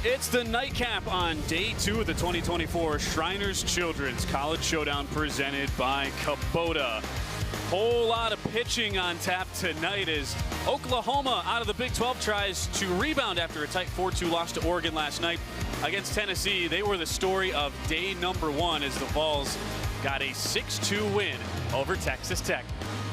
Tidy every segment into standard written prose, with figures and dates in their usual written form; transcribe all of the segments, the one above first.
It's the nightcap on day 2 of the 2024 Shriners Children's College Showdown presented by Kubota. Whole lot of pitching on tap tonight as Oklahoma out of the Big 12 tries to rebound after a tight 4-2 loss to Oregon last night against Tennessee. They were the story of day number 1 as the Vols got a 6-2 win over Texas Tech.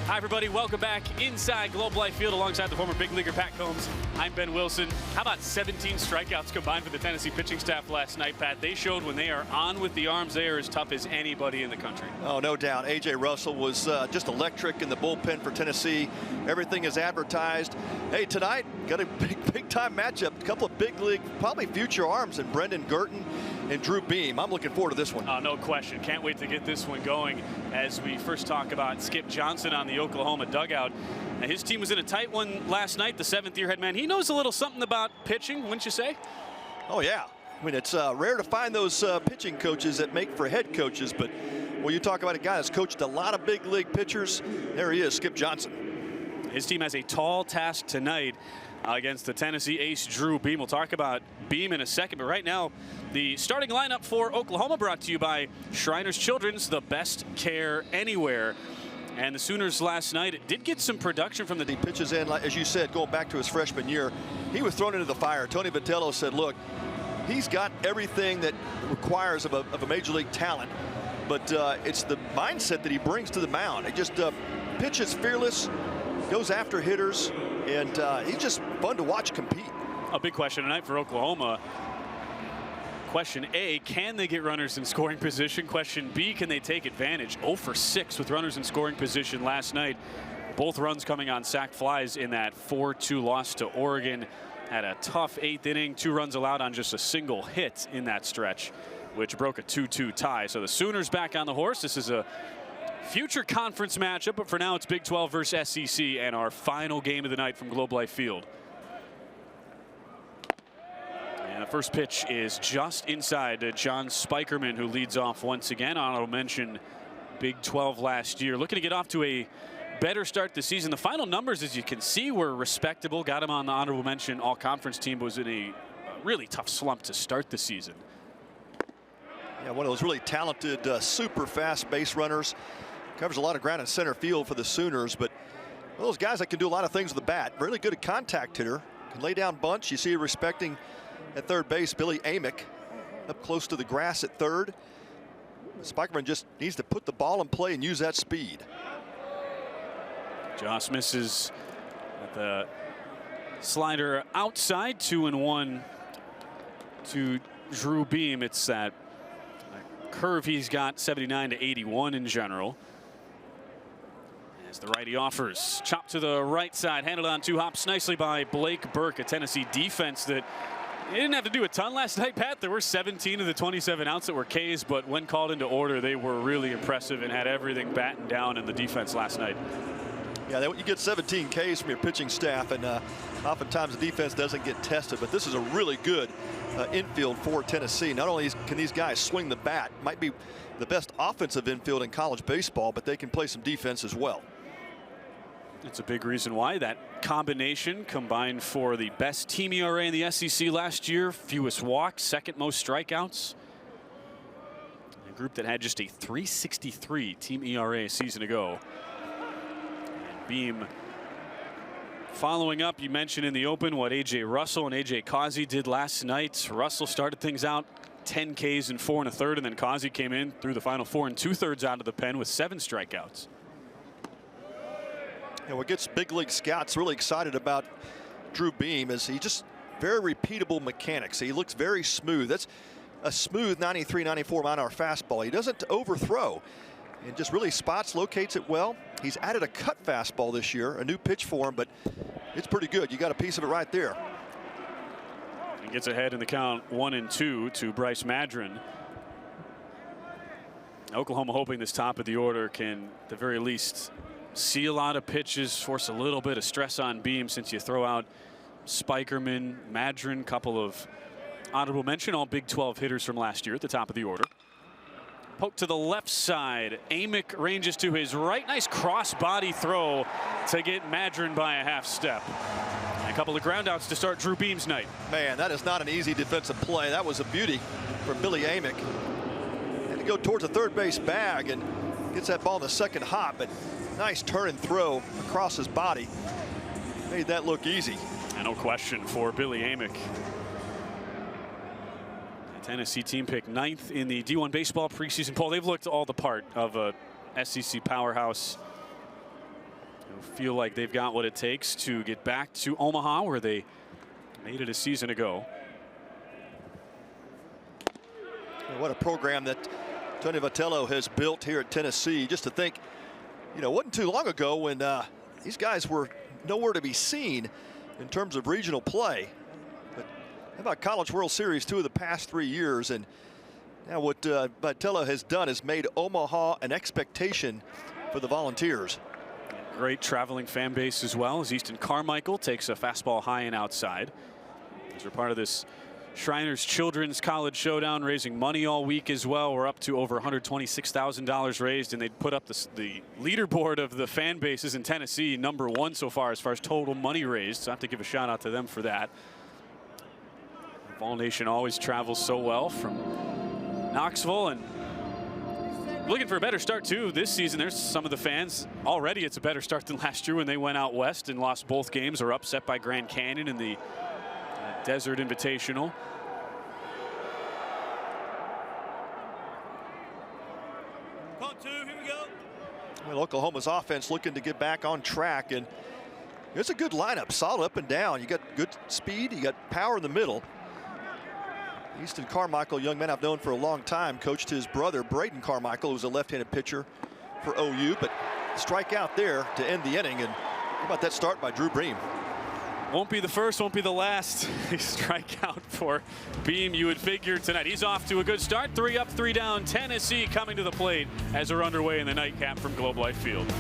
Hi everybody, welcome back inside Globe Life Field alongside the former big leaguer Pat Combs. I'm Ben Wilson. How about 17 strikeouts combined for the Tennessee pitching staff last night, Pat? They showed when they are on with the arms, they are as tough as anybody in the country. Oh, no doubt. A.J. Russell was just electric in the bullpen for Tennessee. Everything is advertised. Hey, tonight, got a big time matchup. A couple of big league, probably future arms in Brendan Gurton and Drew Beam. I'm looking forward to this one. No question. Can't wait to get this one going as we first talk about Skip Johnson on the Oklahoma dugout. Now, his team was in a tight one last night. The 7th-year head man, he knows a little something about pitching, wouldn't you say? Oh, yeah. I mean, it's rare to find those pitching coaches that make for head coaches, but when you talk about a guy that's coached a lot of big league pitchers, there he is, Skip Johnson. His team has a tall task tonight against the Tennessee ace Drew Beam. We'll talk about Beam in a second, but right now the starting lineup for Oklahoma brought to you by Shriners Children's, the best care anywhere. And the Sooners last night did get some production from the He pitches in, like, as you said, going back to his freshman year, he was thrown into the fire. Tony Vitello said, look, he's got everything that requires of a major league talent, but it's the mindset that he brings to the mound. He just pitches fearless, goes after hitters, and he's just fun to watch compete. A big question tonight for Oklahoma. Question A, can they get runners in scoring position? Question B, can they take advantage? 0 for 6 with runners in scoring position last night. Both runs coming on sac flies in that 4-2 loss to Oregon. Had a tough 8th inning, 2 runs allowed on just a single hit in that stretch, which broke a 2-2 tie. So the Sooners back on the horse. This is a future conference matchup, but for now it's Big 12 versus SEC and our final game of the night from Globe Life Field. And the first pitch is just inside to John Spikerman, who leads off once again. Honorable mention Big 12 last year. Looking to get off to a better start this season. The final numbers, as you can see, were respectable. Got him on the honorable mention all-conference team, but was in a really tough slump to start the season. Yeah, one of those really talented, super fast base runners. Covers a lot of ground in center field for the Sooners, but one of those guys that can do a lot of things with the bat. Really good at contact hitter. Can lay down bunts. You see respecting at third base Billy Amick up close to the grass at third. Spikerman just needs to put the ball in play and use that speed. Josh misses at the slider outside. 2-1 to Drew Beam. It's that curve he's got, 79 to 81 in general. As the righty offers, chop to the right side, handled on 2 hops nicely by Blake Burke, a Tennessee defense that they didn't have to do a ton last night, Pat. There were 17 of the 27 outs that were Ks, but when called into order, they were really impressive and had everything battened down in the defense last night. Yeah, you get 17 Ks from your pitching staff, and oftentimes the defense doesn't get tested, but this is a really good infield for Tennessee. Not only can these guys swing the bat, might be the best offensive infield in college baseball, but they can play some defense as well. It's a big reason why that combination combined for the best team ERA in the SEC last year, fewest walks, second most strikeouts. A group that had just a 3.63 team ERA a season ago. And Beam following up, you mentioned in the open what A.J. Russell and A.J. Causey did last night. Russell started things out 10 Ks in 4 1/3, and then Causey came in through the final 4 2/3 out of the pen with 7 strikeouts. And what gets big league scouts really excited about Drew Beam is he just very repeatable mechanics. He looks very smooth. That's a smooth 93, 94 mile-an-hour fastball. He doesn't overthrow and just really spots, locates it well. He's added a cut fastball this year, a new pitch for him, but it's pretty good. You got a piece of it right there. He gets ahead in the count 1-2 to Bryce Madron. Oklahoma hoping this top of the order can at the very least see a lot of pitches, force a little bit of stress on Beam since you throw out Spikerman, Madron, couple of honorable mention, all Big 12 hitters from last year at the top of the order. Poke to the left side. Amick ranges to his right. Nice cross body throw to get Madron by a half step. a couple of groundouts to start Drew Beam's night. Man, that is not an easy defensive play. That was a beauty for Billy Amick. Had to go towards the third base bag and gets that ball in the second hop, but nice turn and throw across his body. Made that look easy. And no question for Billy Amick. The Tennessee team picked 9th in the D1 baseball preseason poll. They've looked all the part of a SEC powerhouse. They feel like they've got what it takes to get back to Omaha, where they made it a season ago. What a program that Tony Vitello has built here at Tennessee. Just to think, you know, it wasn't too long ago when these guys were nowhere to be seen in terms of regional play. But how about College World Series 2 of the past 3 years? And now what Vitello has done is made Omaha an expectation for the Volunteers. Great traveling fan base as well, as Easton Carmichael takes a fastball high and outside. These are part of this Shriners Children's College Showdown, raising money all week as well. We're up to over $126,000 raised, and they put up the leaderboard of the fan bases in Tennessee, #1 so far as total money raised. So I have to give a shout out to them for that. Vol Nation always travels so well from Knoxville, and looking for a better start too this season. There's some of the fans already. It's a better start than last year when they went out west and lost both games, or upset by Grand Canyon in the Desert Invitational. Call 2, here we go. Well, Oklahoma's offense looking to get back on track, and it's a good lineup, solid up and down. You got good speed, you got power in the middle. Easton Carmichael, young man I've known for a long time, coached his brother Braden Carmichael, who's a left-handed pitcher for OU, but strike out there to end the inning. And how about that start by Drew Beam? Won't be the first, won't be the last strikeout for Beam, you would figure, tonight. He's off to a good start. 3 up, 3 down. Tennessee coming to the plate as they're underway in the nightcap from Globe Life Field.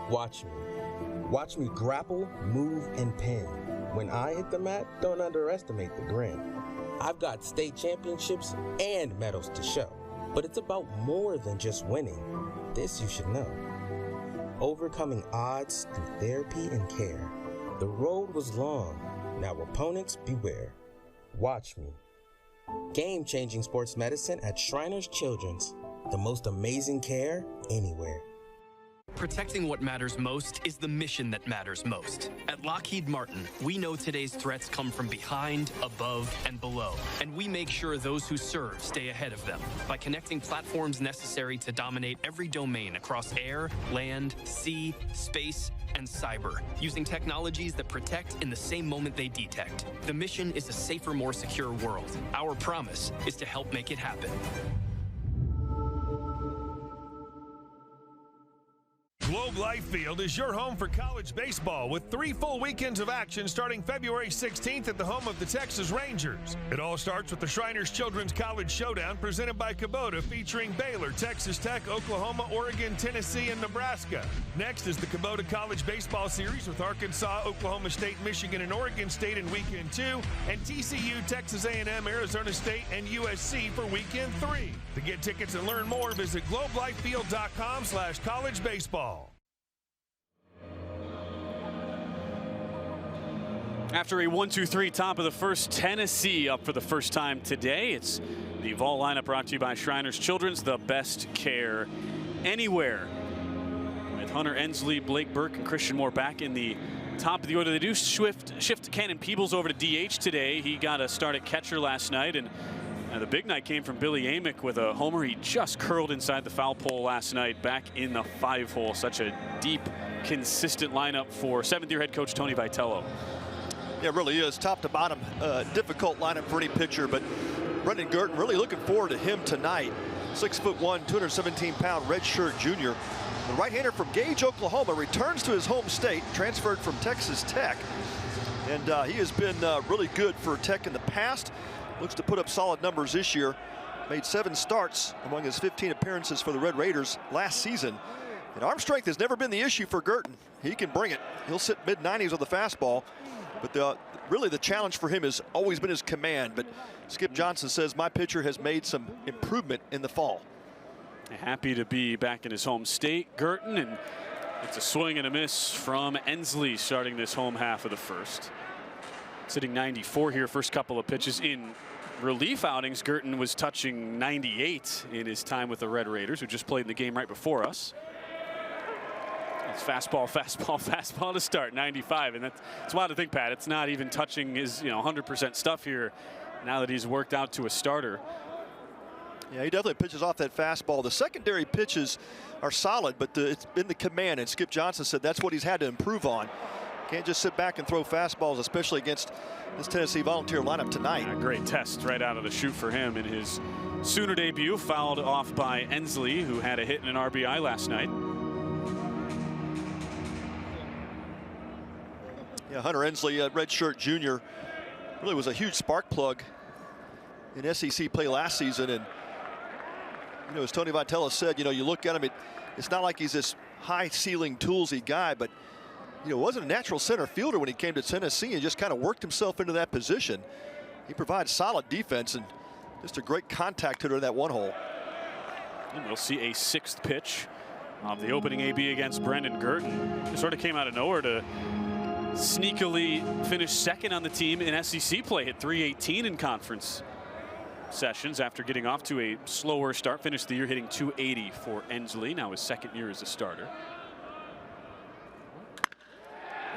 Watch me. Watch me grapple, move, and pin. When I hit the mat, don't underestimate the grin. I've got state championships and medals to show, but it's about more than just winning. This you should know. Overcoming odds through therapy and care. The road was long. Now opponents beware. Watch me. Game-changing sports medicine at Shriners Children's. The most amazing care anywhere. Protecting what matters most is the mission that matters most. At Lockheed Martin, we know today's threats come from behind, above, and below, and we make sure those who serve stay ahead of them by connecting platforms necessary to dominate every domain across air, land, sea, space, and cyber, using technologies that protect in the same moment they detect. The mission is a safer, more secure world. Our promise is to help make it happen. Globe Life Field is your home for college baseball, with 3 full weekends of action starting February 16th at the home of the Texas Rangers. It all starts with the Shriners Children's College Showdown presented by Kubota, featuring Baylor, Texas Tech, Oklahoma, Oregon, Tennessee, and Nebraska. Next is the Kubota College Baseball Series with Arkansas, Oklahoma State, Michigan, and Oregon State in Weekend 2, and TCU, Texas A&M, Arizona State, and USC for Weekend 3. To get tickets and learn more, visit globelifefield.com/collegebaseball. After a 1-2-3 top of the first, Tennessee up for the first time today. It's the Vol lineup brought to you by Shriners Children's, the best care anywhere. With Hunter Ensley, Blake Burke, and Christian Moore back in the top of the order. They do shift Cannon Peebles over to DH today. He got a start at catcher last night, and the big night came from Billy Amick with a homer. He just curled inside the foul pole last night, back in the 5-hole. Such a deep, consistent lineup for 7th-year head coach Tony Vitello. Yeah, it really is. Top to bottom, difficult lineup for any pitcher, but Brendan Girton, really looking forward to him tonight. 6'1", 217-pound redshirt junior. The right-hander from Gage, Oklahoma, returns to his home state, transferred from Texas Tech. And he has been really good for Tech in the past. Looks to put up solid numbers this year. Made 7 starts among his 15 appearances for the Red Raiders last season. And arm strength has never been the issue for Girton. He can bring it. He'll sit mid-90s with the fastball. But really the challenge for him has always been his command. But Skip Johnson says, my pitcher has made some improvement in the fall. Happy to be back in his home state, Girton, and It's a swing and a miss from Ensley starting this home half of the first. Sitting 94 here, first couple of pitches. In relief outings, Girton was touching 98 in his time with the Red Raiders, who just played in the game right before us. It's fastball, fastball, fastball to start, 95, and it's wild to think, Pat. It's not even touching his 100% stuff here now that he's worked out to a starter. Yeah, he definitely pitches off that fastball. The secondary pitches are solid, but it's been the command, and Skip Johnson said that's what he's had to improve on. Can't just sit back and throw fastballs, especially against this Tennessee Volunteer lineup tonight. A great test right out of the chute for him in his Sooner debut, fouled off by Ensley, who had a hit and an RBI last night. Yeah, Hunter Ensley, redshirt junior, really was a huge spark plug in SEC play last season. And as Tony Vitello said, you look at him, it's not like he's this high ceiling toolsy guy, but wasn't a natural center fielder when he came to Tennessee and just kind of worked himself into that position. He provides solid defense and just a great contact hitter in that one hole. And we'll see a sixth pitch of the opening AB against Brendan Girton. It sort of came out of nowhere to sneakily finish second on the team in SEC play. Hit .318 in conference sessions after getting off to a slower start. Finished the year hitting .280 for Ensley. Now his second year as a starter.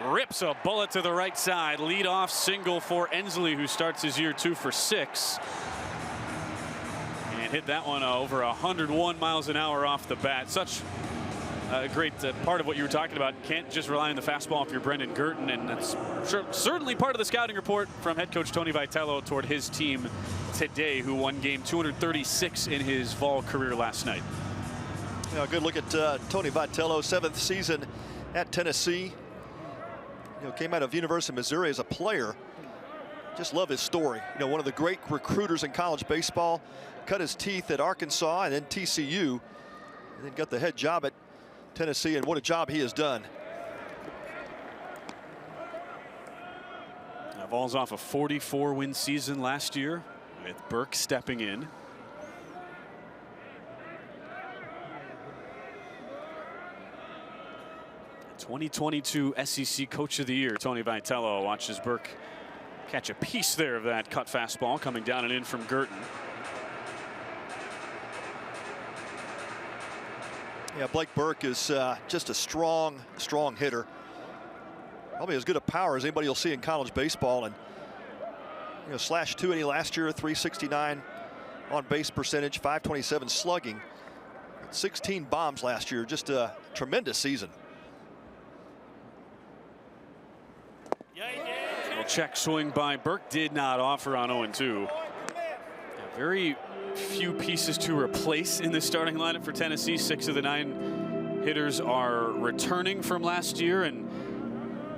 Rips a bullet to the right side. Lead-off single for Ensley, who starts his year 2 for 6. And hit that one over 101 miles an hour off the bat. Such a great part of what you were talking about. Can't just rely on the fastball if you're Brendan Girton, and that's certainly part of the scouting report from head coach Tony Vitello toward his team today, who won game 236 in his Vol career last night. Yeah, good look at Tony Vitello, 7th season at Tennessee. Came out of University of Missouri as a player. Just love his story. One of the great recruiters in college baseball. Cut his teeth at Arkansas and then TCU, and then got the head job at Tennessee, and what a job he has done. Vols off a 44-win season last year with Burke stepping in. '22 SEC Coach of the Year, Tony Vitello watches Burke catch a piece there of that cut fastball coming down and in from Girton. Yeah, Blake Burke is just a strong hitter. Probably as good a power as anybody you'll see in college baseball. And slash .280 last year, .369 on base percentage, .527 slugging, 16 bombs last year. Just a tremendous season. Check swing by Burke did not offer on 0-2. Very few pieces to replace in the starting lineup for Tennessee. 6 of the 9 hitters are returning from last year, and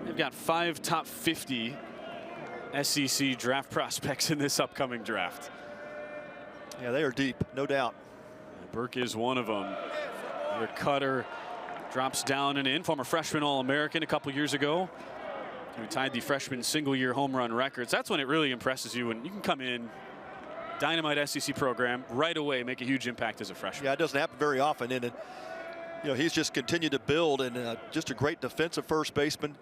they've got 5 top 50 SEC draft prospects in this upcoming draft. Yeah, they are deep, no doubt. Burke is one of them. Their cutter drops down and in. Former freshman All-American a couple years ago, who tied the freshman single-year home run records. That's when it really impresses you, when you can come in, dynamite SEC program, right away make a huge impact as a freshman. Yeah, it doesn't happen very often, and he's just continued to build, and just a great defensive first baseman.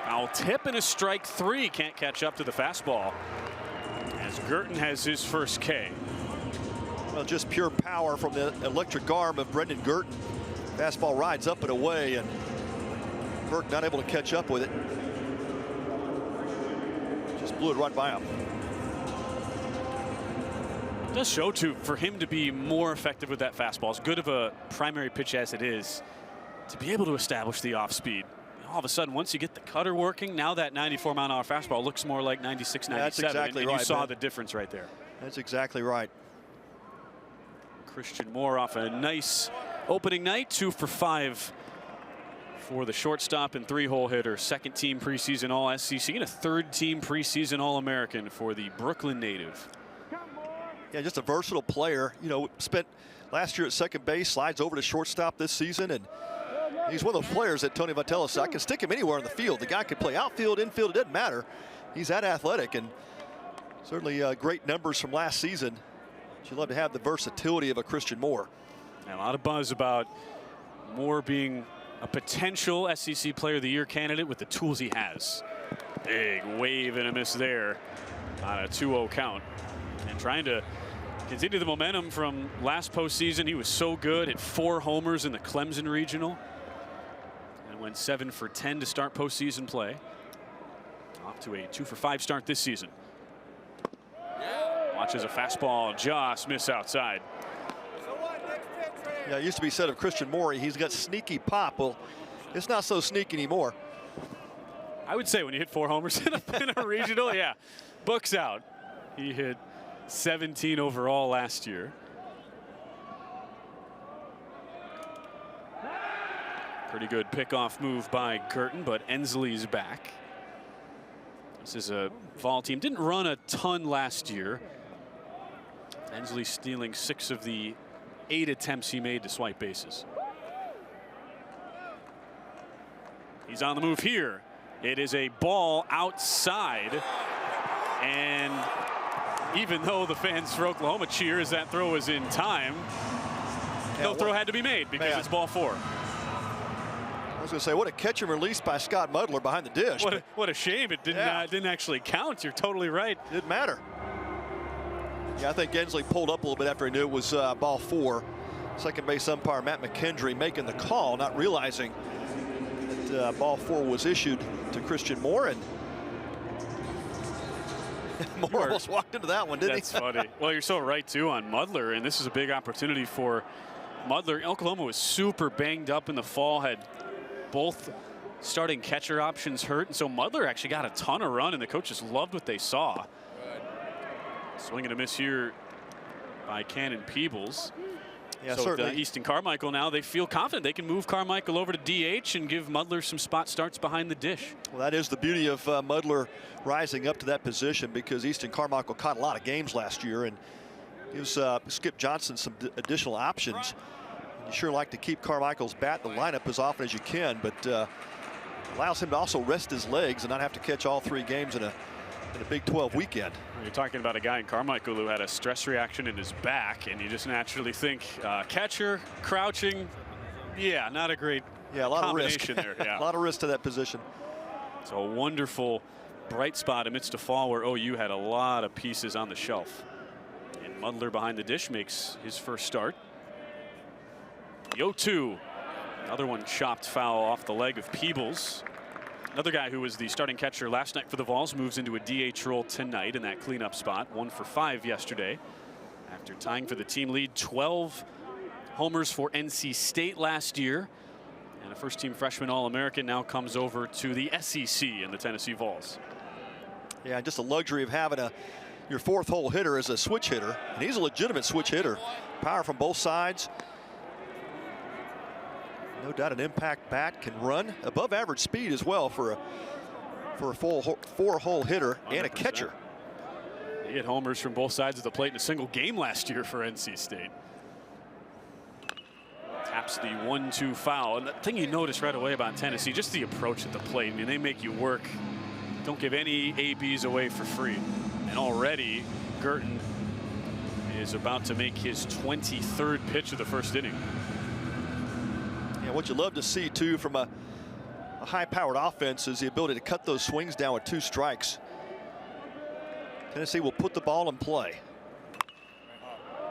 Foul tip and a strike 3. Can't catch up to the fastball as Girton has his first K. Well, just pure power from the electric arm of Brendan Girton. Fastball rides up and away, and Burke not able to catch up with it. Just blew it right by him. It does show, too, for him to be more effective with that fastball, as good of a primary pitch as it is, to be able to establish the off speed. All of a sudden, once you get the cutter working, now that 94-mile-an-hour fastball looks more like 96, 97. That's exactly right. You saw the difference right there. That's exactly right. Christian Moore off a nice opening night, 2 for 5 for the shortstop and 3-hole hitter. Second team preseason All SEC and a third team preseason All-American for the Brooklyn native. Yeah, just a versatile player. Spent last year at second base, slides over to shortstop this season, and he's one of those players that Tony Vitello said, I can stick him anywhere in the field. The guy can play outfield, infield, it doesn't matter. He's that athletic, and certainly great numbers from last season. You'd love to have the versatility of a Christian Moore. And a lot of buzz about Moore being a potential SEC Player of the Year candidate with the tools he has. Big wave and a miss there on a 2-0 count. And trying to continue the momentum from last postseason. He was so good, hit 4 homers in the Clemson Regional. And went 7 for 10 to start postseason play. Off to a 2 for 5 start this season. Watches a fastball just miss outside. Yeah, it used to be said of Christian Moore, he's got sneaky pop. Well, it's not so sneaky anymore. I would say when you hit 4 homers in a regional, yeah, books out. He hit 17 overall last year. Pretty good pickoff move by Girton, but Ensley's back. This is a Vol team. Didn't run a ton last year. Ensley stealing 6 of the 8 attempts he made to swipe bases. He's on the move here. It is a ball outside. And even though the fans for Oklahoma cheer as that throw is in time, no throw had to be made because it's ball 4. I was going to say, what a catch and release by Scott Mudler behind the dish. What a shame it didn't actually count. You're totally right. Didn't matter. Yeah, I think Ensley pulled up a little bit after he knew it was ball 4. Second base umpire Matt McKendry making the call, not realizing that ball 4 was issued to Christian Moore, and Moore almost walked into that one, didn't he? That's funny. Well, you're so right too on Mudler, and this is a big opportunity for Mudler. Oklahoma was super banged up in the fall, had both starting catcher options hurt, and so Mudler actually got a ton of run, and the coaches loved what they saw. Swing and a miss here by Cannon Peebles. Yeah, so certainly. Easton Carmichael now, they feel confident they can move Carmichael over to DH and give Mudler some spot starts behind the dish. Well, that is the beauty of Mudler rising up to that position, because Easton Carmichael caught a lot of games last year and gives Skip Johnson some additional options. You sure like to keep Carmichael's bat in the lineup as often as you can, but allows him to also rest his legs and not have to catch all 3 games in a Big 12 weekend. You're talking about a guy in Carmichael who had a stress reaction in his back, and you just naturally think catcher, crouching, yeah, not a great a lot combination of risk. there. Yeah. A lot of risk to that position. So a wonderful bright spot amidst a fall where OU had a lot of pieces on the shelf. And Mudler behind the dish makes his first start. The 0-2. Another one chopped foul off the leg of Peebles. Another guy who was the starting catcher last night for the Vols moves into a DH role tonight in that cleanup spot. 1 for 5 yesterday after tying for the team lead. 12 homers for NC State last year. And a first-team freshman All-American now comes over to the SEC in the Tennessee Vols. Yeah, just the luxury of having your 4th hole hitter as a switch hitter. And he's a legitimate switch hitter. Power from both sides. No doubt an impact bat, can run above average speed as well for a full 4-hole hitter and a 100%. catcher. He hit homers from both sides of the plate in a single game last year for NC State. Taps the 1-2 foul. And the thing you notice right away about Tennessee, just the approach at the plate. I mean, they make you work. Don't give any ABs away for free. And already Girton is about to make his 23rd pitch of the first inning. Yeah, what you love to see too from a high-powered offense is the ability to cut those swings down with 2 strikes. Tennessee will put the ball in play.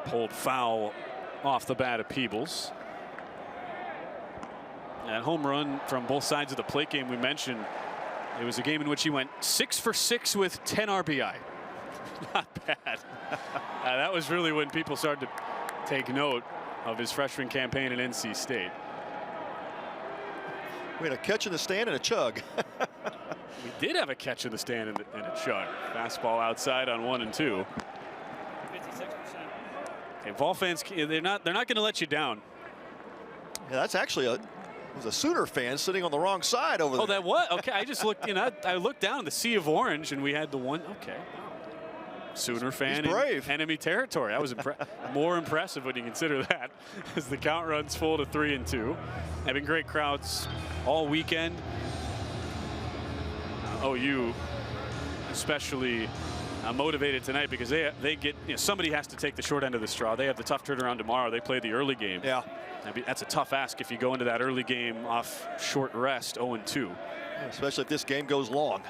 Pulled foul off the bat of Peebles. That home run from both sides of the plate game we mentioned, it was a game in which he went 6 for 6 with 10 RBI. Not bad. That was really when people started to take note of his freshman campaign at NC State. We had a catch in the stand and a chug. We did have a catch in the stand and a chug. Fastball outside on 1 and 2. 56%. Okay, Vol fans, they're not going to let you down. Yeah, that's actually it was a Sooner fan sitting on the wrong side over there. Oh, that what? Okay, I just looked. I looked down the sea of orange, and we had the one. Okay. Sooner fan He's brave. in enemy territory. That was more impressive when you consider that, as the count runs full to 3 and 2. Having great crowds all weekend. OU especially I'm motivated tonight because they get, somebody has to take the short end of the straw. They have the tough turnaround tomorrow. They play the early game. Yeah. That's a tough ask if you go into that early game off short rest 0-2. Especially if this game goes long.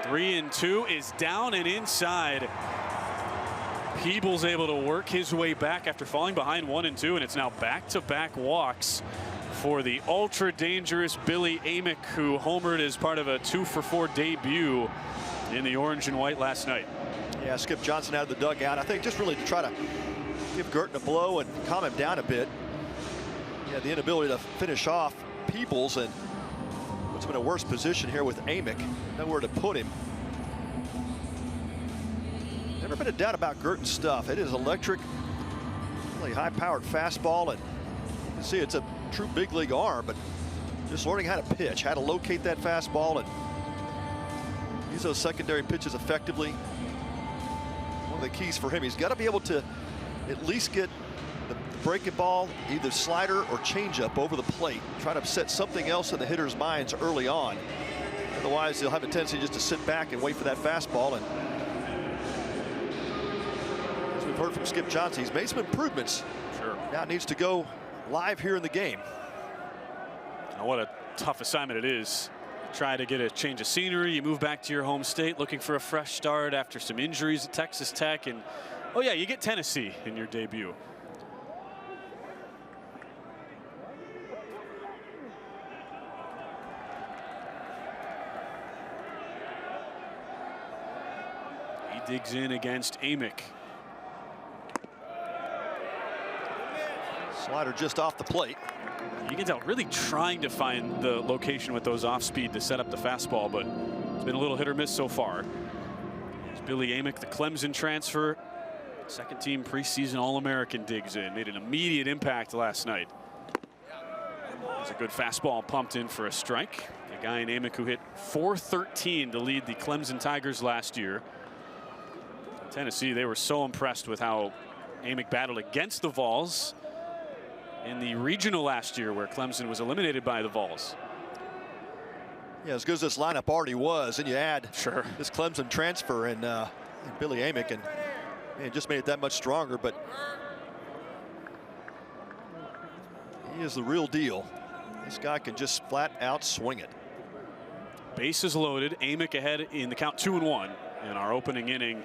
3-2 is down and inside. Peebles able to work his way back after falling behind 1-2, and it's now back-to-back walks for the ultra dangerous Billy Amick, who homered as part of a 2-for-4 debut in the orange and white last night. Yeah, Skip Johnson out of the dugout. I think just really to try to give Girton a blow and calm him down a bit. Yeah, the inability to finish off Peebles, and puts him in a worse position here with Amick. Nowhere to put him. Never been a doubt about Girton's stuff. It is electric, really high-powered fastball, and you can see it's a true big league arm, but just learning how to pitch, how to locate that fastball and use those secondary pitches effectively. One of the keys for him, he's got to be able to at least get the breaking ball, either slider or changeup, over the plate. Try to upset something else in the hitter's minds early on. Otherwise, they'll have a tendency just to sit back and wait for that fastball. And as we've heard from Skip Johnson, he's made some improvements. Sure. Now it needs to go live here in the game. Now what a tough assignment it is. Try to get a change of scenery. You move back to your home state looking for a fresh start after some injuries at Texas Tech, and oh yeah, you get Tennessee in your debut. He digs in against Amick. Slider just off the plate. You can tell really trying to find the location with those off speed to set up the fastball, but it's been a little hit or miss so far. It's Billy Amick, the Clemson transfer, second team preseason All-American, digs in, made an immediate impact last night. It's a good fastball pumped in for a strike. A guy in Amick who hit .413 to lead the Clemson Tigers last year. Tennessee, they were so impressed with how Amick battled against the Vols in the regional last year, where Clemson was eliminated by the Vols. Yeah, as good as this lineup already was, and you add Sure. this Clemson transfer and Billy Amick, and man, just made it that much stronger. But he is the real deal. This guy can just flat out swing it. Bases loaded. Amick ahead in the count, 2-1 in our opening inning.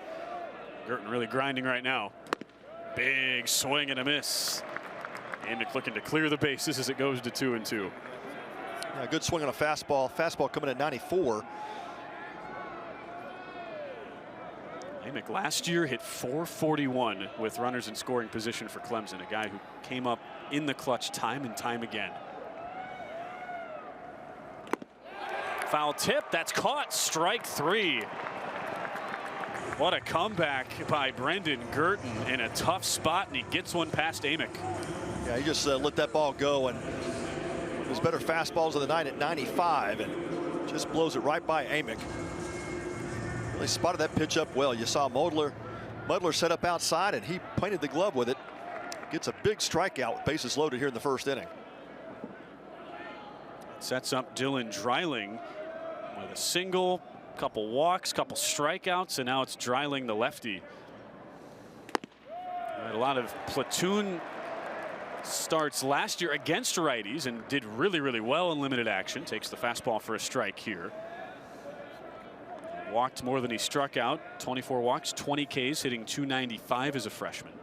Girton really grinding right now. Big swing and a miss. Amick looking to clear the bases as it goes to 2-2. Yeah, good swing on a fastball. Fastball coming at 94. Amick last year hit .441 with runners in scoring position for Clemson, a guy who came up in the clutch time and time again. Foul tip, that's caught, strike 3. What a comeback by Brendan Girton in a tough spot, and he gets one past Amick. Yeah, he just let that ball go, and his better fastballs of the night at 95, and just blows it right by Amick. Really spotted that pitch up well. You saw Muddler set up outside, and he pointed the glove with it. Gets a big strikeout with bases loaded here in the first inning. Sets up Dylan Dreiling with a single, couple walks, couple strikeouts, and now it's Dreiling, the lefty. Had a lot of platoon starts last year against righties and did really, really well in limited action. Takes the fastball for a strike here. Walked more than he struck out. 24 walks, 20 Ks, hitting .295 as a freshman.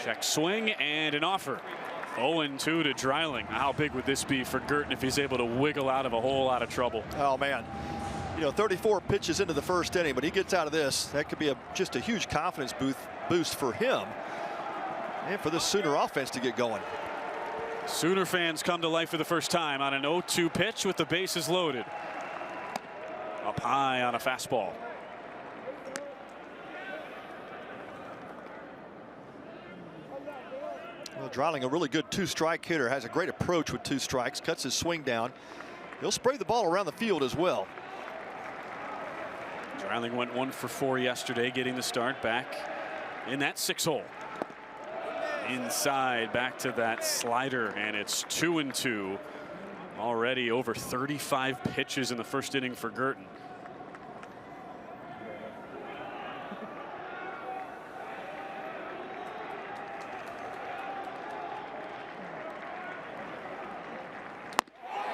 Check swing and an offer. 0-2 to Dreiling. How big would this be for Girton if he's able to wiggle out of a whole lot of trouble? Oh man, you know, 34 pitches into the first inning, but he gets out of this. That could be just a huge confidence boost for him and for this Sooner offense to get going. Sooner fans come to life for the first time on an 0-2 pitch with the bases loaded. Up high on a fastball. Well, Dreiling, a really good two-strike hitter, has a great approach with 2 strikes, cuts his swing down. He'll spray the ball around the field as well. Dreiling went 1 for 4 yesterday, getting the start back in that 6-hole. Inside, back to that slider, and it's 2-2 Already over 35 pitches in the first inning for Girton.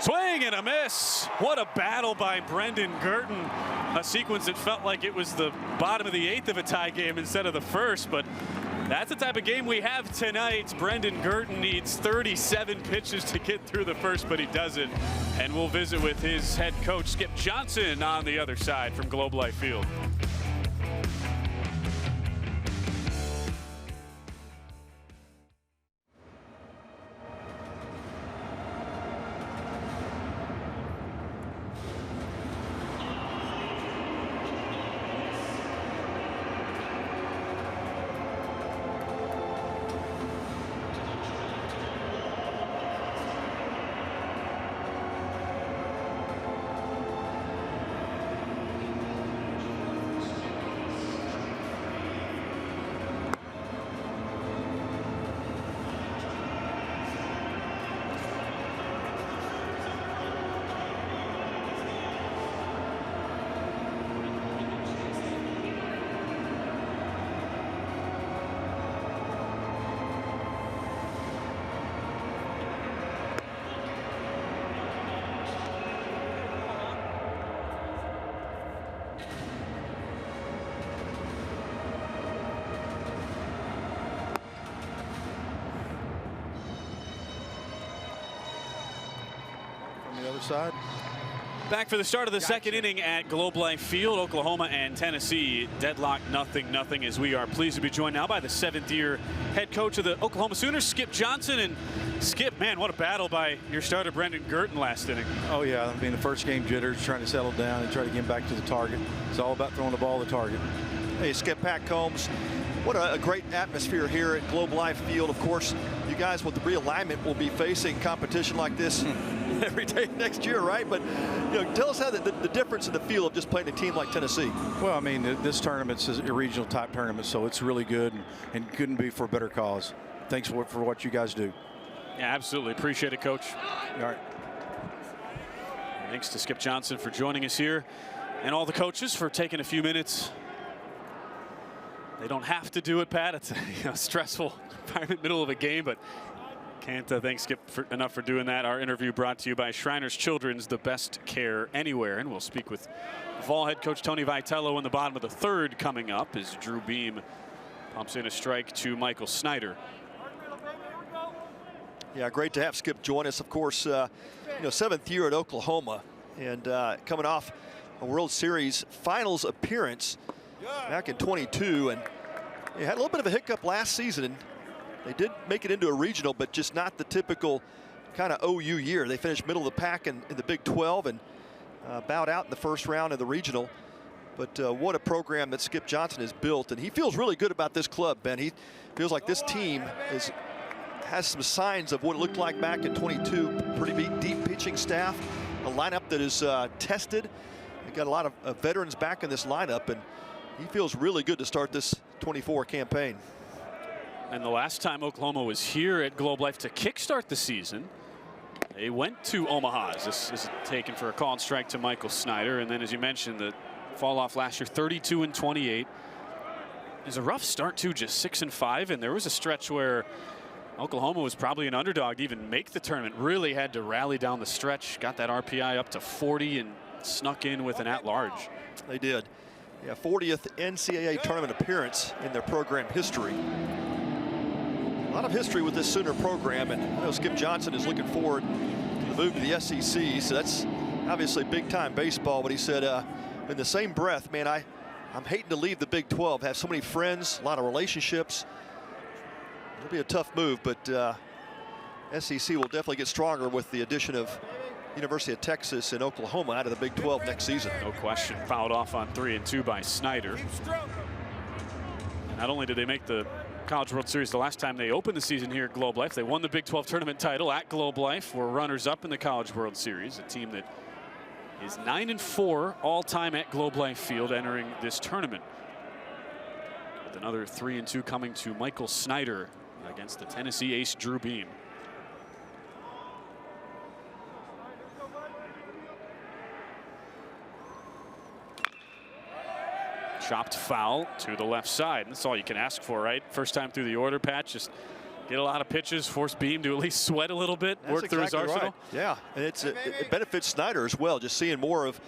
Swing and a miss. What a battle by Brendan Girton. A sequence that felt like it was the bottom of the 8th of a tie game instead of the first, but that's the type of game we have tonight. Brendan Girton needs 37 pitches to get through the first, but he doesn't. And we'll visit with his head coach, Skip Johnson, on the other side from Globe Life Field. Side. Back for the start of the second inning at Globe Life Field. Oklahoma and Tennessee deadlocked 0-0 as we are pleased to be joined now by the 7th-year head coach of the Oklahoma Sooners, Skip Johnson. And Skip, man, what a battle by your starter Brendan Girton last inning. Oh yeah, I mean the first game jitters, trying to settle down and try to get back to the target. It's all about throwing the ball to the target. Hey, Skip, Pat Combs, what a great atmosphere here at Globe Life Field. Of course, you guys with the realignment will be facing competition like this every day next year, right? But you know, tell us how the difference in the feel of just playing a team like Tennessee. Well, I mean, this tournament's a regional type tournament, so it's really good and couldn't be for a better cause. Thanks for what you guys do. Yeah, absolutely. Appreciate it, Coach. All right. Thanks to Skip Johnson for joining us here, and all the coaches for taking a few minutes. They don't have to do it, Pat. It's a stressful environment, middle of a game, but can't thank Skip enough for doing that. Our interview brought to you by Shriners Children's, the best care anywhere. And we'll speak with Vol head coach Tony Vitello in the bottom of the third coming up as Drew Beam pumps in a strike to Michael Snyder. Yeah, great to have Skip join us. Of course, you know, 7th year at Oklahoma and coming off a World Series finals appearance back in 22, and they had a little bit of a hiccup last season. And they did make it into a regional, but just not the typical kind of OU year. They finished middle of the pack in the Big 12 and bowed out in the first round of the regional. But what a program that Skip Johnson has built, and he feels really good about this club, Ben. He feels like this team has some signs of what it looked like back in 22. Pretty deep pitching staff, a lineup that is tested. They got a lot of veterans back in this lineup, and he feels really good to start this 24 campaign. And the last time Oklahoma was here at Globe Life to kickstart the season, they went to Omaha. This is taken for a call and strike to Michael Snyder. And then, as you mentioned, the fall off last year, 32-28. Is a rough start too, just 6-5. And there was a stretch where Oklahoma was probably an underdog to even make the tournament. Really had to rally down the stretch, got that RPI up to 40 and snuck in with an at-large. They did. Yeah, 40th NCAA tournament appearance in their program history. A lot of history with this Sooner program, and I know Skip Johnson is looking forward to the move to the SEC, so that's obviously big-time baseball. But he said in the same breath, man, I'm hating to leave the Big 12, have so many friends, a lot of relationships. It'll be a tough move, but SEC will definitely get stronger with the addition of University of Texas and Oklahoma out of the Big 12 next season. No question. Fouled off on 3-2 by Snyder. Not only did they make the College World Series the last time they opened the season here at Globe Life, they won the Big 12 tournament title at Globe Life, were runners-up in the College World Series, a team that is 9-4 all-time at Globe Life Field entering this tournament. With another 3-2 coming to Michael Snyder against the Tennessee ace Drew Beam. Chopped foul to the left side. And that's all you can ask for, right? First time through the order, Pat. Just get a lot of pitches, force Beam to at least sweat a little bit, That's work through his exactly arsenal. right. Yeah, and it benefits Snyder as well, just seeing more of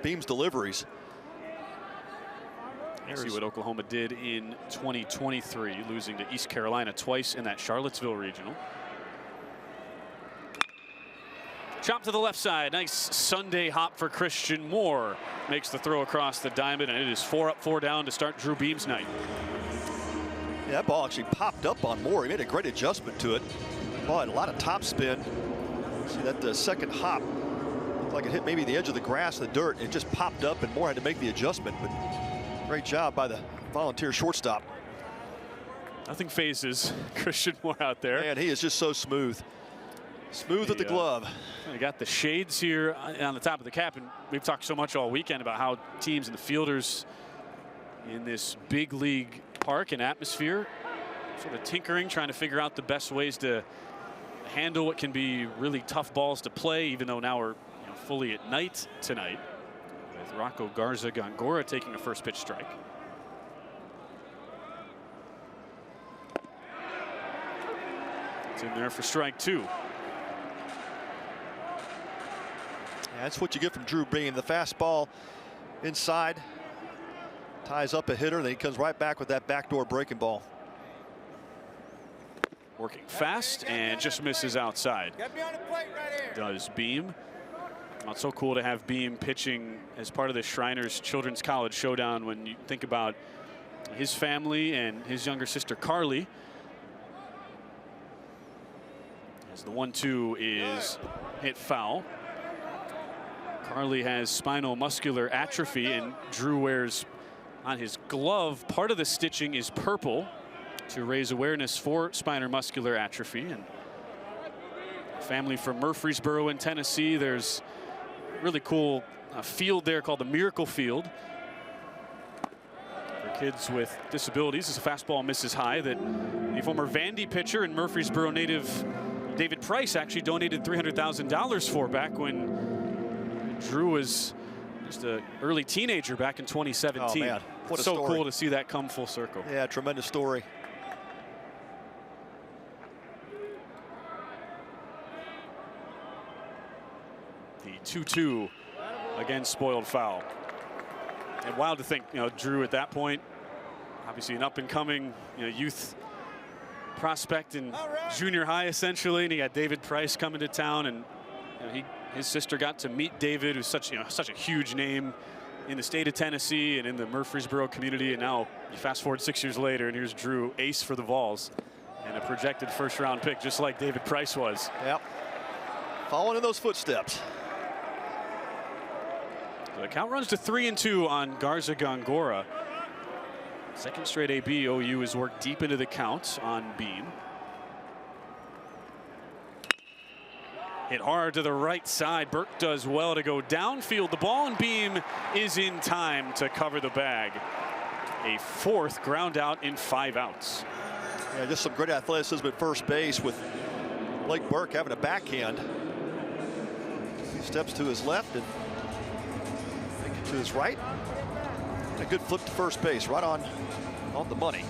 Beam's deliveries. Let's see what Oklahoma did in 2023, losing to East Carolina twice in that Charlottesville regional. Chop to the left side. Nice Sunday hop for Christian Moore. Makes the throw across the diamond, and it is 4 up, 4 down to start Drew Beam's night. Yeah, that ball actually popped up on Moore. He made a great adjustment to it. Ball had a lot of top spin. See that second hop looked like it hit maybe the edge of the grass, the dirt. It just popped up, and Moore had to make the adjustment. But great job by the Volunteer shortstop. Nothing phases Christian Moore out there. Man, he is just so smooth. Smooth with the glove. I got the shades here on the top of the cap, and we've talked so much all weekend about how teams and the fielders in this big league park and atmosphere sort of tinkering, trying to figure out the best ways to handle what can be really tough balls to play, even though now we're fully at night tonight, with Rocco Garza Gongora taking a first pitch strike. It's in there for strike 2. That's what you get from Drew Beam. The fastball inside ties up a hitter, then he comes right back with that backdoor breaking ball. Working fast and just misses outside. Does Beam. Well, it's so cool to have Beam pitching as part of the Shriners Children's College Showdown when you think about his family and his younger sister Carly. As the 1-2 is hit foul. Carly has spinal muscular atrophy, and Drew wears on his glove, part of the stitching is purple to raise awareness for spinal muscular atrophy. And family from Murfreesboro in Tennessee, there's a really cool field there called the Miracle Field for kids with disabilities. As a fastball misses high, that the former Vandy pitcher and Murfreesboro native David Price actually donated $300,000 for back when Drew was just an early teenager back in 2017. Oh, man. What a so story. cool to see that come full circle. Yeah, tremendous story. The 2-2 again, spoiled foul. And wild to think, Drew at that point, obviously an up and coming youth prospect in junior high essentially, and he got David Price coming to town, and his sister got to meet David, who's such a huge name in the state of Tennessee and in the Murfreesboro community. And now you fast forward 6 years later, and here's Drew, ace for the Vols, and a projected first-round pick, just like David Price was. Yep, following in those footsteps. So the count runs to 3-2 on Garza Gongora. Second straight AB, OU has worked deep into the count on Beam. Hit hard to the right side. Burke does well to go downfield the ball, and Beam is in time to cover the bag. A 4th ground out in 5 outs. Yeah, just some great athleticism at first base with Blake Burke having a backhand. He steps to his left and to his right. And a good flip to first base, right on the money.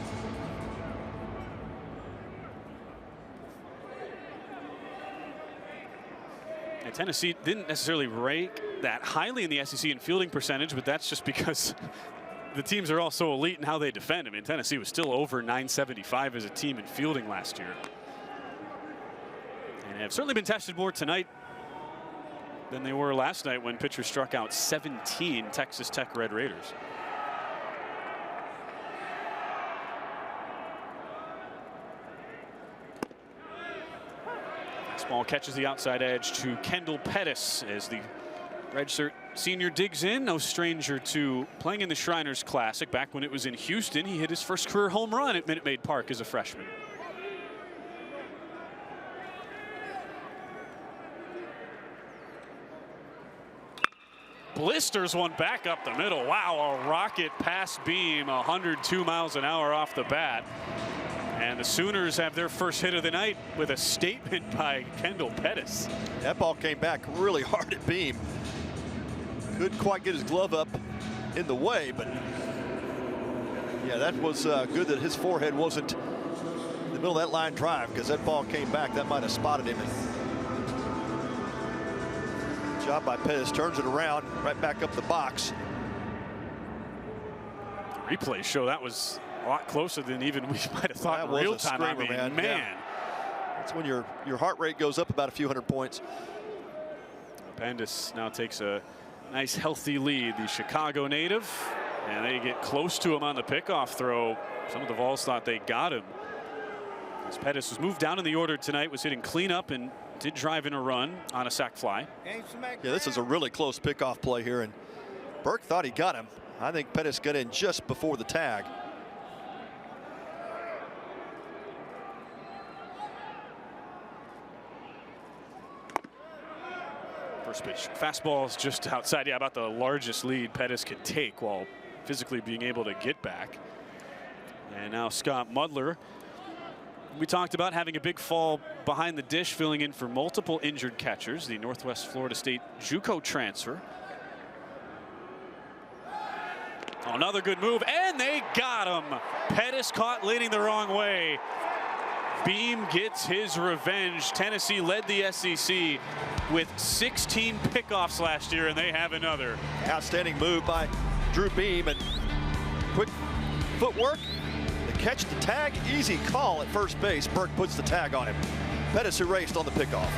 And Tennessee didn't necessarily rank that highly in the SEC in fielding percentage, but that's just because the teams are all so elite in how they defend. I mean, Tennessee was still over 975 as a team in fielding last year. And have certainly been tested more tonight than they were last night when pitchers struck out 17 Texas Tech Red Raiders. Ball catches the outside edge to Kendall Pettis as the redshirt senior digs in. No stranger to playing in the Shriners Classic. Back when it was in Houston, he hit his first career home run at Minute Maid Park as a freshman. Blisters one back up the middle. Wow, a rocket past Beam, 102 miles an hour off the bat. And the Sooners have their first hit of the night with a statement by Kendall Pettis. That ball came back really hard at Beam. Couldn't quite get his glove up in the way, but Yeah, that was good that his forehead wasn't in the middle of that line drive, because that ball came back. That might have spotted him. Good job by Pettis. Turns it around, right back up the box. Replays show that was a lot closer than even we might have thought in real time. I mean, man. Yeah. That's when your heart rate goes up about a few hundred points. Pettis now takes a nice healthy lead. The Chicago native, and they get close to him on the pickoff throw. Some of the Vols thought they got him. As Pettis was moved down in the order tonight, was hitting cleanup and did drive in a run on a sac fly. Yeah, this is a really close pickoff play here, and Burke thought he got him. I think Pettis got in just before the tag. First pitch. Fastball is just outside. Yeah, about the largest lead Pettis can take while physically being able to get back. And now Scott Mudler. We talked about having a big fall behind the dish, filling in for multiple injured catchers. The Northwest Florida State JUCO transfer. Another good move, and they got him. Pettis caught leaning the wrong way. Beam gets his revenge. Tennessee led the SEC with 16 pickoffs last year, and they have another. Outstanding move by Drew Beam, and quick footwork. The catch, the tag, easy call at first base. Burke puts the tag on him. Pettis erased on the pickoff.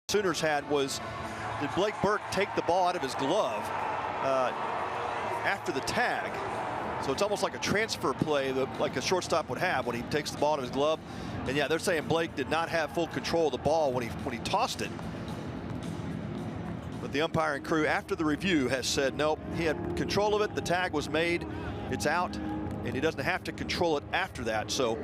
Sooners had was, did Blake Burke take the ball out of his glove after the tag? So it's almost like a transfer play that like a shortstop would have when he takes the ball out of his glove. And yeah, they're saying Blake did not have full control of the ball when he tossed it. But the umpiring crew after the review has said nope, he had control of it, the tag was made, it's out, and he doesn't have to control it after that. So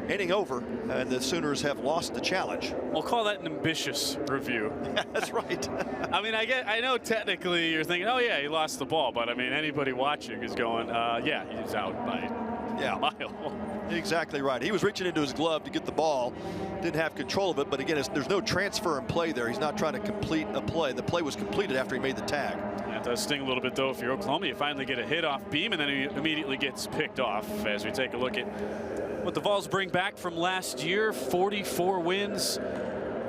inning over, and the Sooners have lost the challenge. We'll call that an ambitious review. Yeah, that's right. I mean, I know technically you're thinking, oh yeah, he lost the ball, but I mean, anybody watching is going, yeah, he's out by a mile. Exactly right. He was reaching into his glove to get the ball, didn't have control of it, but again, there's no transfer in play there. He's not trying to complete a play. The play was completed after he made the tag. That does sting a little bit though if you're Oklahoma. You finally get a hit off Beam, and then he immediately gets picked off. As we take a look at what the Vols bring back from last year, 44 wins,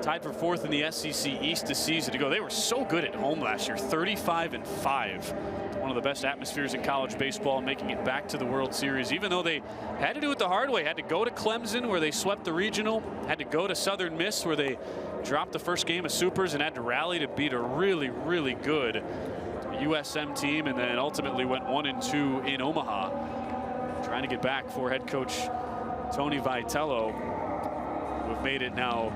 tied for 4th in the SEC East this season ago. They were so good at home last year, 35-5. One of the best atmospheres in college baseball, making it back to the World Series, even though they had to do it the hard way. Had to go to Clemson, where they swept the regional, had to go to Southern Miss, where they dropped the first game of Supers, and had to rally to beat a really, really good USM team, and then ultimately went 1-2 in Omaha. Trying to get back for head coach Tony Vitello, who have made it now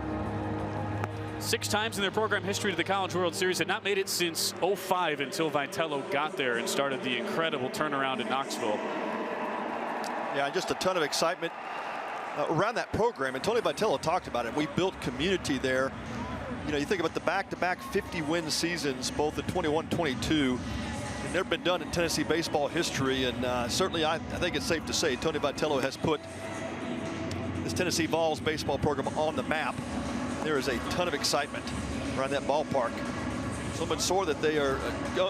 6 times in their program history to the College World Series. Had not made it since '05 until Vitello got there and started the incredible turnaround in Knoxville. Yeah, just a ton of excitement around that program, and Tony Vitello talked about it. We built community there. You know, you think about the back-to-back 50-win seasons, both in 21-22, and never been done in Tennessee baseball history. And certainly, I think it's safe to say Tony Vitello has put this Tennessee Vols baseball program on the map. There is a ton of excitement around that ballpark. So much so that they are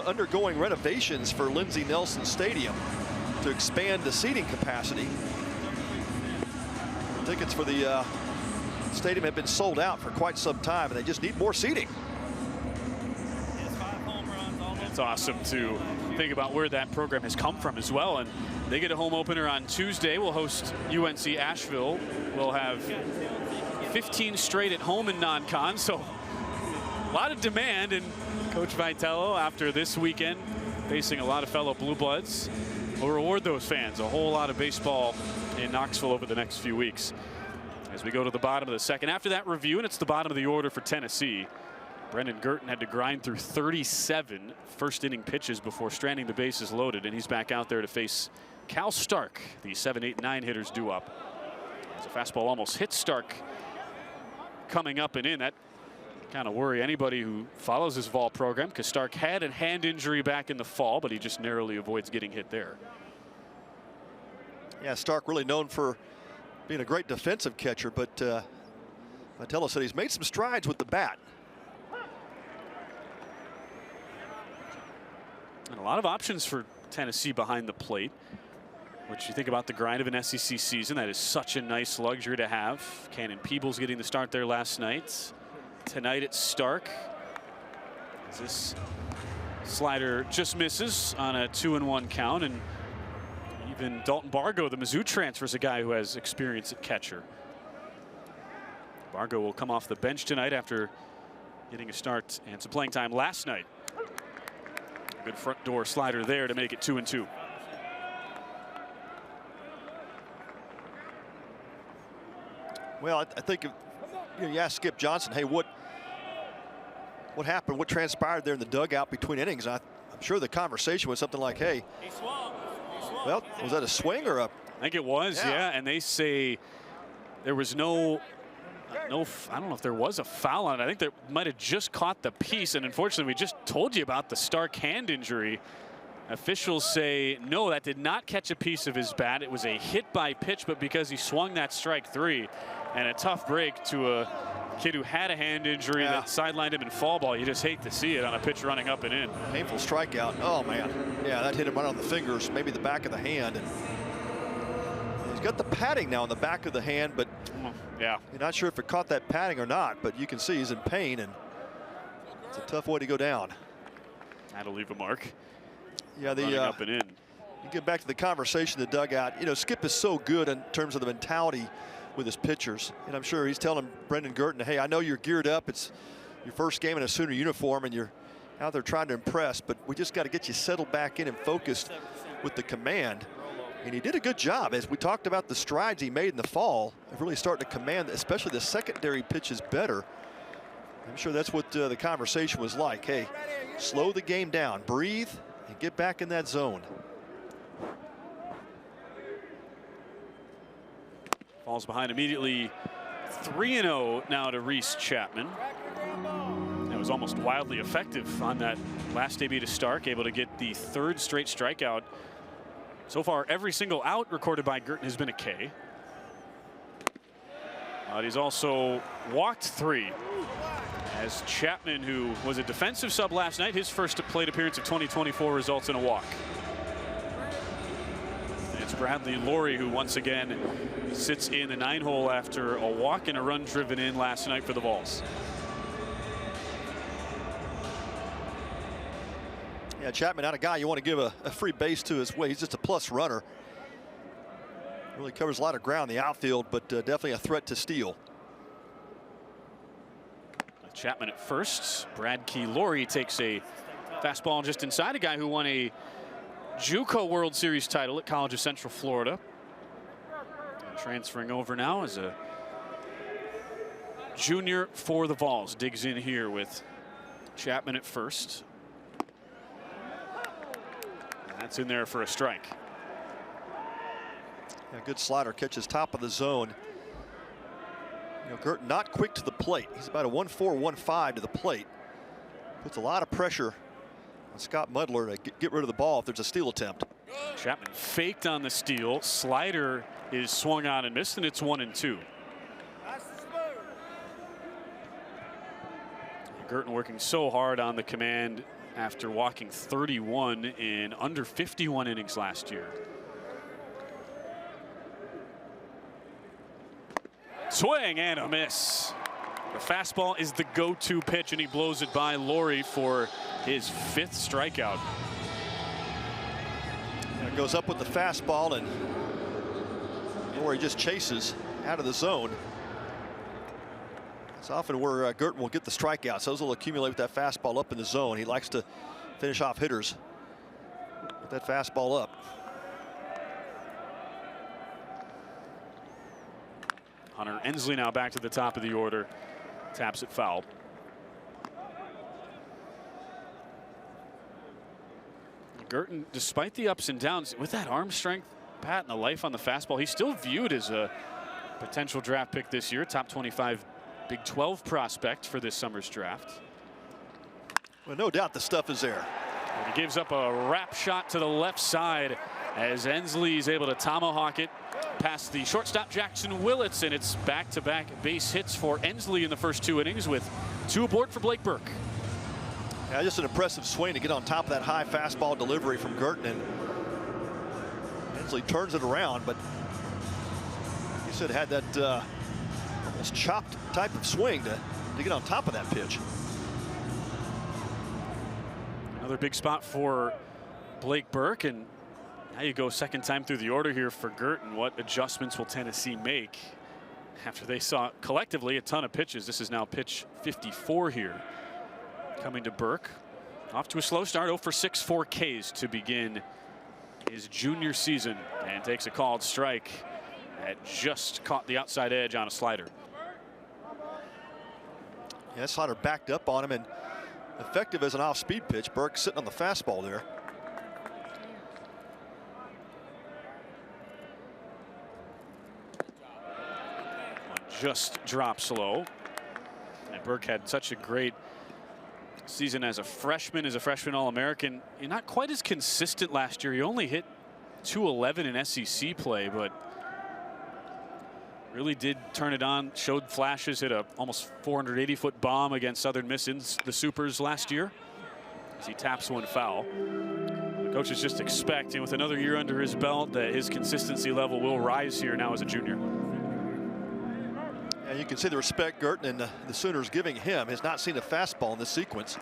undergoing renovations for Lindsey Nelson Stadium to expand the seating capacity. Tickets for the stadium have been sold out for quite some time, and they just need more seating. It's awesome to think about where that program has come from as well. And they get a home opener on Tuesday. We'll host UNC Asheville. We'll have 15 straight at home in non-con, so a lot of demand. And Coach Vitello, after this weekend, facing a lot of fellow Blue Bloods, will reward those fans. A whole lot of baseball in Knoxville over the next few weeks. As we go to the bottom of the second, after that review, and it's the bottom of the order for Tennessee, Brendan Girton had to grind through 37 first-inning pitches before stranding the bases loaded, and he's back out there to face Cal Stark, the 7, 8, 9 hitters due up. As a fastball almost hit Stark coming up and in. That kind of worry anybody who follows this Vol program, because Stark had a hand injury back in the fall, but he just narrowly avoids getting hit there. Yeah, Stark really known for being a great defensive catcher, but Vitello said he's made some strides with the bat. And a lot of options for Tennessee behind the plate, which you think about the grind of an SEC season. That is such a nice luxury to have. Cannon Peebles getting the start there last night. Tonight it's Stark. This slider just misses on a 2-1 count, and even Dalton Bargo, the Mizzou transfer, is a guy who has experience at catcher. Bargo will come off the bench tonight after getting a start and some playing time last night. Good front door slider there to make it 2-2. Well, I think if, you ask Skip Johnson, hey, what happened? What transpired there in the dugout between innings? I'm sure the conversation was something like, hey, He swung. well, was that a swing or a? I think it was, yeah. And they say there was no, I don't know if there was a foul on it. I think they might have just caught the piece. And unfortunately, we just told you about the Stark hand injury. Officials say, no, that did not catch a piece of his bat. It was a hit by pitch, but because he swung that strike 3, and a tough break to a kid who had a hand injury that sidelined him in fall ball. You just hate to see it on a pitch running up and in. Painful strikeout. Oh, man. Yeah, that hit him right on the fingers, maybe the back of the hand. And he's got the padding now on the back of the hand, but yeah, you're not sure if it caught that padding or not, but you can see he's in pain, and it's a tough way to go down. That'll leave a mark. Yeah, running up and in. You get back to the conversation, the dugout. You know, Skip is so good in terms of the mentality with his pitchers, and I'm sure he's telling Brendan Girton, hey, I know you're geared up. It's your first game in a Sooner uniform, and you're out there trying to impress, but we just got to get you settled back in and focused with the command. And he did a good job. As we talked about the strides he made in the fall, of really starting to command, especially the secondary pitches better. I'm sure that's what the conversation was like. Hey, slow the game down, breathe, and get back in that zone. Falls behind immediately. 3-0 now to Reese Chapman. It was almost wildly effective on that last debut to Stark, able to get the 3rd straight strikeout. So far, every single out recorded by Girton has been a K. But he's also walked 3. As Chapman, who was a defensive sub last night, his first plate appearance of 2024 results in a walk. And it's Bradley Laurie, who once again sits in the 9-hole after a walk and a run driven in last night for the Vols. Yeah, Chapman, not a guy you want to give a free base to his way. He's just a plus runner. Really covers a lot of ground in the outfield, but definitely a threat to steal. Chapman at first. Bradley Laurie takes a fastball just inside, a guy who won a JUCO World Series title at College of Central Florida. And transferring over now as a junior for the Vols. Digs in here with Chapman at first. And that's in there for a strike. Yeah, good slider, catches top of the zone. You know, Gurton not quick to the plate. He's about a 1.4, 1.5 to the plate. Puts a lot of pressure on Scott Mudler to get rid of the ball if there's a steal attempt. Chapman faked on the steal. Slider is swung on and missed, and it's 1-2. Gurton working so hard on the command after walking 31 in under 51 innings last year. Swing and a miss. The fastball is the go-to pitch, and he blows it by Laurie for his 5th strikeout. And it goes up with the fastball, and Laurie just chases out of the zone. It's often where Gurton will get the strikeouts. Those will accumulate with that fastball up in the zone. He likes to finish off hitters with that fastball up. Hunter Ensley now back to the top of the order. Taps it foul. Gurton, despite the ups and downs, with that arm strength, Pat, and the life on the fastball, he's still viewed as a potential draft pick this year. Top 25 Big 12 prospect for this summer's draft. Well, no doubt the stuff is there. And he gives up a wrap shot to the left side as Ensley is able to tomahawk it past the shortstop Jackson Willits, and it's back-to-back base hits for Ensley in the first 2 innings with 2 aboard for Blake Burke. Yeah, just an impressive swing to get on top of that high fastball delivery from Gurton, and Ensley turns it around, but he said had that almost chopped type of swing to get on top of that pitch. Another big spot for Blake Burke, and now you go second time through the order here for Gurton. What adjustments will Tennessee make after they saw collectively a ton of pitches? This is now pitch 54 here. Coming to Burke. Off to a slow start, 0 for 6, 4 Ks to begin his junior season, and takes a called strike that just caught the outside edge on a slider. Yeah, slider backed up on him, and effective as an off-speed pitch. Burke sitting on the fastball there. Just drops low. And Burke had such a great season as a freshman All-American. Not quite as consistent last year. He only hit .211 in SEC play, but really did turn it on, showed flashes, hit a almost 480-foot bomb against Southern Miss in the Supers last year as he taps one foul. The coaches just expect, and with another year under his belt, that his consistency level will rise here now as a junior. And you can see the respect Gurton and the Sooners giving him. Has not seen a fastball in this sequence.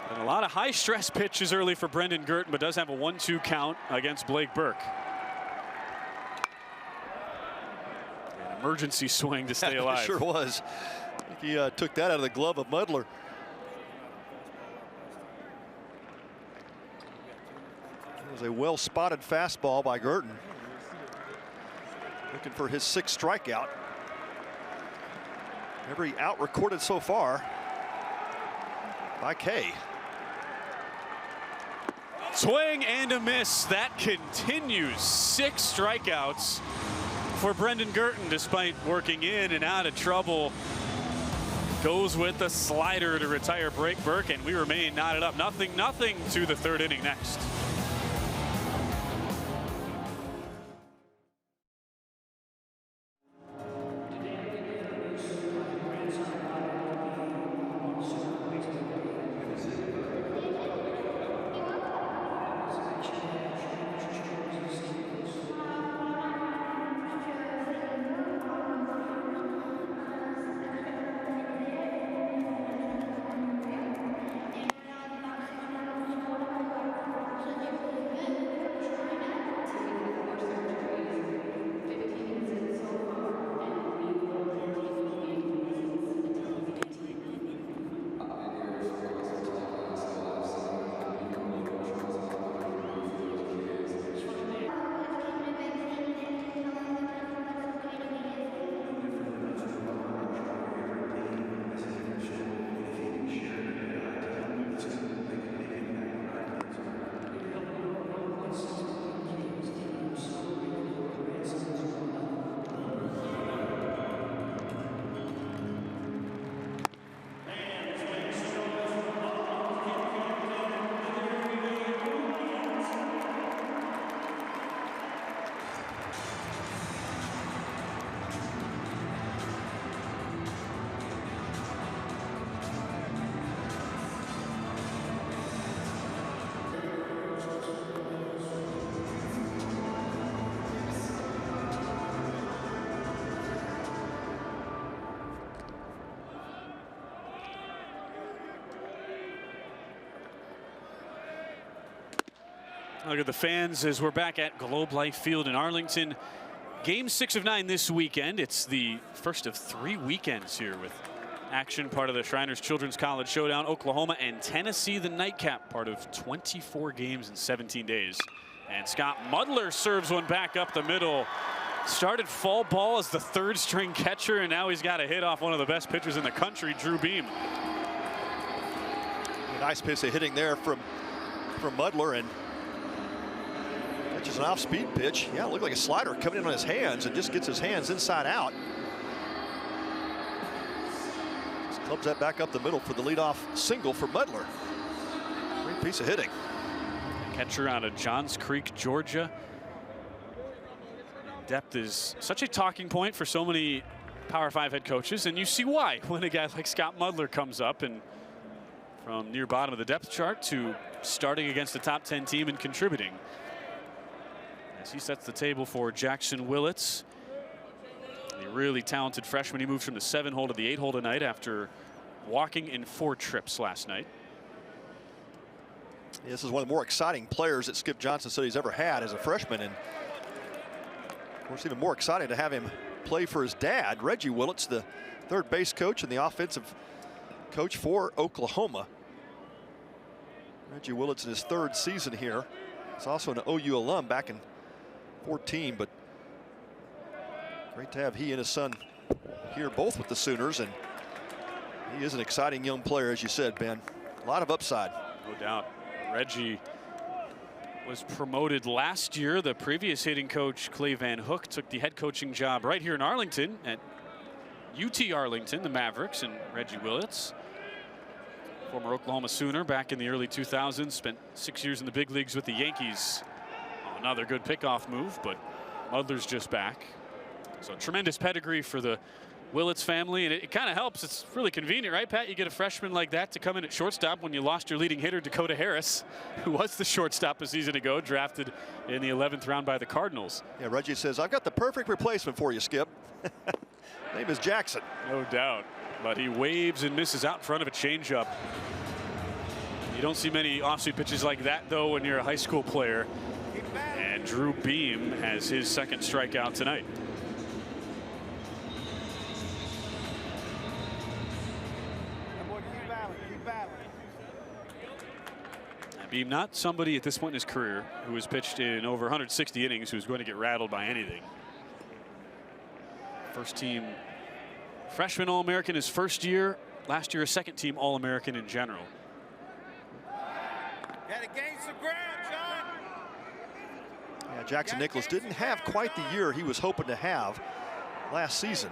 And a lot of high stress pitches early for Brendan Gurton, but does have a 1-2 count against Blake Burke. An emergency swing to stay alive. It sure was. I think he took that out of the glove of Mudler. It was a well spotted fastball by Gurton. Looking for his 6th strikeout. Every out recorded so far by K. Swing and a miss. That continues. 6 strikeouts for Brendan Gurton, despite working in and out of trouble. Goes with the slider to retire Blake Burke, and we remain knotted up. Nothing to the 3rd inning next. Look at the fans as we're back at Globe Life Field in Arlington. Game 6 of 9 this weekend. It's the first of 3 weekends here with action, part of the Shriners Children's College Showdown. Oklahoma and Tennessee, the nightcap, part of 24 games in 17 days. And Scott Mudler serves one back up the middle. Started fall ball as the 3rd string catcher, and now he's got a hit off one of the best pitchers in the country, Drew Beam. A nice piece of hitting there from Mudler, and just an off-speed pitch. Yeah, it looked like a slider coming in on his hands and just gets his hands inside out. Just clubs that back up the middle for the leadoff single for Mudler. Great piece of hitting. Catcher out of Johns Creek, Georgia. Depth is such a talking point for so many Power 5 head coaches, and you see why when a guy like Scott Mudler comes up and from near bottom of the depth chart to starting against the top 10 team and contributing. As he sets the table for Jackson Willits, a really talented freshman. He moves from the 7-hole to the 8-hole tonight after walking in 4 trips last night. Yeah, this is one of the more exciting players that Skip Johnson said he's ever had as a freshman, and of course even more exciting to have him play for his dad, Reggie Willits, the 3rd base coach and the offensive coach for Oklahoma. Reggie Willits in his 3rd season here. He's also an OU alum back in 14, but great to have he and his son here both with the Sooners, and he is an exciting young player, as you said, Ben. A lot of upside. No doubt. Reggie was promoted last year. The previous hitting coach, Clay Van Hook, took the head coaching job right here in Arlington at UT Arlington, the Mavericks, and Reggie Willits, former Oklahoma Sooner back in the early 2000s, spent 6 years in the big leagues with the Yankees. Another good pickoff move, but Mudler's just back. So tremendous pedigree for the Willits family, and it kind of helps. It's really convenient, right, Pat? You get a freshman like that to come in at shortstop when you lost your leading hitter, Dakota Harris, who was the shortstop a season ago, drafted in the 11th round by the Cardinals. Yeah, Reggie says, I've got the perfect replacement for you, Skip. Name is Jackson. No doubt, but he waves and misses out in front of a changeup. You don't see many off-speed pitches like that, though, when you're a high school player. And Drew Beam has his 2nd strikeout tonight. Beam, not somebody at this point in his career who has pitched in over 160 innings who's going to get rattled by anything. First team freshman All-American his first year. Last year a 2nd team All-American in general. Gotta gain some ground, John. Yeah, Jackson Nicholas didn't have quite the year he was hoping to have last season.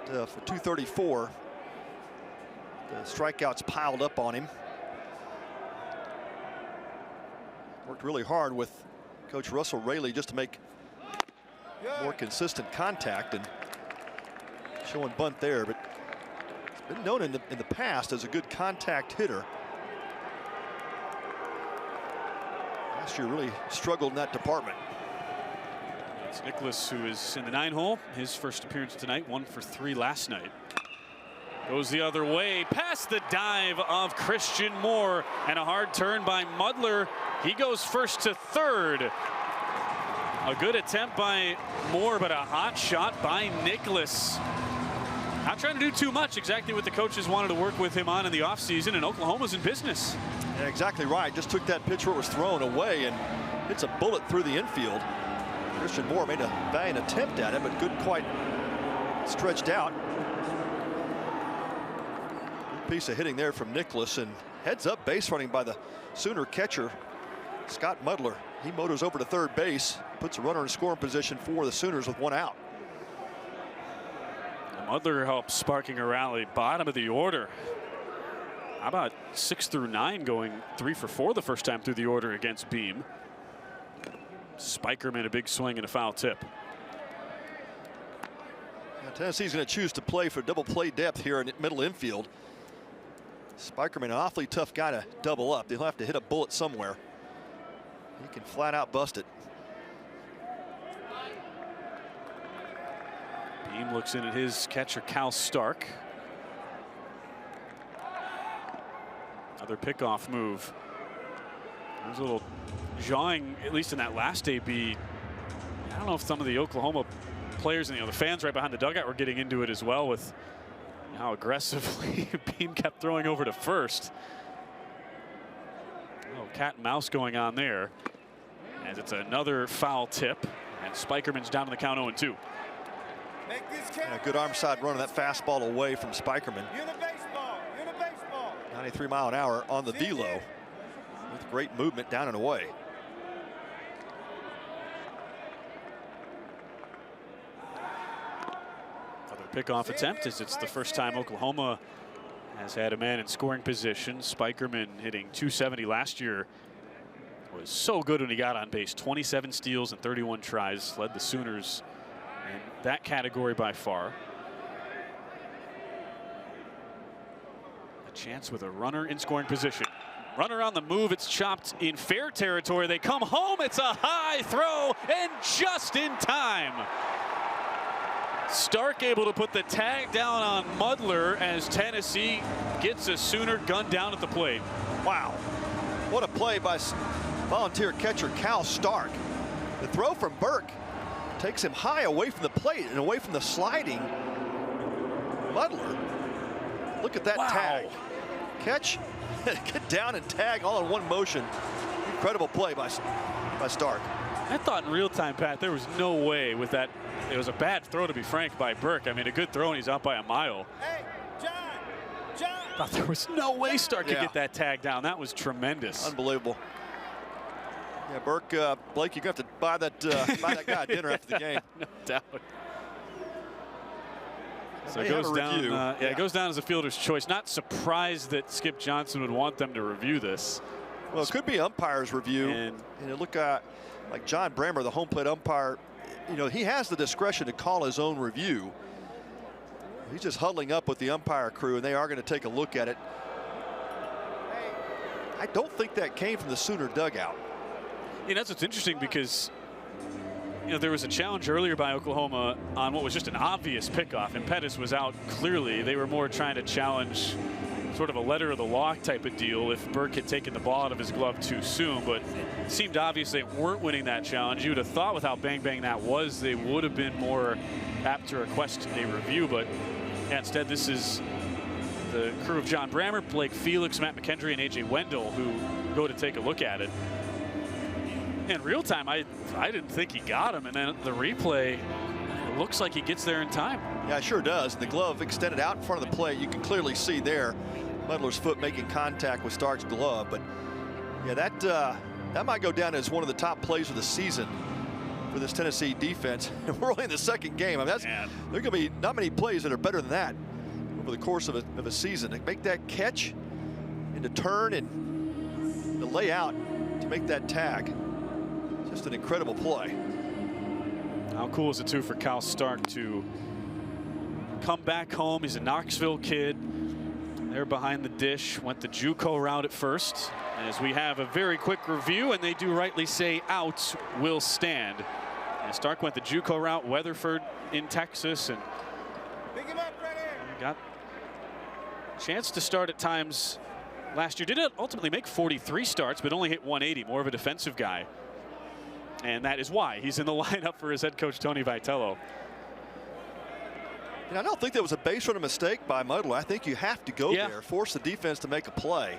For 234. The strikeouts piled up on him. Worked really hard with Coach Russell Raley just to make more consistent contact, and showing bunt there, but he's been known in the past as a good contact hitter. Last year really struggled in that department. It's Nicholas who is in the 9-hole. His first appearance tonight, 1 for 3 last night. Goes the other way, past the dive of Christian Moore, and a hard turn by Mudler. He goes first to 3rd. A good attempt by Moore, but a hot shot by Nicholas. Not trying to do too much, exactly what the coaches wanted to work with him on in the offseason, and Oklahoma's in business. Yeah, exactly right. Just took that pitch where it was thrown away and hits a bullet through the infield. Christian Moore made a valiant attempt at it, but couldn't quite stretched out. Piece of hitting there from Nicholas, and heads up base running by the Sooner catcher Scott Mudler. He motors over to 3rd base, puts a runner in scoring position for the Sooners with 1 out. Mudler helps sparking a rally, bottom of the order. How about 6 through 9 going 3 for 4 the first time through the order against Beam. Spiker made a big swing and a foul tip. Now, Tennessee's going to choose to play for double play depth here in middle infield. Spikerman, an awfully tough guy to double up. They'll have to hit a bullet somewhere. He can flat out bust it. Beam looks in at his catcher, Cal Stark. Another pickoff move. There was a little jawing, at least in that last AB. I don't know if some of the Oklahoma players and the fans right behind the dugout were getting into it as well with how aggressively Beam kept throwing over to first. Oh, cat and mouse going on there, as it's another foul tip, and Spikerman's down to the count 0-2. And a good arm side run on that fastball away from Spikerman. 93 mile an hour on the velo with great movement down and away. Another pickoff attempt, as it's the first time Oklahoma has had a man in scoring position. Spikerman hitting .270 last year was so good when he got on base. 27 steals and 31 tries, led the Sooners in that category by far. A chance with a runner in scoring position. Runner on the move, it's chopped in fair territory. They come home, it's a high throw, and just in time. Stark able to put the tag down on Mudler as Tennessee gets a Sooner gunned down at the plate. Wow, what a play by volunteer catcher Cal Stark. The throw from Burke takes him high away from the plate and away from the sliding Mudler. Look at that tag. Catch, get down and tag all in one motion. Incredible play by Stark. I thought in real time, Pat, there was no way with that. It was a bad throw, to be frank, by Burke. I mean, a good throw, and he's out by a mile. Hey, John. I thought there was no way Stark could get that tag down. That was tremendous. Unbelievable. Yeah, Burke, Blake, you're going to have to buy that guy dinner after the game. No doubt. So it goes down. It goes down as a fielder's choice. Not surprised that Skip Johnson would want them to review this. Well, it could be umpire's review. And it look like John Brammer, the home plate umpire. He has the discretion to call his own review. He's just huddling up with the umpire crew, and they are going to take a look at it. I don't think that came from the Sooner dugout. That's what's interesting, because there was a challenge earlier by Oklahoma on what was just an obvious pickoff, and Pettis was out clearly. They were more trying to challenge sort of a letter of the law type of deal if Burke had taken the ball out of his glove too soon, but it seemed obvious they weren't winning that challenge. You would have thought with how bang that was, they would have been more apt to request a review, but instead this is the crew of John Brammer, Blake Felix, Matt McKendry, and A.J. Wendell who go to take a look at it. In real time, I didn't think he got him, and then the replay, it looks like he gets there in time. Yeah, it sure does. The glove extended out in front of the plate. You can clearly see there Mudler's foot making contact with Stark's glove. But yeah, that might go down as one of the top plays of the season for this Tennessee defense. We're only in the second game. I mean, there are going to be not many plays that are better than that over the course of a season. To make that catch and to turn and the layout to make that tag. Just an incredible play. How cool is it too for Cal Stark to come back home? He's a Knoxville kid. They're behind the dish. Went the JUCO route at first. As we have a very quick review, and they do rightly say out will stand. And Stark went the JUCO route, Weatherford in Texas, and got a chance to start at times last year. Did ultimately make 43 starts, but only hit 180. More of a defensive guy. And that is why he's in the lineup for his head coach, Tony Vitello. I don't think that was a base runner mistake by Mudler. I think you have to go there, force the defense to make a play.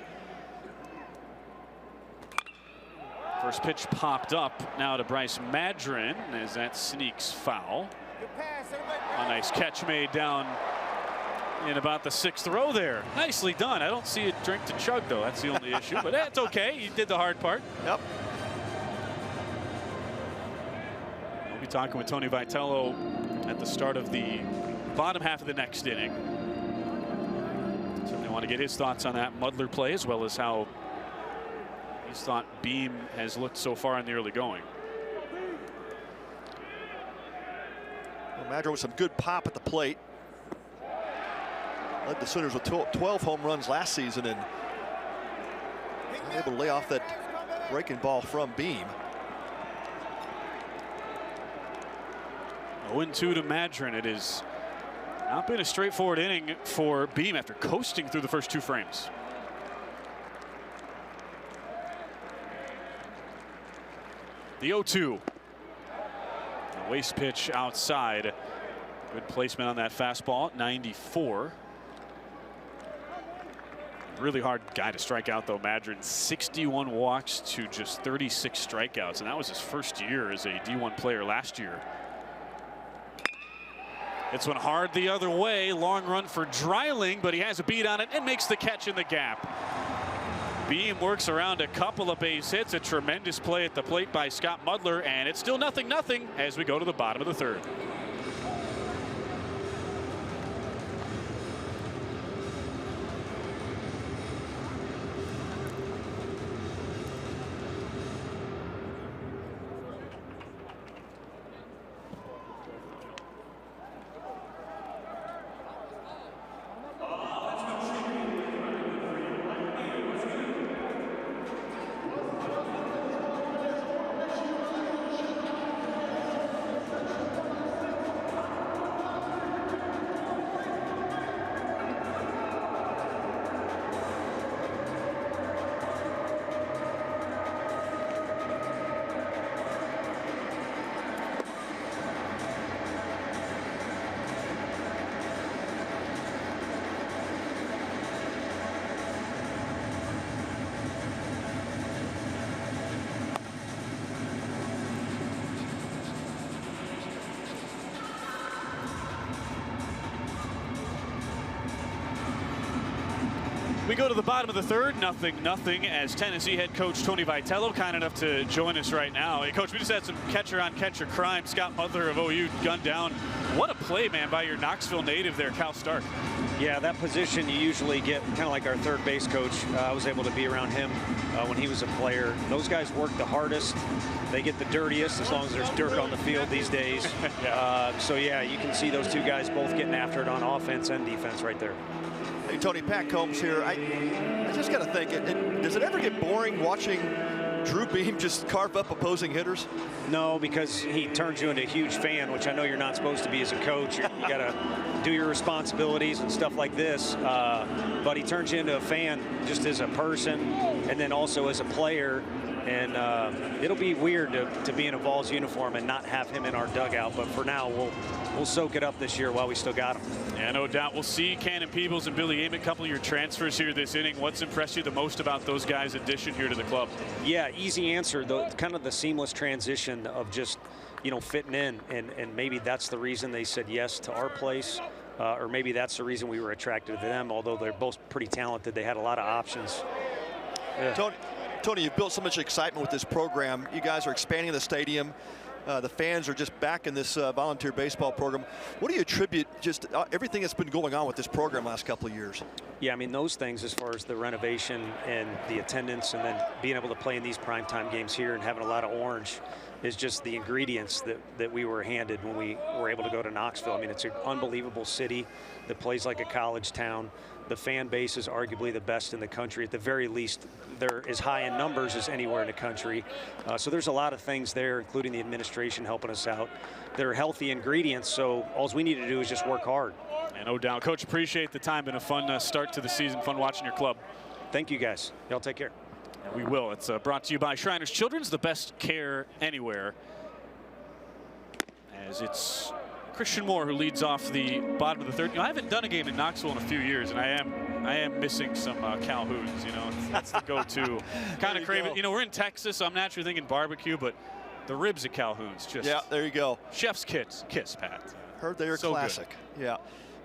First pitch popped up now to Bryce Madron as that sneaks foul. A nice catch made down in about the 6th row there. Nicely done. I don't see a drink to chug, though. That's the only issue, but that's okay. You did the hard part. Yep. We'll be talking with Tony Vitello at the start of the bottom half of the next inning. Certainly want to get his thoughts on that Mudler play, as well as how he's thought Beam has looked so far in the early going. Well, Madron with some good pop at the plate. Led the Sooners with 12 home runs last season, and able to lay off that breaking ball from Beam. 0-2 to Madron. It has not been a straightforward inning for Beam after coasting through the first 2 frames. The 0-2. Waste pitch outside. Good placement on that fastball. 94. Really hard guy to strike out, though, Madron. 61 walks to just 36 strikeouts, and that was his first year as a D1 player last year. It's one hard the other way. Long run for Dreiling, but he has a beat on it and makes the catch in the gap. Beam works around a couple of base hits. A tremendous play at the plate by Scott Mudler, and it's still 0-0 as we go to the bottom of the third. We go to the bottom of the third, 0-0, as Tennessee head coach Tony Vitello kind enough to join us right now. Hey, Coach, we just had some catcher-on-catcher crime. Scott Mudler of OU gunned down. What a play, man, by your Knoxville native there, Cal Stark. Yeah, that position you usually get, kind of like our third base coach. I was able to be around him when he was a player. Those guys work the hardest. They get the dirtiest, as long as there's dirt on the field these days. So, yeah, you can see those two guys both getting after it on offense and defense right there. Hey, Tony, Pat Combs here. I just got to think, does it ever get boring watching Drew Beam just carve up opposing hitters? No, because he turns you into a huge fan, which I know you're not supposed to be as a coach. You got to do your responsibilities and stuff like this. But he turns you into a fan just as a person and then also as a player. And it'll be weird to be in a Vols uniform and not have him in our dugout. But for now, we'll soak it up this year while we still got him. Yeah, no doubt. We'll see Cannon Peebles and Billy Amick, a couple of your transfers here this inning. What's impressed you the most about those guys' addition here to the club? Yeah, easy answer. Kind of the seamless transition of just, fitting in. And maybe that's the reason they said yes to our place. Or maybe that's the reason we were attracted to them, although they're both pretty talented. They had a lot of options. Yeah. Tony, you've built so much excitement with this program. You guys are expanding the stadium. The fans are just back in this volunteer baseball program. What do you attribute just everything that's been going on with this program last couple of years? Yeah, I mean, those things as far as the renovation and the attendance and then being able to play in these primetime games here and having a lot of orange is just the ingredients that we were handed when we were able to go to Knoxville. I mean, it's an unbelievable city that plays like a college town. The fan base is arguably the best in the country. At the very least, they're as high in numbers as anywhere in the country. So there's a lot of things there, including the administration helping us out. They're healthy ingredients, so all we need to do is just work hard. And no doubt. Coach, appreciate the time. Been a fun start to the season. Fun watching your club. Thank you, guys. Y'all take care. And we will. It's brought to you by Shriners Children's, the best care anywhere. As it's Christian Moore who leads off the bottom of the third. I haven't done a game in Knoxville in a few years, and I am missing some Calhouns. That's the go-to. Kind of craving. We're in Texas, so I'm naturally thinking barbecue, but the ribs at Calhoun's just. Yeah, there you go. Chef's kiss, Pat. Heard they are so classic. Good. Yeah.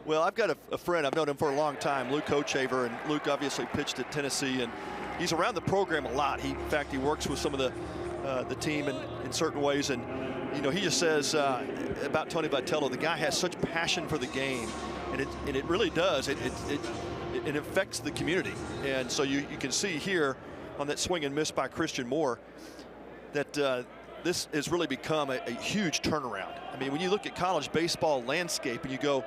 Well, I've got a friend. I've known him for a long time, Luke Hochaver, and Luke obviously pitched at Tennessee, and he's around the program a lot. In fact, he works with some of the team in certain ways, and he just says about Tony Vitello, the guy has such passion for the game, and it really does. It affects the community, and so you can see here on that swing and miss by Christian Moore that this has really become a huge turnaround. I mean, when you look at college baseball landscape and you go,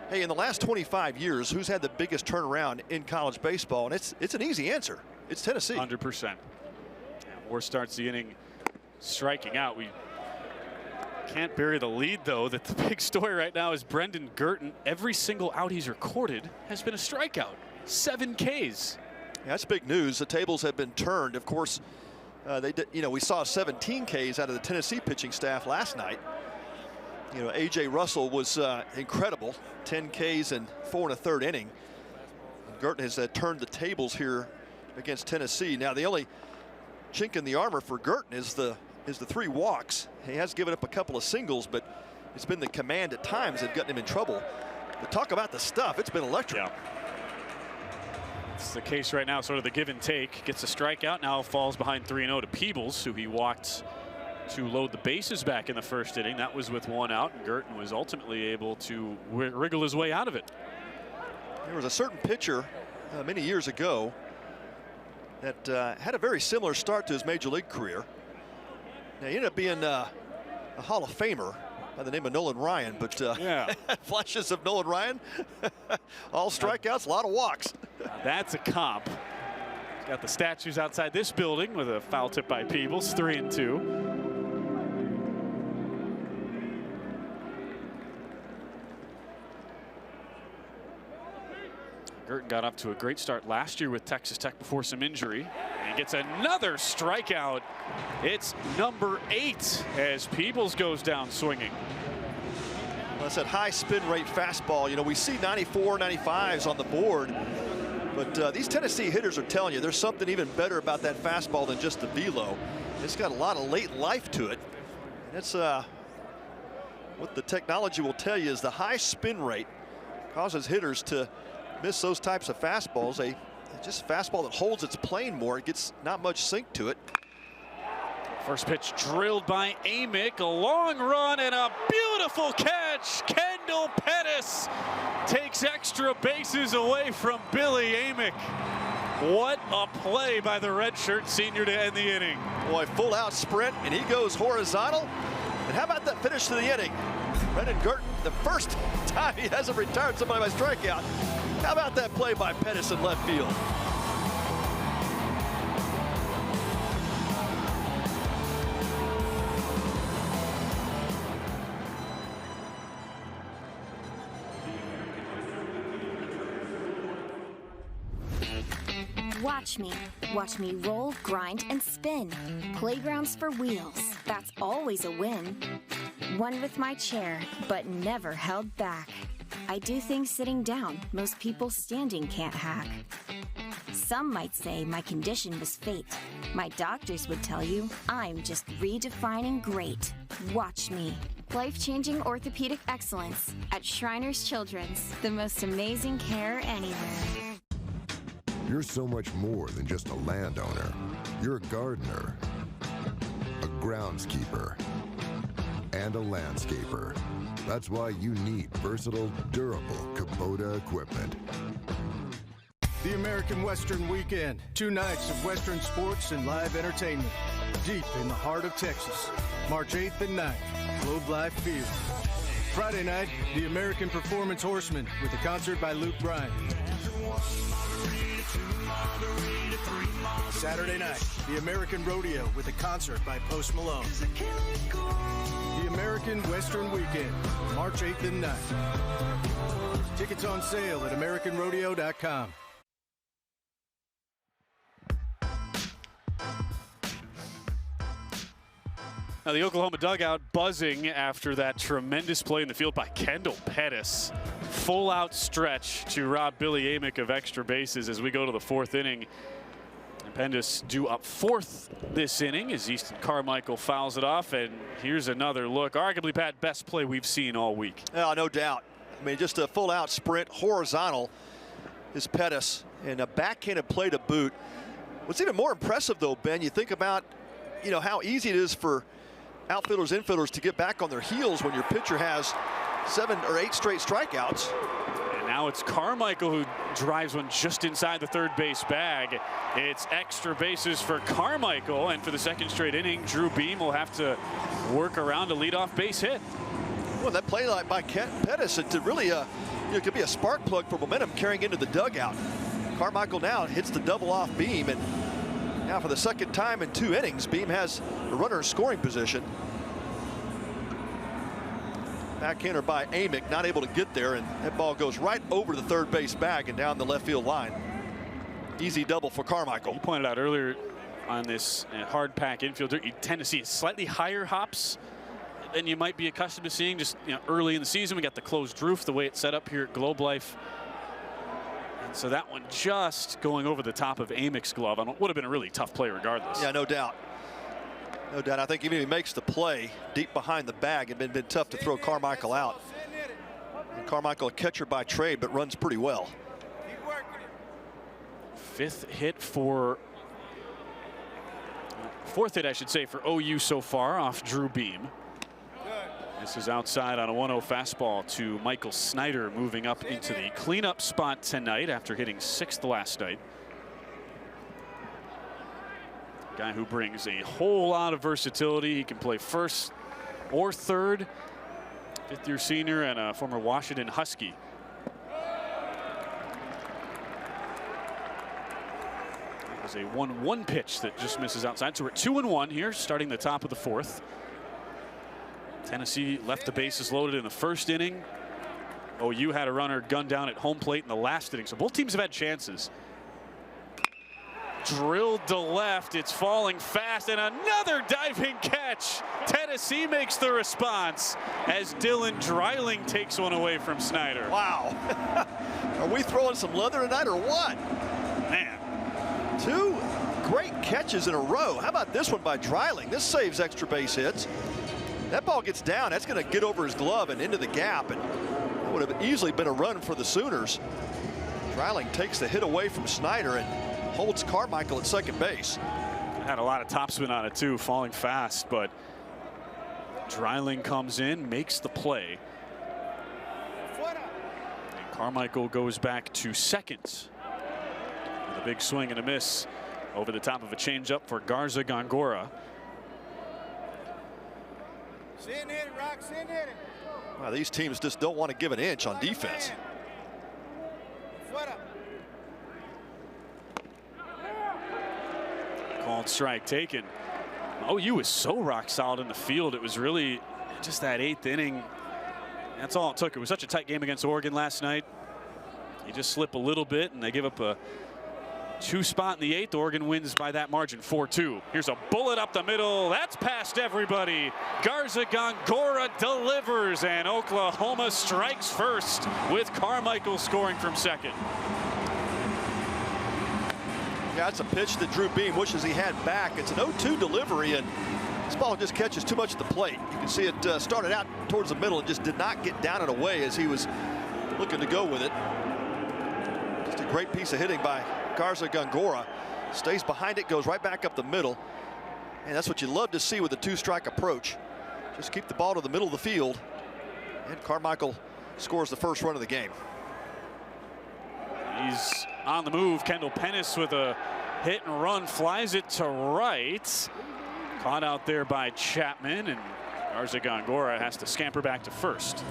hey, in the last 25 years, who's had the biggest turnaround in college baseball? And it's an easy answer. It's Tennessee. 100%. Moore starts the inning striking out. We can't bury the lead, though, that the big story right now is Brendan Girton. Every single out he's recorded has been a strikeout. 7 Ks. Yeah, that's big news. The tables have been turned. Of course, we saw 17 Ks out of the Tennessee pitching staff last night. A.J. Russell was incredible, 10 Ks in 4 1/3 inning. And Girton has turned the tables here against Tennessee. Now the only chink in the armor for Girton is the 3 walks. He has given up a couple of singles, but it's been the command at times that gotten him in trouble. But talk about the stuff, it's been electric. Yeah. It's the case right now, sort of the give and take. Gets a strikeout, now falls behind 3-0 to Peebles, who he walked to load the bases back in the first inning. That was with 1 out, and Girton was ultimately able to wriggle his way out of it. There was a certain pitcher many years ago that had a very similar start to his major league career. Now, he ended up being a Hall of Famer by the name of Nolan Ryan, but yeah. Flashes of Nolan Ryan, all strikeouts, a lot of walks. That's a comp. He's got the statues outside this building with a foul tip by Peebles, 3-2. Girton got off to a great start last year with Texas Tech before some injury. And he gets another strikeout. It's number 8 as Peebles goes down swinging. Well, that's that high spin rate fastball. We see 94, 95s on the board. But these Tennessee hitters are telling you there's something even better about that fastball than just the velo. It's got a lot of late life to it. That's what the technology will tell you is the high spin rate causes hitters to miss those types of fastballs. Just a fastball that holds its plane more. It gets not much sink to it. First pitch drilled by Amick, a long run and a beautiful catch. Kendall Pettis takes extra bases away from Billy Amick. What a play by the redshirt senior to end the inning. Boy, full out sprint, and he goes horizontal. And how about that finish to the inning? Brendan Girton, the first time he hasn't retired somebody by strikeout. How about that play by Pettis in left field? Watch me. Watch me roll, grind, and spin. Playgrounds for wheels. That's always a win. One with my chair, but never held back. I do things sitting down most people standing can't hack. Some might say my condition was fate. My doctors would tell you I'm just redefining great. Watch me. Life-changing orthopedic excellence at Shriners Children's. The most amazing care anywhere. You're so much more than just a landowner. You're a gardener, a groundskeeper, and a landscaper. That's why you need versatile, durable Kubota equipment. The American Western Weekend. 2 nights of Western sports and live entertainment. Deep in the heart of Texas. March 8th and 9th, Globe Life Field. Friday night, the American Performance Horsemen with a concert by Luke Bryan. Saturday night, the American Rodeo with a concert by Post Malone. The American Western Weekend, March 8th and 9th. Tickets on sale at AmericanRodeo.com. Now the Oklahoma dugout buzzing after that tremendous play in the field by Kendall Pettis. Full out stretch to rob Billy Amick of extra bases as we go to the 4th inning. And Pendus due up 4th this inning as Easton Carmichael fouls it off, and here's another look. Arguably, Pat, best play we've seen all week. Oh, no doubt. I mean, just a full out sprint, horizontal is Pettis, and a backhanded play to boot. What's even more impressive though, Ben, you think about, how easy it is for outfielders, infielders to get back on their heels when your pitcher has 7 or 8 straight strikeouts. And now it's Carmichael who drives one just inside the third base bag. It's extra bases for Carmichael, and for the 2nd straight inning, Drew Beam will have to work around a leadoff base hit. Well, that play by Pettis, it really it could be a spark plug for momentum carrying into the dugout. Carmichael now hits the double off Beam, and now for the 2nd time in 2 innings, Beam has a runner in scoring position. Backhander by Amick, not able to get there, and that ball goes right over the third base bag and down the left field line. Easy double for Carmichael. You pointed out earlier, on this hard pack infielder. You tend to see slightly higher hops than you might be accustomed to seeing just early in the season. We got the closed roof, the way it's set up here at Globe Life. And so that one just going over the top of Amick's glove. Would have been a really tough play regardless. Yeah, no doubt. No doubt. I think even if he makes the play deep behind the bag, it'd been tough to throw Carmichael out. And Carmichael, a catcher by trade, but runs pretty well. Fourth hit, I should say, for OU so far off Drew Beam. This is outside on a 1-0 fastball to Michael Snyder, moving up into the cleanup spot tonight after hitting 6th last night. Guy who brings a whole lot of versatility. He can play first or third. 5th-year senior and a former Washington Husky. That was a 1-1 pitch that just misses outside. So we're 2-1 here, starting the top of the 4th. Tennessee left the bases loaded in the 1st inning. OU had a runner gunned down at home plate in the last inning. So both teams have had chances. Drilled to left. It's falling fast, and another diving catch. Tennessee makes the response as Dylan Dreiling takes one away from Snyder. Wow. Are we throwing some leather tonight or what? Man. 2 great catches in a row. How about this one by Dreiling? This saves extra base hits. That ball gets down. That's going to get over his glove and into the gap, and that would have easily been a run for the Sooners. Dreiling takes the hit away from Snyder and holds Carmichael at second base. Had a lot of topspin on it too, falling fast, but Dreiling comes in, makes the play. And Carmichael goes back to second with a big swing and a miss over the top of a changeup for Garza Gongora. Wow, these teams just don't want to give an inch on defense. Called strike taken. OU was so rock solid in the field. It was really just that 8th inning. That's all it took. It was such a tight game against Oregon last night. You just slip a little bit and they give up a 2 spot in the 8th. Oregon wins by that margin, 4-2. Here's a bullet up the middle. That's past everybody. Garza Gongora delivers, and Oklahoma strikes first with Carmichael scoring from second. Yeah, it's a pitch that Drew Beam wishes he had back. It's an 0-2 delivery, and this ball just catches too much at the plate. You can see it started out towards the middle and just did not get down and away as he was looking to go with it. Just a great piece of hitting by Garza Gongora. Stays behind it, goes right back up the middle. And that's what you love to see with the 2-strike approach. Just keep the ball to the middle of the field. And Carmichael scores the first run of the game. He's on the move. Kendall Pennis with a hit and run, flies it to right. Caught out there by Chapman, and Garza Gongora has to scamper back to first.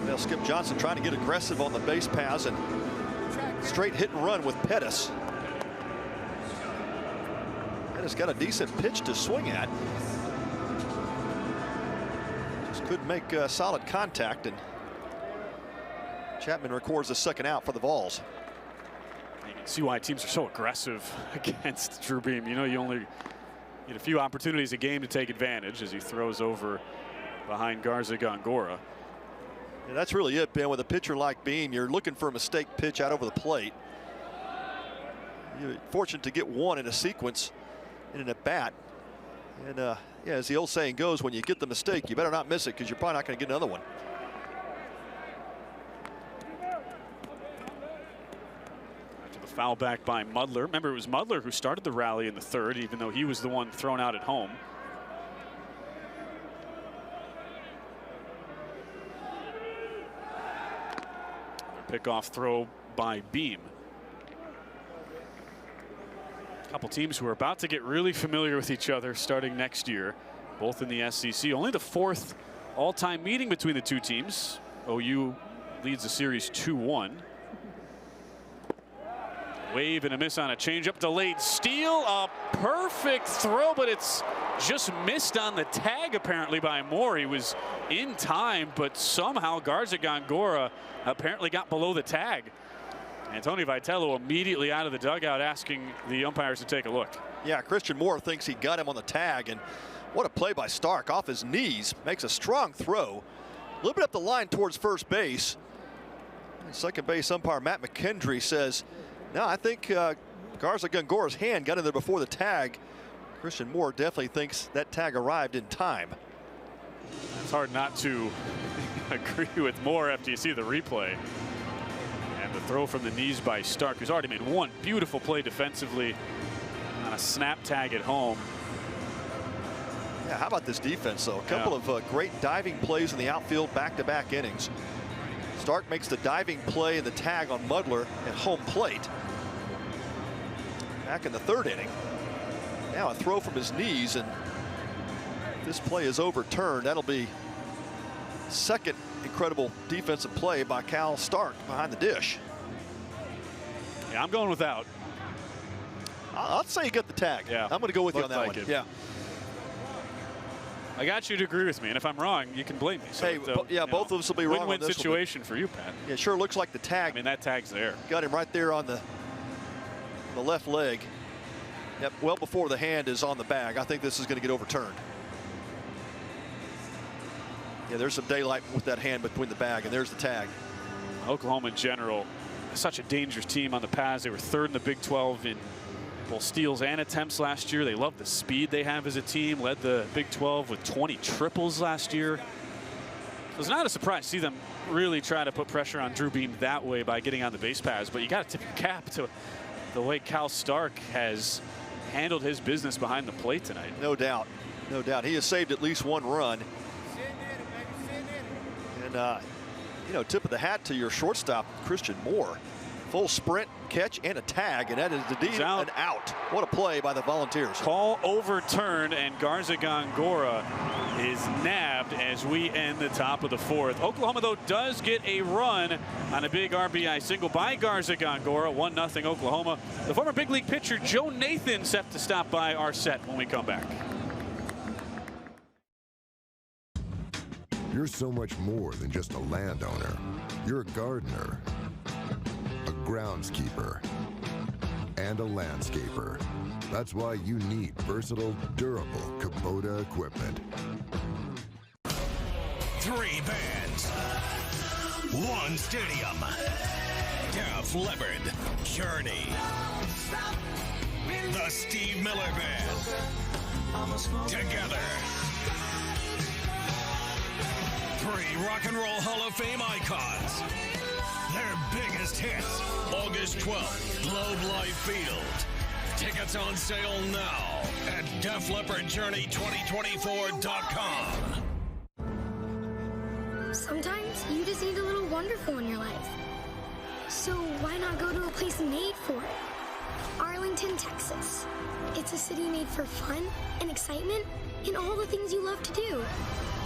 Well, Skip Johnson trying to get aggressive on the base paths and straight hit and run with Pettis. Pettis got a decent pitch to swing at. Just couldn't make solid contact, and Chapman records the second out for the Vols. You can see why teams are so aggressive against Drew Beam. You know, you only get a few opportunities a game to take advantage as he throws over behind Garza Gongora. Yeah, that's really it, Ben. With a pitcher like Beam, you're looking for a mistake pitch out over the plate. You're fortunate to get one in a sequence in an at-bat. And yeah, as the old saying goes, when you get the mistake, you better not miss it, because you're probably not going to get another one. After the foul back by Mudler. Remember, it was Mudler who started the rally in the 3rd, even though he was the one thrown out at home. Pickoff throw by Beam. A couple teams who are about to get really familiar with each other starting next year, both in the SEC. Only the 4th all-time meeting between the two teams. OU leads the series 2-1. Wave and a miss on a changeup. Delayed steal. A perfect throw, but it's just missed on the tag apparently by Moore. He was in time, but somehow Garza Gongora apparently got below the tag. And Tony Vitello immediately out of the dugout asking the umpires to take a look. Yeah, Christian Moore thinks he got him on the tag, and what a play by Stark. Off his knees, makes a strong throw. A little bit up the line towards first base. And second base umpire Matt McKendry says, no, I think Garza Gongora's hand got in there before the tag. Christian Moore definitely thinks that tag arrived in time. It's hard not to agree with Moore after you see the replay. And the throw from the knees by Stark, who's already made one beautiful play defensively on a snap tag at home. Yeah, how about this defense, though? A couple of great diving plays in the outfield, back-to-back innings. Stark makes the diving play and the tag on Mudler at home plate. Back in the third inning. Now a throw from his knees, and this play is overturned. That'll be second incredible defensive play by Cal Stark behind the dish. Yeah, I'm going without. I'll say you get the tag. Yeah, I'm going to go with you on that like one. it. Yeah. I got you to agree with me, and if I'm wrong, you can blame me. So hey, yeah, both of us will be wrong on win-win this situation for you, Pat. Yeah, sure looks like the tag. I mean, that tag's there. Got him right there on the left leg. Yep, well before the hand is on the bag. I think this is going to get overturned. Yeah, there's some daylight with that hand between the bag, and there's the tag. Oklahoma in general, such a dangerous team on the pads. They were third in the Big 12 in both steals and attempts last year. They love the speed they have as a team. Led the Big 12 with 20 triples last year. It was not a surprise to see them really try to put pressure on Drew Beam that way by getting on the base paths. But you got to tip your cap to the way Cal Stark has handled his business behind the plate tonight. No doubt. No doubt. He has saved at least one run. And, you know, tip of the hat to your shortstop, Christian Moore. Full sprint, catch, and a tag, and that is indeed an out. What a play by the Volunteers. Call overturned, and Garza Gongora is nabbed as we end the top of the fourth. Oklahoma, though, does get a run on a big RBI single by Garza Gongora. 1-0 Oklahoma. The former big league pitcher Joe Nathan set to stop by our set when we come back. You're so much more than just a landowner. You're a gardener, a groundskeeper, and a landscaper. That's why you need versatile, durable Kubota equipment. 3 bands, 1 stadium. Def Leppard, Journey, the Steve Miller Band. Together. 3 Rock and Roll Hall of Fame icons. Their biggest hits. August 12th, Globe Life Field. Tickets on sale now at DefLeppardJourney2024.com. Sometimes you just need a little wonderful in your life. So why not go to a place made for it? Arlington, Texas. It's a city made for fun and excitement and all the things you love to do.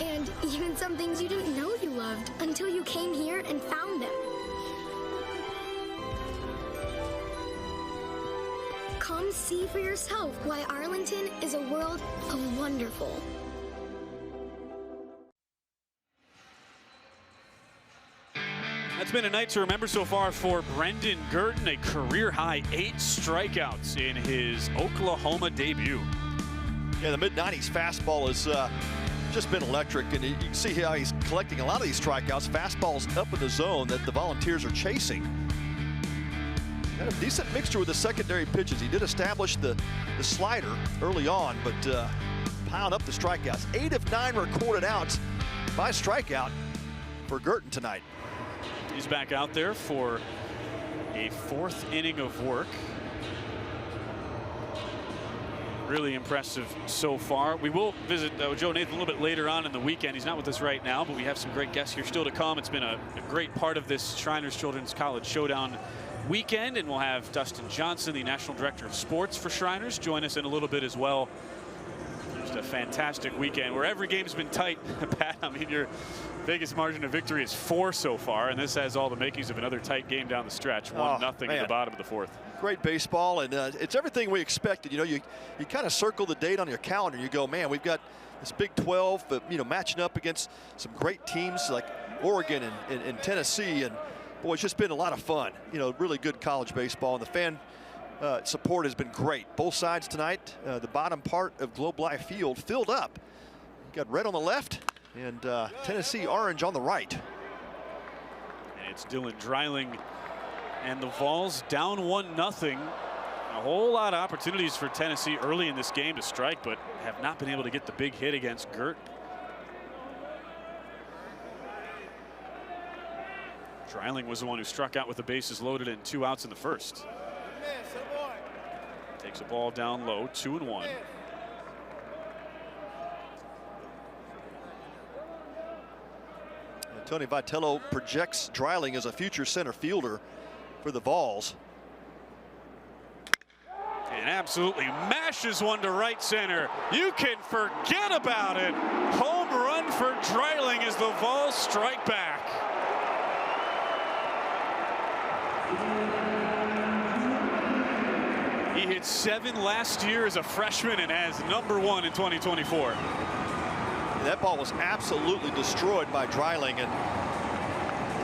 And even some things you didn't know you loved until you came here and found them. Come see for yourself why Arlington is a world of wonderful. That's been a night to remember so far for Brendan Gurton, a career-high 8 strikeouts in his Oklahoma debut. Yeah, the mid-90s fastball has just been electric, and you can see how he's collecting a lot of these strikeouts. Fastballs up in the zone that the Volunteers are chasing. Got a decent mixture with the secondary pitches. He did establish the slider early on, but piled up the strikeouts. 8 of 9 recorded outs by strikeout for Gurton tonight. He's back out there for a 4th inning of work. Really impressive so far. We will visit Joe Nathan a little bit later on in the weekend. He's not with us right now, but we have some great guests here still to come. It's been a great part of this Shriners Children's College Showdown weekend, and we'll have Dustin Johnson, the National Director of Sports for Shriners, join us in a little bit as well. Just a fantastic weekend where every game's been tight. Pat, I mean, your biggest margin of victory is 4 so far, and this has all the makings of another tight game down the stretch. 1-0 at the bottom of the 4th. Great baseball, and it's everything we expected. You know, you kind of circle the date on your calendar. You go, man, we've got this Big 12, but, you know, matching up against some great teams like Oregon and Tennessee, and boy, it's just been a lot of fun. You know, really good college baseball, and the fan support has been great. Both sides tonight. The bottom part of Globe Life Field filled up. You got red on the left and Tennessee orange on the right. And it's Dylan Dreiling and the Vols down 1-0. A whole lot of opportunities for Tennessee early in this game to strike, but have not been able to get the big hit against Gert. Dreiling was the one who struck out with the bases loaded and 2 outs in the first. Takes a ball down low, 2-1. Tony Vitello projects Dreiling as a future center fielder for the Vols. And absolutely mashes one to right center. You can forget about it. Home run for Dreiling as the Vols strike back. He hit 7 last year as a freshman and has #1 in 2024. That ball was absolutely destroyed by Dreiling, and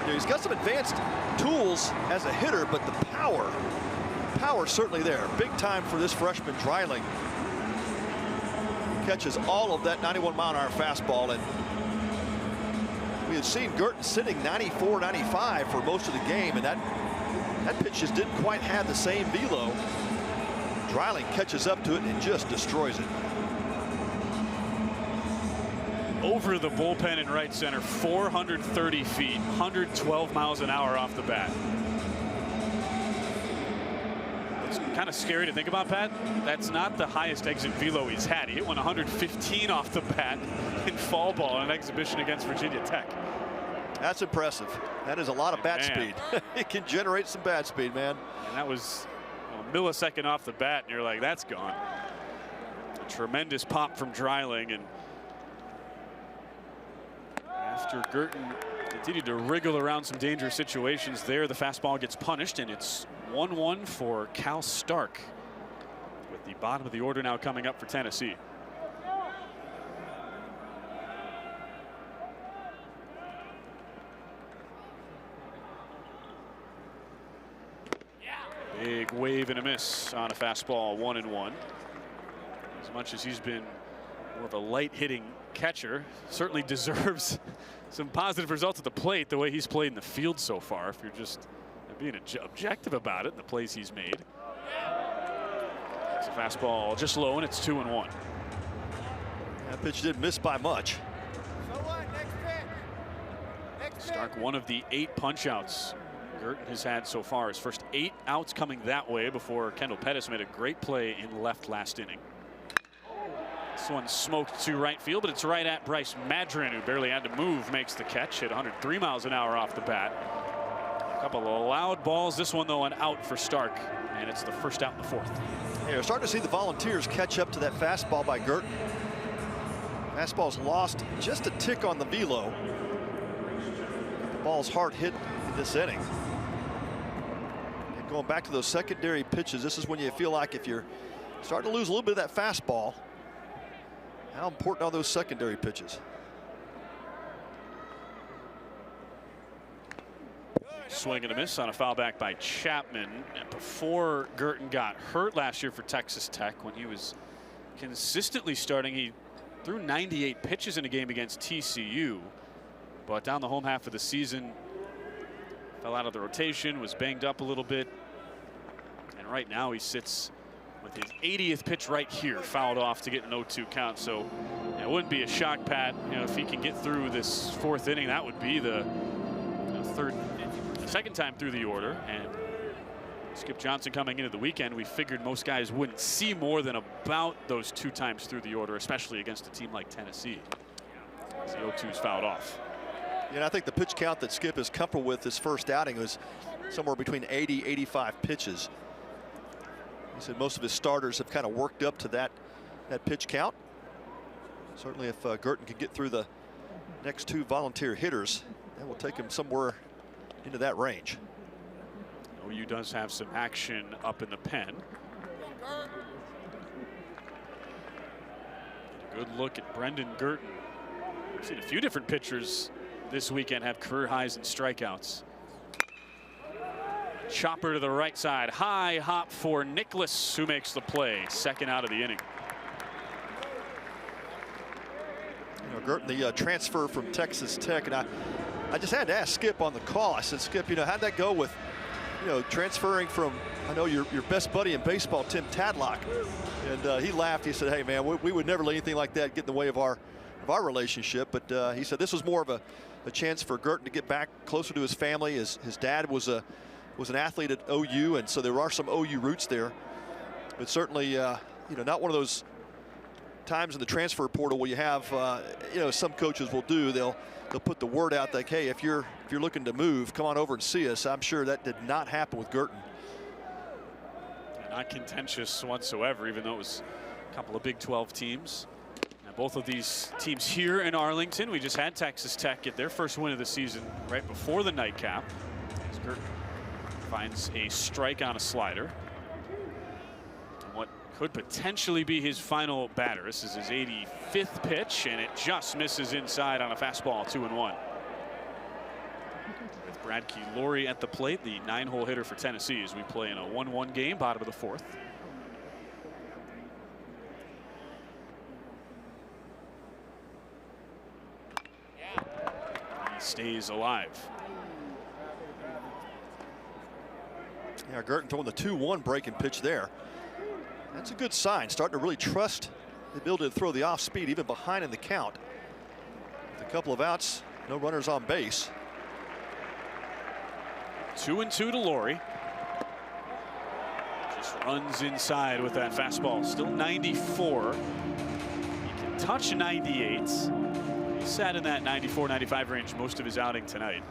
you know, he's got some advanced tools as a hitter, but the power certainly there. Big time for this freshman Dreiling. Catches all of that 91-mile-an-hour fastball, and we had seen Girton sitting 94, 95 for most of the game, and that pitch just didn't quite have the same velo. Dreiling catches up to it and just destroys it. Over the bullpen in right center, 430 feet, 112 miles an hour off the bat. It's kind of scary to think about, Pat. That's not the highest exit velo he's had. He hit 115 off the bat in fall ball in an exhibition against Virginia Tech. That's impressive. That is a lot of bat speed. It can generate some bat speed, man. And that was a millisecond off the bat, and you're like, that's gone. A tremendous pop from Dreiling, and after Girton continued to wriggle around some dangerous situations there, the fastball gets punished, and it's 1-1 for Cal Stark, with the bottom of the order now coming up for Tennessee. Big wave and a miss on a fastball, 1-1. As much as he's been more of a light hitting catcher, certainly deserves some positive results at the plate the way he's played in the field so far, if you're just being objective about it, the plays he's made. It's a fastball just low, and it's 2-1. That pitch didn't miss by much. Stark, one of the 8 punch outs Girton has had so far. His first 8 outs coming that way before Kendall Pettis made a great play in left last inning. This one smoked to right field, but it's right at Bryce Madron, who barely had to move, makes the catch. Hit 103 miles an hour off the bat. A couple of loud balls. This one, though, an out for Stark, and it's the first out in the 4th. Yeah, we're starting to see the Volunteers catch up to that fastball by Girton. Fastball's lost just a tick on the velo. The ball's hard hit in this inning. And going back to those secondary pitches, this is when you feel like if you're starting to lose a little bit of that fastball, how important are those secondary pitches? Swing and a miss on a foul back by Chapman. And before Girton got hurt last year for Texas Tech, when he was consistently starting, he threw 98 pitches in a game against TCU. But down the home half of the season, fell out of the rotation, was banged up a little bit. And right now he sits with his 80th pitch right here, fouled off to get an 0-2 count. So it wouldn't be a shock, Pat, if he can get through this 4th inning. That would be the second time through the order. And Skip Johnson coming into the weekend, we figured most guys wouldn't see more than about those 2 times through the order, especially against a team like Tennessee. The 0-2's fouled off. Yeah, and I think the pitch count that Skip is comfortable with this first outing was somewhere between 80-85 pitches. He said most of his starters have kind of worked up to that pitch count. Certainly if Girton can get through the next 2 volunteer hitters, that will take him somewhere into that range. OU does have some action up in the pen. Good look at Brendan Girton. We've seen a few different pitchers this weekend have career highs in strikeouts. Chopper to the right side. High hop for Nicholas, who makes the play. Second out of the inning. You know, Girton, the transfer from Texas Tech, and I just had to ask Skip on the call. I said, Skip, you know, how'd that go with, you know, transferring from, I know your best buddy in baseball, Tim Tadlock, and he laughed. He said, hey man, we would never let anything like that get in the way of our relationship. But he said this was more of a chance for Girton to get back closer to his family. His dad was an athlete at OU, and so there are some OU roots there. But certainly, you know, not one of those times in the transfer portal where you have, you know, some coaches will do. They'll put the word out like, hey, if you're looking to move, come on over and see us. I'm sure that did not happen with Girton. Not contentious whatsoever, even though it was a couple of Big 12 teams. Now both of these teams here in Arlington. We just had Texas Tech get their first win of the season right before the nightcap. As Girton finds a strike on a slider. And what could potentially be his final batter. This is his 85th pitch, and it just misses inside on a fastball, 2-1. With Brad Keylori at the plate, the 9-hole hitter for Tennessee, as we play in a 1-1 game, bottom of the 4th. He stays alive. Yeah, Girton throwing the 2-1 breaking pitch there. That's a good sign. Starting to really trust the ability to throw the off speed even behind in the count. With a couple of outs, no runners on base. 2-2 to Laurie. Just runs inside with that fastball. Still 94. He can touch 98. He sat in that 94-95 range most of his outing tonight.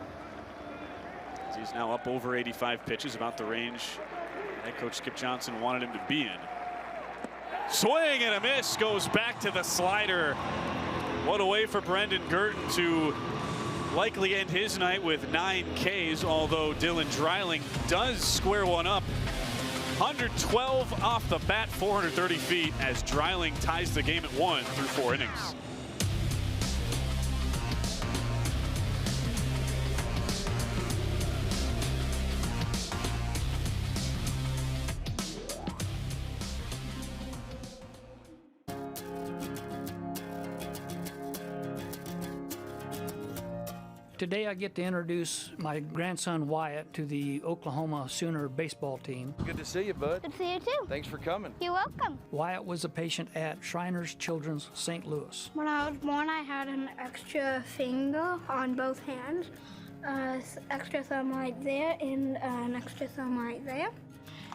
He's now up over 85 pitches, about the range head coach Skip Johnson wanted him to be in. Swing and a miss, goes back to the slider. What a way for Brendan Girton to likely end his night with 9 Ks, although Dylan Dreiling does square one up. 112 off the bat, 430 feet, as Dreiling ties the game at 1 through 4 innings. Today I get to introduce my grandson Wyatt to the Oklahoma Sooner baseball team. Good to see you, bud. Good to see you too. Thanks for coming. You're welcome. Wyatt was a patient at Shriners Children's St. Louis. When I was born, I had an extra finger on both hands, extra thumb right there and an extra thumb right there.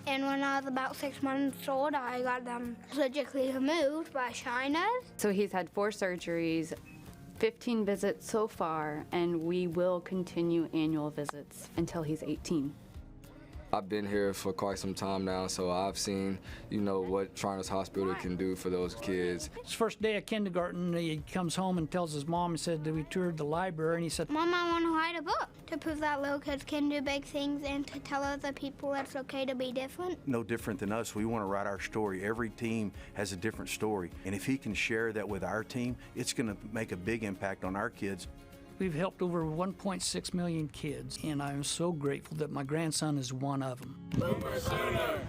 And when I was about 6 months old, I got them surgically removed by Shriners. So he's had 4 surgeries, 15 visits so far, and we will continue annual visits until he's 18. I've been here for quite some time now, so I've seen, you know, what Shriners Hospital can do for those kids. His first day of kindergarten, he comes home and tells his mom, he said that we toured the library, and he said, Mom, I want to write a book to prove that little kids can do big things and to tell other people it's okay to be different. No different than us. We want to write our story. Every team has a different story, and if he can share that with our team, it's going to make a big impact on our kids. We've helped over 1.6 million kids, and I'm so grateful that my grandson is one of them. Boomer Sooner.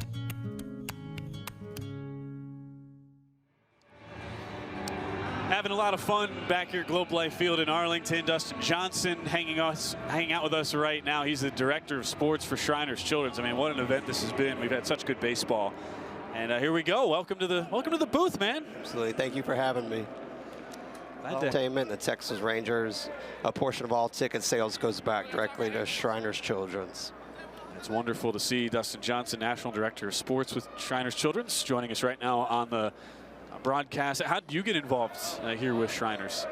Having a lot of fun back here at Globe Life Field in Arlington. Dustin Johnson hanging out with us right now. He's the director of sports for Shriners Children's. I mean, what an event this has been. We've had such good baseball, and here we go. Welcome to the booth, man. Absolutely. Thank you for having me. Entertainment, the Texas Rangers, a portion of all ticket sales goes back directly to Shriners Children's. It's wonderful to see Dustin Johnson, National Director of Sports with Shriners Children's, joining us right now on the broadcast. How did you get involved here with Shriners?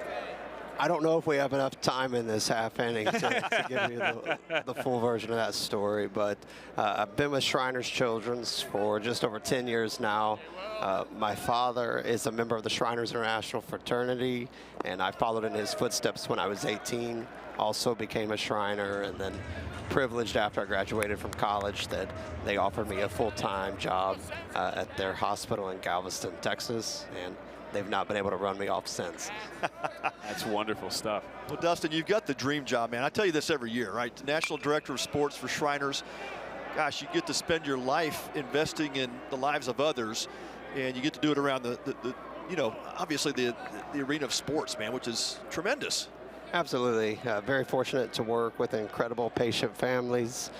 I don't know if we have enough time in this half inning to give you the full version of that story, but I've been with Shriners Children's for just over 10 years now. My father is a member of the Shriners International Fraternity, and I followed in his footsteps when I was 18, also became a Shriner, and then privileged after I graduated from college that they offered me a full-time job at their hospital in Galveston, Texas, and they've not been able to run me off since. That's wonderful stuff. Well, Dustin, you've got the dream job, man. I tell you this every year, right? National Director of Sports for Shriners. Gosh, you get to spend your life investing in the lives of others, and you get to do it around the you know, obviously the arena of sports, man, which is tremendous. Absolutely. Very fortunate to work with incredible patient families,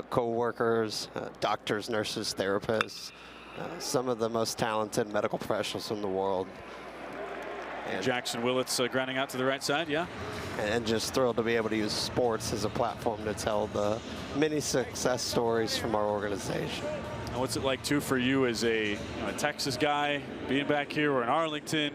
co-workers, doctors, nurses, therapists, some of the most talented medical professionals in the world. And Jackson Willits grounding out to the right side, yeah. And just thrilled to be able to use sports as a platform to tell the many success stories from our organization. And what's it like, too, for you as a Texas guy, being back here or in Arlington,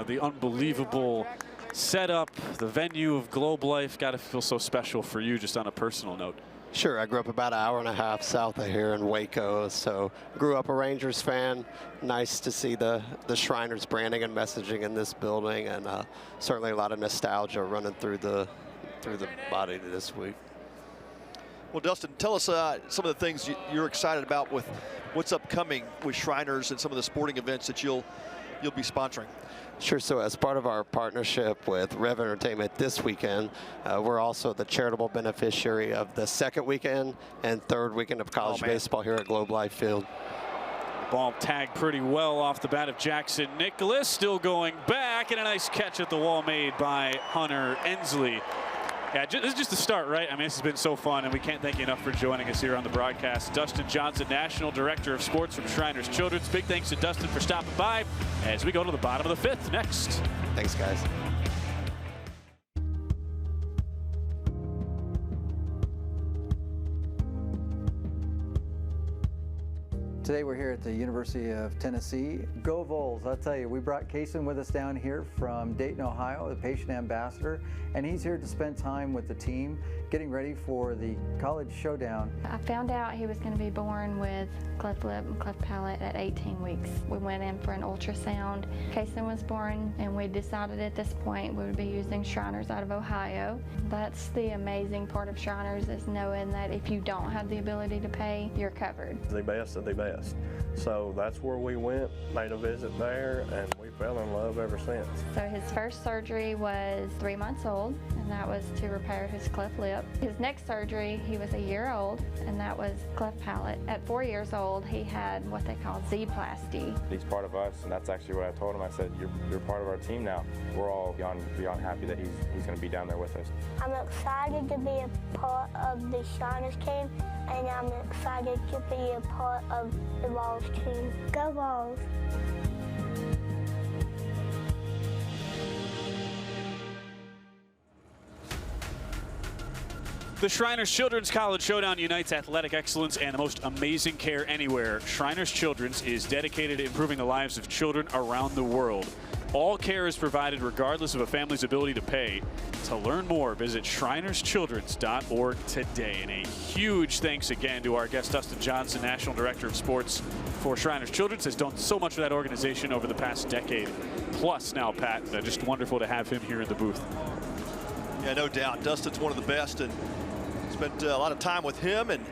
the unbelievable setup, the venue of Globe Life, got to feel so special for you just on a personal note. Sure, I grew up about an hour and a half south of here in Waco, so grew up a Rangers fan. Nice to see the Shriners branding and messaging in this building, and certainly a lot of nostalgia running through the body this week. Well, Dustin, tell us some of the things you're excited about with what's upcoming with Shriners and some of the sporting events that you'll be sponsoring. Sure. So as part of our partnership with Rev Entertainment this weekend, we're also the charitable beneficiary of the second weekend and third weekend of college baseball here at Globe Life Field. Ball tagged pretty well off the bat of Jackson Nicholas, still going back, and a nice catch at the wall made by Hunter Ensley. Yeah, this is just the start, right? I mean, this has been so fun, and we can't thank you enough for joining us here on the broadcast. Dustin Johnson, National Director of Sports from Shriners Children's. Big thanks to Dustin for stopping by as we go to the bottom of the fifth next. Thanks, guys. Today we're here at the University of Tennessee. Go Vols, I'll tell you, we brought Kaysen with us down here from Dayton, Ohio, the patient ambassador, and he's here to spend time with the team getting ready for the college showdown. I found out he was going to be born with cleft lip and cleft palate at 18 weeks. We went in for an ultrasound. Kaysen was born, and we decided at this point we would be using Shriners out of Ohio. That's the amazing part of Shriners, is knowing that if you don't have the ability to pay, you're covered. The best of the best. So that's where we went, made a visit there, and we fell in love ever since. So his first surgery was 3 months old, and that was to repair his cleft lip. His next surgery, he was a year old, and that was cleft palate. At 4 years old, he had what they call Z-plasty. He's part of us, and that's actually what I told him. I said, you're part of our team now. We're all beyond happy that he's going to be down there with us. I'm excited to be a part of the Shriners team, and I'm excited to be a part of the Vols team. Go Vols! The Shriners Children's College Showdown unites athletic excellence and the most amazing care anywhere. Shriners Children's is dedicated to improving the lives of children around the world. All care is provided regardless of a family's ability to pay. To learn more, visit shrinerschildrens.org today. And a huge thanks again to our guest, Dustin Johnson, National Director of Sports for Shriners Children's. Has done so much for that organization over the past decade. Plus now, Pat, just wonderful to have him here in the booth. Yeah, no doubt. Dustin's one of the best, and spent a lot of time with him and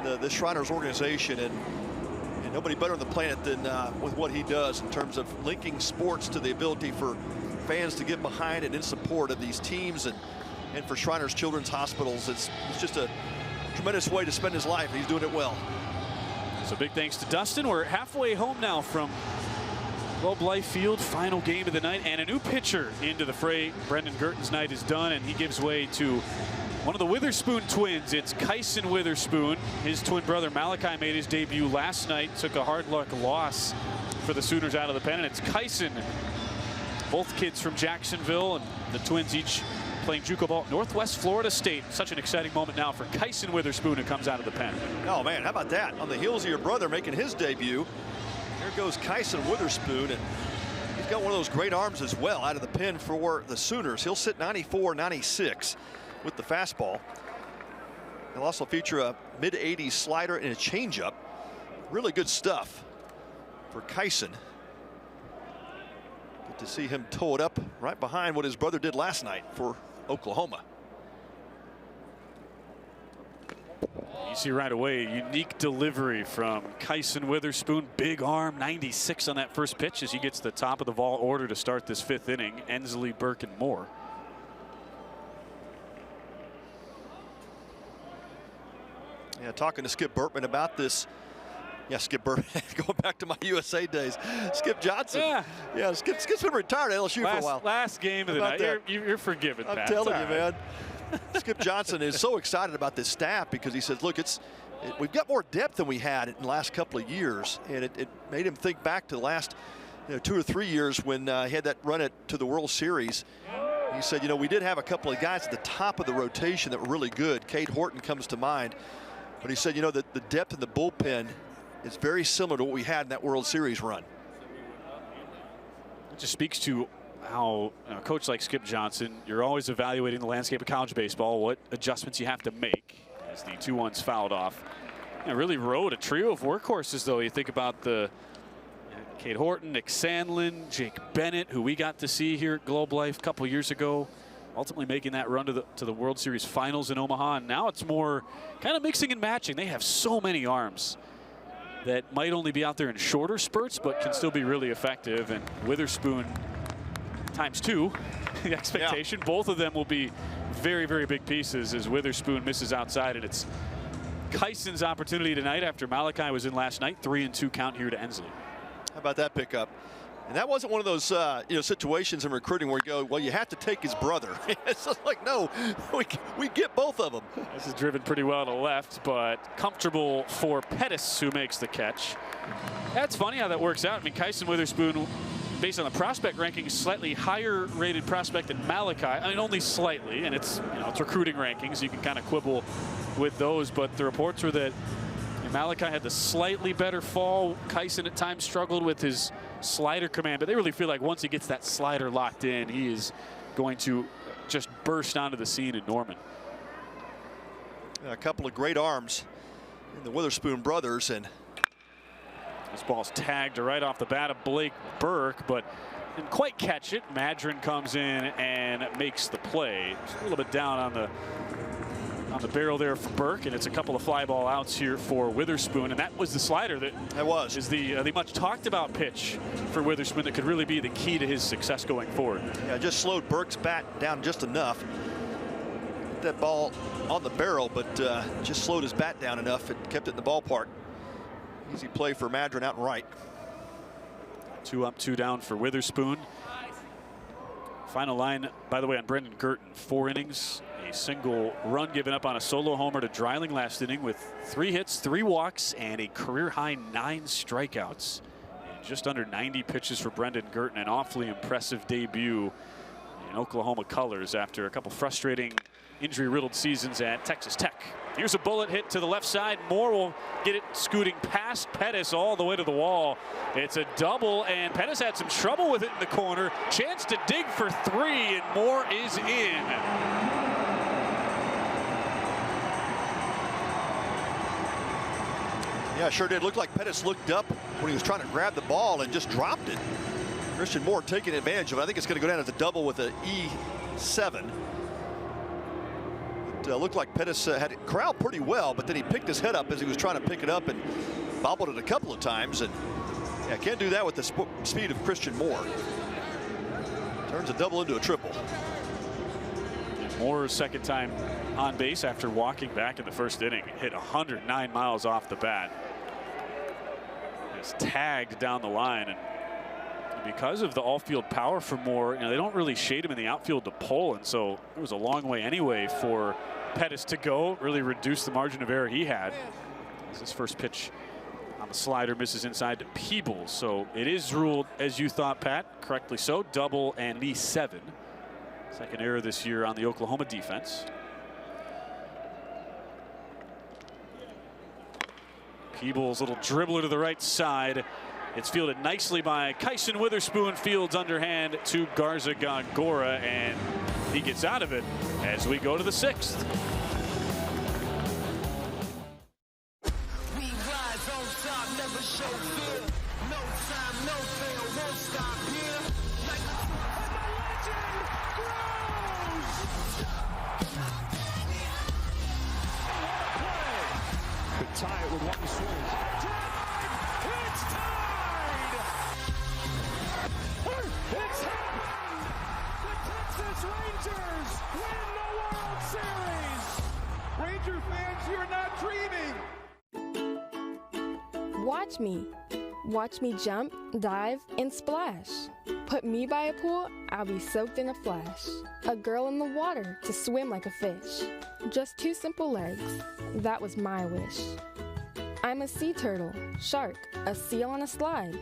the Shriners organization, and nobody better on the planet than with what he does in terms of linking sports to the ability for fans to get behind and in support of these teams, and for Shriners Children's Hospitals. It's just a tremendous way to spend his life, and he's doing it well. So big thanks to Dustin. We're halfway home now from Globe Life Field, final game of the night, and a new pitcher into the fray. Brendan Girton's night is done, and he gives way to one of the Witherspoon twins. It's Kaysen Witherspoon. His twin brother Malachi made his debut last night, took a hard luck loss for the Sooners out of the pen, and it's Kaysen. Both kids from Jacksonville, and the twins each playing JUCO ball at Northwest Florida State. Such an exciting moment now for Kaysen Witherspoon, who comes out of the pen. Oh man, how about that? On the heels of your brother making his debut, here goes Kaysen Witherspoon, and he's got one of those great arms as well out of the pen for the Sooners. He'll sit 94, 96 with the fastball. He'll also feature a mid-80s slider and a changeup. Really good stuff for Kyson. Good to see him toe it up right behind what his brother did last night for Oklahoma. You see right away a unique delivery from Kyson Witherspoon. Big arm, 96 on that first pitch as he gets the top of the ball order to start this 5th inning. Ensley, Burke, and Moore. Yeah, talking to Skip Burtman about this. Yeah, Skip Burtman, going back to my USA days. Skip Johnson. Yeah, Skip's been retired at LSU for a while. Last game of the night. You're forgiven, Pat. I'm telling you, man. Skip Johnson is so excited about this staff because he says, look, we've got more depth than we had in the last couple of years. And it made him think back to the last 2 or 3 years when he had that run to the World Series. He said, we did have a couple of guys at the top of the rotation that were really good. Cade Horton comes to mind. But he said, the depth in the bullpen is very similar to what we had in that World Series run. It just speaks to how a coach like Skip Johnson, you're always evaluating the landscape of college baseball, what adjustments you have to make as the 2-1's fouled off. And really rode a trio of workhorses, though. You think about the Cade Horton, Nick Sandlin, Jake Bennett, who we got to see here at Globe Life a couple years ago, ultimately making that run to the World Series finals in Omaha. And now it's more kind of mixing and matching. They have so many arms that might only be out there in shorter spurts, but can still be really effective. And Witherspoon ×2, the expectation. Yeah. Both of them will be very, very big pieces as Witherspoon misses outside. And it's Kyson's opportunity tonight after Malachi was in last night. 3-2 count here to Ensley. How about that pickup? And that wasn't one of those situations in recruiting where you go, well, you have to take his brother. It's just like, no, we get both of them. This is driven pretty well to left, but comfortable for Pettis, who makes the catch. That's funny how that works out. I mean, Kyson Witherspoon, based on the prospect rankings, slightly higher rated prospect than Malachi. I mean, only slightly, and it's it's recruiting rankings. You can kind of quibble with those, but the reports were that Malachi had the slightly better fall. Kyson at times struggled with his slider command, but they really feel like once he gets that slider locked in, he is going to just burst onto the scene in Norman. A couple of great arms in the Witherspoon brothers, and this ball's tagged right off the bat of Blake Burke, but didn't quite catch it. Madron comes in and makes the play. Just a little bit down on the barrel there for Burke, and it's a couple of fly ball outs here for Witherspoon, and that was the slider that is the much talked about pitch for Witherspoon that could really be the key to his success going forward. Yeah, just slowed Burke's bat down just enough. Hit that ball on the barrel, but just slowed his bat down enough and kept it in the ballpark. Easy play for Madron out and right. 2 up, 2 down for Witherspoon. Final line, by the way, on Brendan Girton, 4 innings. A single run given up on a solo homer to Dreiling last inning with 3 hits, 3 walks, and a career-high 9 strikeouts. And just under 90 pitches for Brendan Girton, an awfully impressive debut in Oklahoma colors after a couple frustrating injury-riddled seasons at Texas Tech. Here's a bullet hit to the left side. Moore will get it scooting past Pettis all the way to the wall. It's a double, and Pettis had some trouble with it in the corner. Chance to dig for 3, and Moore is in. Yeah, sure did. Looked like Pettis looked up when he was trying to grab the ball and just dropped it. Christian Moore taking advantage of it. I think it's going to go down as a double with an E7. It looked like Pettis had it corralled pretty well, but then he picked his head up as he was trying to pick it up and bobbled it a couple of times. And yeah, can't do that with the speed of Christian Moore. Turns a double into a triple. Moore's second time on base after walking back in the first inning. Hit 109 miles off the bat. It's tagged down the line, and because of the all-field power for Moore, they don't really shade him in the outfield to pull, and so it was a long way anyway for Pettis to go. Really reduced the margin of error he had. As his first pitch on the slider misses inside to Peebles, so it is ruled, as you thought, Pat, correctly so, double and E7. Second error this year on the Oklahoma defense. Peebles, little dribbler to the right side. It's fielded nicely by Kyson Witherspoon, fields underhand to Garza Gongora, and he gets out of it as we go to the 6th. Tie it with one swing. It's tied! It's happened! The Texas Rangers win the World Series! Ranger fans, you're not dreaming! Watch me. Watch me jump, dive, and splash. Put me by a pool, I'll be soaked in a flash. A girl in the water to swim like a fish. Just 2 simple legs. That was my wish. I'm a sea turtle, shark, a seal on a slide.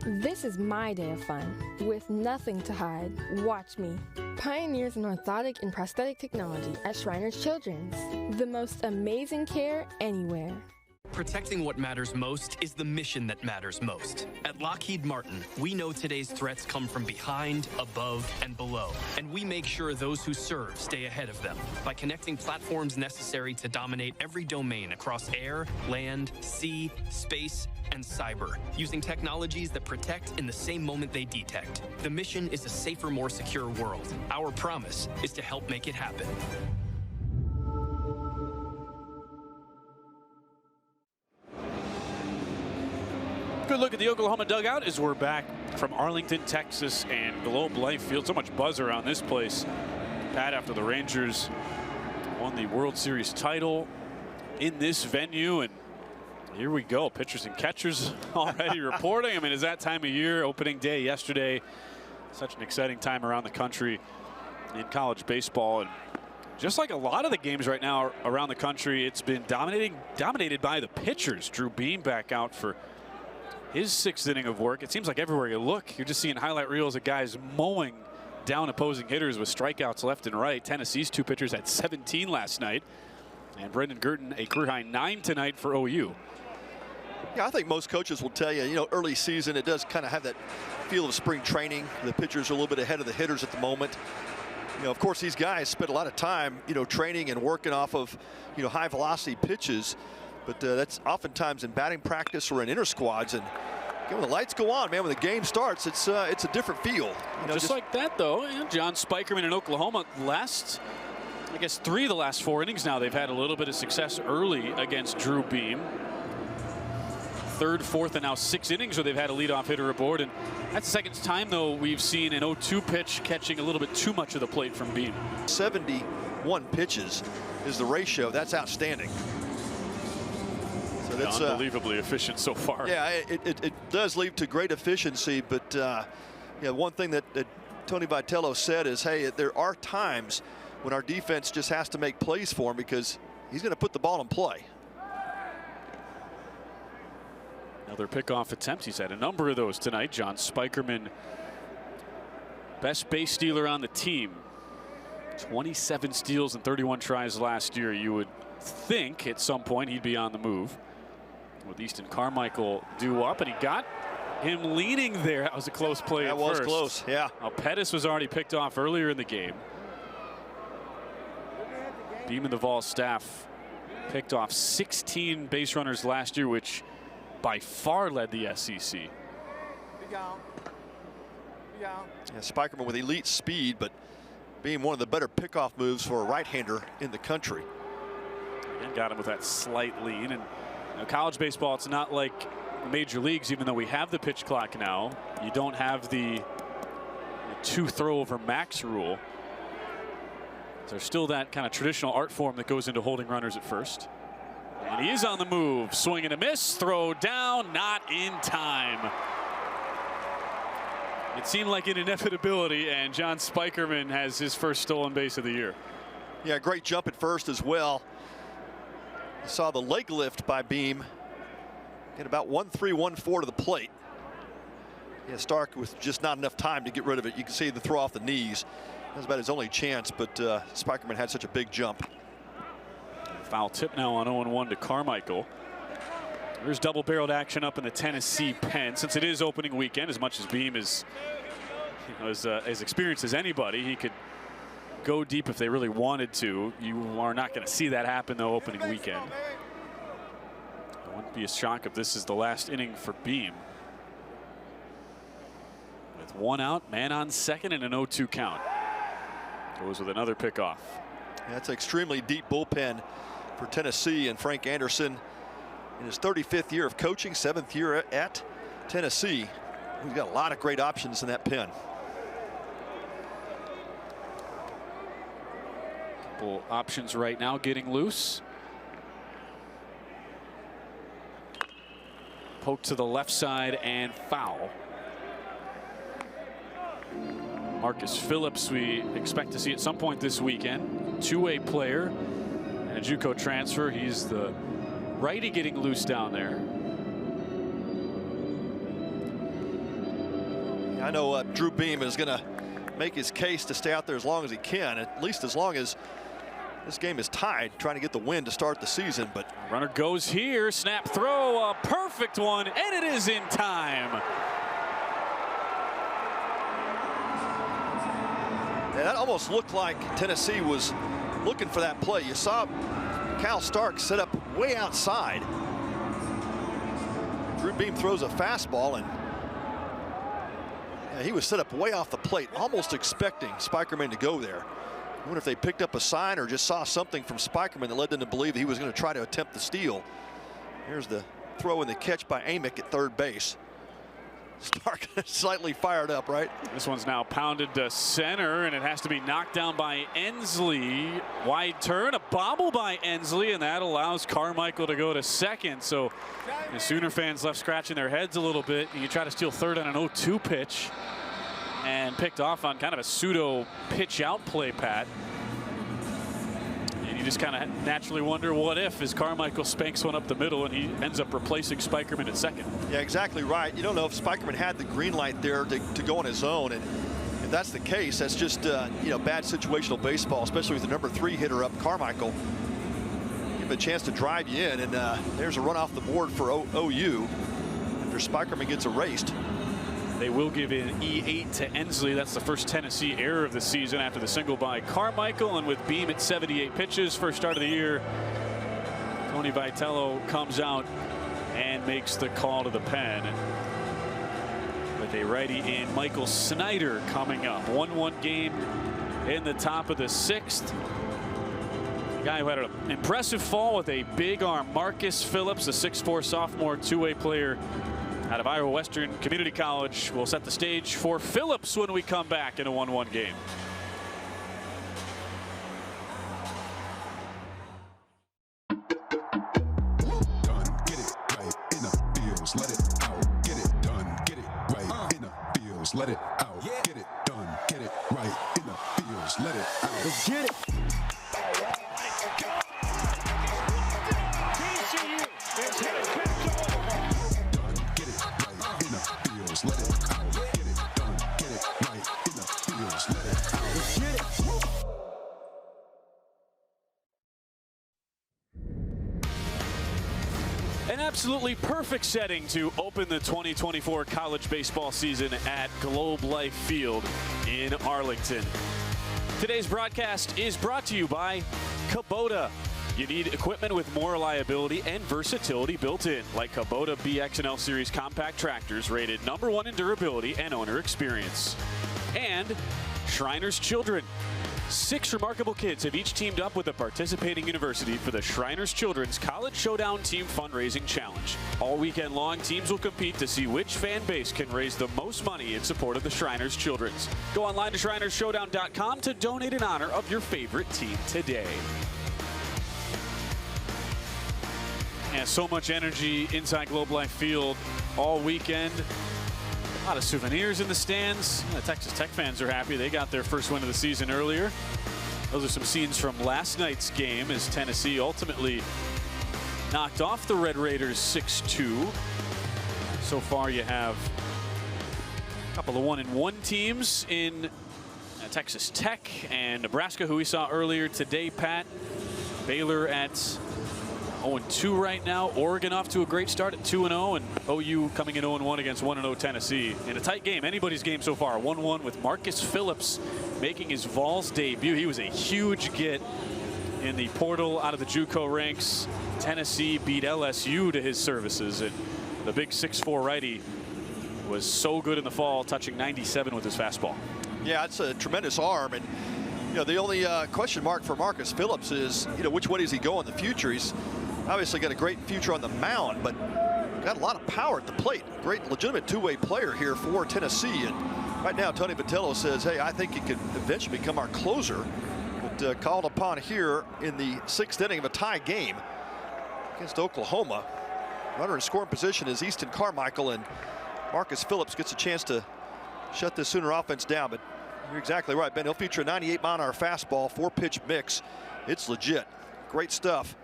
This is my day of fun, with nothing to hide. Watch me. Pioneers in orthotic and prosthetic technology at Shriners Children's. The most amazing care anywhere. Protecting what matters most is the mission that matters most. At Lockheed Martin, we know today's threats come from behind, above, and below, and we make sure those who serve stay ahead of them by connecting platforms necessary to dominate every domain across air, land, sea, space, and cyber, using technologies that protect in the same moment they detect. The mission is a safer, more secure world. Our promise is to help make it happen. Good look at the Oklahoma dugout as we're back from Arlington, Texas, and Globe Life Field. So much buzz around this place. Pat, after the Rangers won the World Series title in this venue, and here we go. Pitchers and catchers already reporting. I mean, it's that time of year, opening day yesterday. Such an exciting time around the country in college baseball. And just like a lot of the games right now around the country, it's been dominated by the pitchers. Drew Beam back out for his 6th inning of work. It seems like everywhere you look, you're just seeing highlight reels of guys mowing down opposing hitters with strikeouts left and right. Tennessee's 2 pitchers had 17 last night. And Brendan Gurton, a career-high 9 tonight for OU. Yeah, I think most coaches will tell you, early season, it does kind of have that feel of spring training. The pitchers are a little bit ahead of the hitters at the moment. Of course, these guys spend a lot of time, training and working off of, high velocity pitches. But that's oftentimes in batting practice or in inter squads. And when the lights go on, man, when the game starts, it's a different feel. Just like that, though, John Spikerman in Oklahoma last, I guess, 3 of the last 4 innings now, they've had a little bit of success early against Drew Beam. 3rd, 4th, and now 6 innings where they've had a leadoff hitter aboard. And that's the 2nd time, though, we've seen an 0-2 pitch catching a little bit too much of the plate from Beam. 71 pitches is the ratio. That's outstanding. So that's unbelievably efficient so far. Yeah, it does lead to great efficiency. But one thing that Tony Vitello said is, hey, there are times when our defense just has to make plays for him because he's going to put the ball in play. Another pickoff attempt. He's had a number of those tonight. John Spikerman, best base stealer on the team. 27 steals and 31 tries last year. You would think at some point he'd be on the move. With Easton Carmichael due up, and he got him leaning there. That was a close play. That was close, yeah. Now, Pettis was already picked off earlier in the game. Beam and the Vol staff picked off 16 base runners last year, which by far led the SEC. Yeah, Spikerman with elite speed, but being one of the better pickoff moves for a right-hander in the country. And got him with that slight lean. And college baseball, it's not like major leagues, even though we have the pitch clock now. You don't have the 2 throw over max rule. There's still that kind of traditional art form that goes into holding runners at first. And he is on the move. Swing and a miss. Throw down. Not in time. It seemed like an inevitability, and John Spikerman has his first stolen base of the year. Yeah, great jump at first as well. You saw the leg lift by Beam. Get about 1-3, 1-4 to the plate. Yeah, Stark with just not enough time to get rid of it. You can see the throw off the knees. That was about his only chance, but Spikerman had such a big jump. Foul tip now on 0-1 to Carmichael. There's double-barreled action up in the Tennessee pen. Since it is opening weekend, as much as Beam is as experienced as anybody, he could go deep if they really wanted to. You are not going to see that happen, though, opening weekend. It wouldn't be a shock if this is the last inning for Beam. With 1 out, man on second, and an 0-2 count. Goes with another pickoff. That's an extremely deep bullpen for Tennessee, and Frank Anderson, in his 35th year of coaching, 7th year at Tennessee, he's got a lot of great options in that pen. Couple options right now getting loose. Poke to the left side and foul. Marcus Phillips, we expect to see at some point this weekend. Two-way player and a JUCO transfer. He's the righty getting loose down there. I know Drew Beam is going to make his case to stay out there as long as he can, at least as long as this game is tied, trying to get the win to start the season. But runner goes here, snap throw, a perfect one, and it is in time. Yeah, that almost looked like Tennessee was looking for that play. You saw Cal Stark set up way outside. Drew Beam throws a fastball, and he was set up way off the plate, almost expecting Spikerman to go there. I wonder if they picked up a sign or just saw something from Spikerman that led them to believe that he was going to try to attempt the steal. Here's the throw and the catch by Amick at third base. Stark slightly fired up, right? This one's now pounded to center, and it has to be knocked down by Ensley. Wide turn, a bobble by Ensley, and that allows Carmichael to go to second. So the Sooner fans left scratching their heads a little bit. You try to steal third on an 0-2 pitch, and picked off on kind of a pseudo pitch out play, Pat. And you just kind of naturally wonder what if, as Carmichael spanks one up the middle and he ends up replacing Spikerman at second. Yeah, exactly right. You don't know if Spikerman had the green light there to go on his own, and if that's the case, that's just you know, bad situational baseball, especially with the number 3 hitter up, Carmichael. Give him a chance to drive you in, and there's a run off the board for OU after Spikerman gets erased. They will give an E8 to Ensley. That's the first Tennessee error of the season after the single by Carmichael. And with Beam at 78 pitches, first start of the year, Tony Vitello comes out and makes the call to the pen. With a righty in Michael Snyder coming up. 1-1 game in the top of the 6th. Guy who had an impressive fall with a big arm, Marcus Phillips, a 6'4" sophomore two-way player out of Iowa Western Community College, will set the stage for Phillips when we come back in a 1-1 game. Done, get it right in the fields, let it out. Get it done, get it right in the fields, let it out. Get it done, get it right in the fields, let it out. Let's get it. Let it out. Get it done. Get it right in the fields. Let it out. Let's get it. An absolutely perfect setting to open the 2024 college baseball season at Globe Life Field in Arlington. Today's broadcast is brought to you by Kubota. You need equipment with more reliability and versatility built in, like Kubota BX and L Series compact tractors rated #1 in durability and owner experience. And Shriners Children. 6 remarkable kids have each teamed up with a participating university for the Shriners Children's College Showdown Team Fundraising Challenge. All weekend long, teams will compete to see which fan base can raise the most money in support of the Shriners Children's. Go online to ShrinersShowdown.com to donate in honor of your favorite team today. And so much energy inside Globe Life Field all weekend. A lot of souvenirs in the stands. The Texas Tech fans are happy. They got their first win of the season earlier. Those are some scenes from last night's game as Tennessee ultimately knocked off the Red Raiders 6-2. So far you have a couple of 1-1 teams in Texas Tech and Nebraska, who we saw earlier today, Pat. Baylor at 0-2 right now. Oregon off to a great start at 2-0, and OU coming in 0-1 against 1-0 Tennessee. In a tight game, anybody's game so far. 1-1 with Marcus Phillips making his Vols debut. He was a huge get in the portal out of the JUCO ranks. Tennessee beat LSU to his services, and the big 6'4" righty was so good in the fall, touching 97 with his fastball. Yeah, it's a tremendous arm, and the only question mark for Marcus Phillips is, which way does he go in the future? He's obviously got a great future on the mound, but got a lot of power at the plate. Great, legitimate two-way player here for Tennessee, and right now Tony Vitello says, hey, I think he could eventually become our closer. But called upon here in the 6th inning of a tie game against Oklahoma. Runner in scoring position is Easton Carmichael, and Marcus Phillips gets a chance to shut this Sooner offense down. But you're exactly right, Ben. He'll feature a 98-mile-an-hour fastball, 4-pitch mix. It's legit. Great stuff.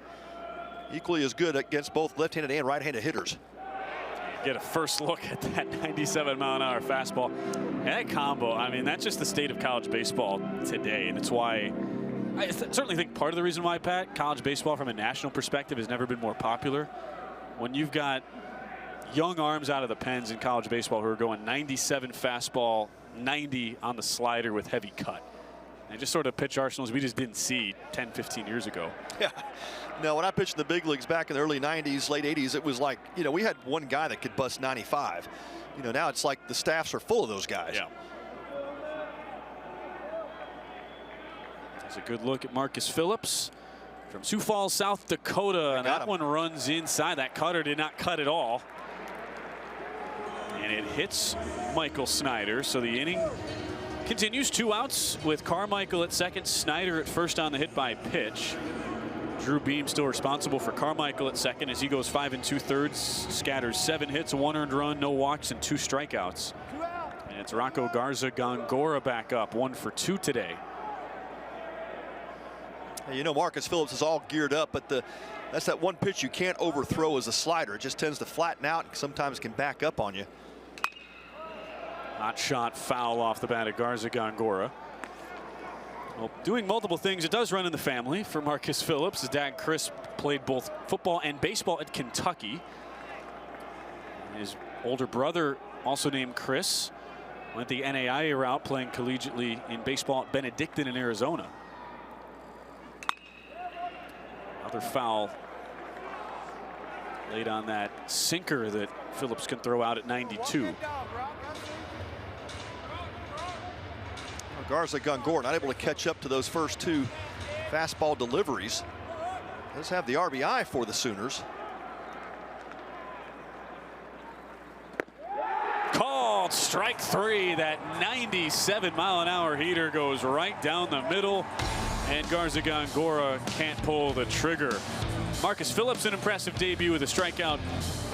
Equally as good against both left-handed and right-handed hitters. Get a first look at that 97-mile-an-hour fastball. And that combo, I mean, that's just the state of college baseball today. And it's why I certainly think part of the reason why, Pat, college baseball from a national perspective has never been more popular. When you've got young arms out of the pens in college baseball who are going 97 fastball, 90 on the slider with heavy cut. And just sort of pitch arsenals we just didn't see 10, 15 years ago. Yeah. No, when I pitched in the big leagues back in the early 90s, late 80s, it was like, we had one guy that could bust 95. Now it's like the staffs are full of those guys. Yeah. That's a good look at Marcus Phillips from Sioux Falls, South Dakota. And that one runs inside. That cutter did not cut at all. And it hits Michael Snyder. So the inning continues. 2 outs with Carmichael at second, Snyder at first on the hit by pitch. Drew Beam still responsible for Carmichael at second as he goes 5 2/3, scatters 7 hits, 1 earned run, no walks, and 2 strikeouts. And it's Rocco Garza Gongora back up, 1 for 2 today. Hey, Marcus Phillips is all geared up, but that's that one pitch you can't overthrow as a slider. It just tends to flatten out and sometimes can back up on you. Hot shot foul off the bat of Garza Gongora. Well, doing multiple things, it does run in the family for Marcus Phillips. His dad, Chris, played both football and baseball at Kentucky. His older brother, also named Chris, went the NAIA route, playing collegiately in baseball at Benedictine in Arizona. Another foul laid on that sinker that Phillips can throw out at 92. Garza Gongora not able to catch up to those first 2 fastball deliveries. Does have the RBI for the Sooners. Called strike 3. That 97-mile-an-hour heater goes right down the middle, and Garza Gongora can't pull the trigger. Marcus Phillips, an impressive debut with a strikeout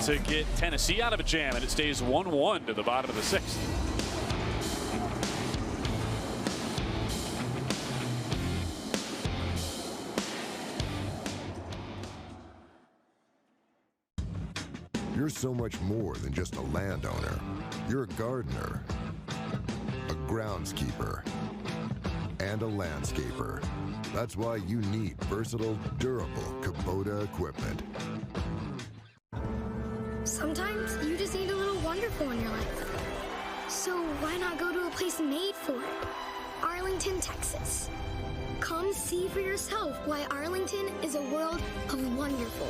to get Tennessee out of a jam, and it stays 1-1 to the bottom of the 6th. You're so much more than just a landowner. You're a gardener, a groundskeeper, and a landscaper. That's why you need versatile, durable Kubota equipment. Sometimes you just need a little wonderful in your life. So why not go to a place made for it? Arlington, Texas. Come see for yourself why Arlington is a world of wonderful.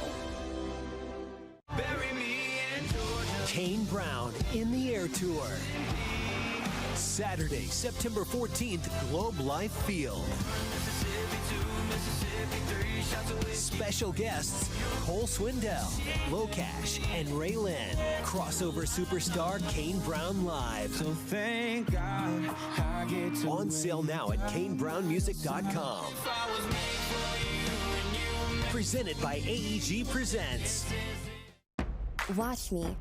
Kane Brown in the Air Tour. Saturday, September 14th, Globe Life Field. Special guests, Cole Swindell, Locash, and Ray Lynn. Crossover superstar Kane Brown Live. So thank God I get to on sale now at KaneBrownMusic.com. Presented by AEG Presents. Watch me.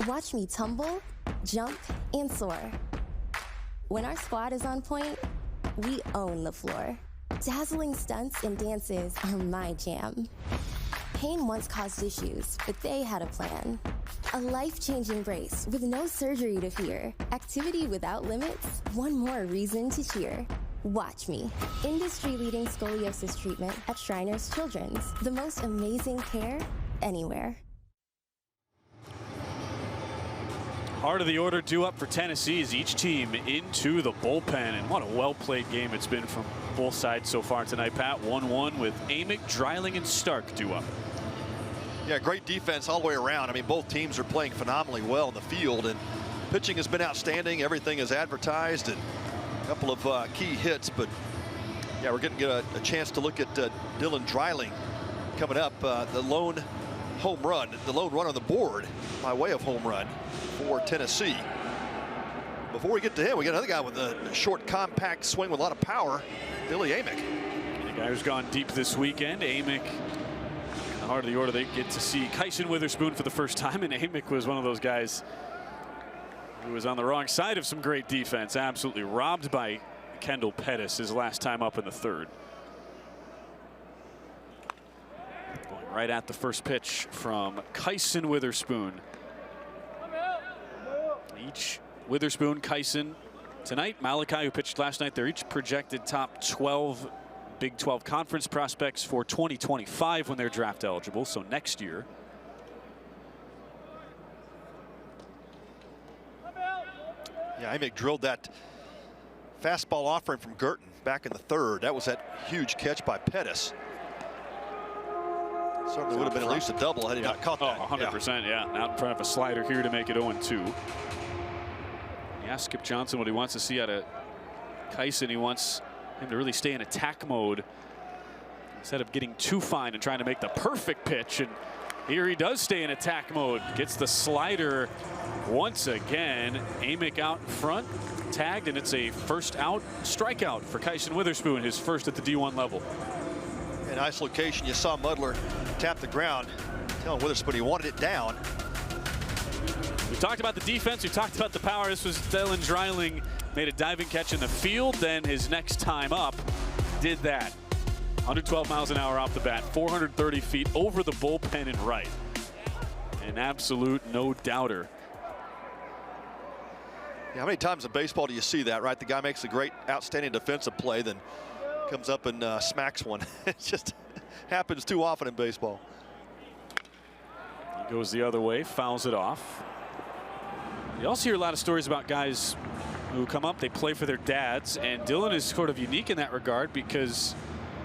Watch me tumble, jump, and soar. When our squad is on point, we own the floor. Dazzling stunts and dances are my jam. Pain once caused issues, but they had a plan. A life-changing brace with no surgery to fear. Activity without limits, one more reason to cheer. Watch Me. Industry-leading scoliosis treatment at Shriners Children's. The most amazing care anywhere. Heart of the order due up for Tennessee as each team into the bullpen. And what a well-played game it's been from both sides so far tonight, Pat. 1-1 with Amick, Dreiling, and Stark due up. Yeah, great defense all the way around. I mean, both teams are playing phenomenally well in the field, and pitching has been outstanding. Everything is advertised, and a couple of key hits. But yeah, we're getting a chance to look at Dylan Dreiling coming up. The lone home run, the lone run on the board by way of home run for Tennessee. Before we get to him, we got another guy with a short, compact swing with a lot of power, Billy Amick. The guy who's gone deep this weekend, Amick. In the heart of the order, they get to see Kyson Witherspoon for the first time, and Amick was one of those guys who was on the wrong side of some great defense. Absolutely robbed by Kendall Pettis his last time up in the third. Going right at the first pitch from Kyson Witherspoon. Each Witherspoon, Kyson tonight, Malachi, who pitched last night, they're each projected top 12 Big 12 conference prospects for 2025 when they're draft eligible, so next year. Yeah, Amick drilled that fastball offering from Girton back in the third. That was that huge catch by Pettis. Certainly would have been at least a double had he not caught that. 100%, yeah. Out in front of a slider here to make it 0-2. He asked Skip Johnson what he wants to see out of Kyson. He wants him to really stay in attack mode instead of getting too fine and trying to make the perfect pitch. And here he does stay in attack mode. Gets the slider once again. Amick out in front, tagged, and it's a first out strikeout for Kyson Witherspoon, his first at the D1 level. In nice location, you saw Mudler tap the ground, telling Witherspoon he wanted it down. We talked about the defense, we talked about the power. This was Dylan Dreiling, made a diving catch in the field, then his next time up did that. 112 miles an hour off the bat, 430 feet over the bullpen and right. An absolute no-doubter. Yeah, how many times in baseball do you see that, right? The guy makes a great, outstanding defensive play, then comes up and smacks one. It just happens too often in baseball. He goes the other way, fouls it off. You also hear a lot of stories about guys who come up, they play for their dads, and Dylan is sort of unique in that regard because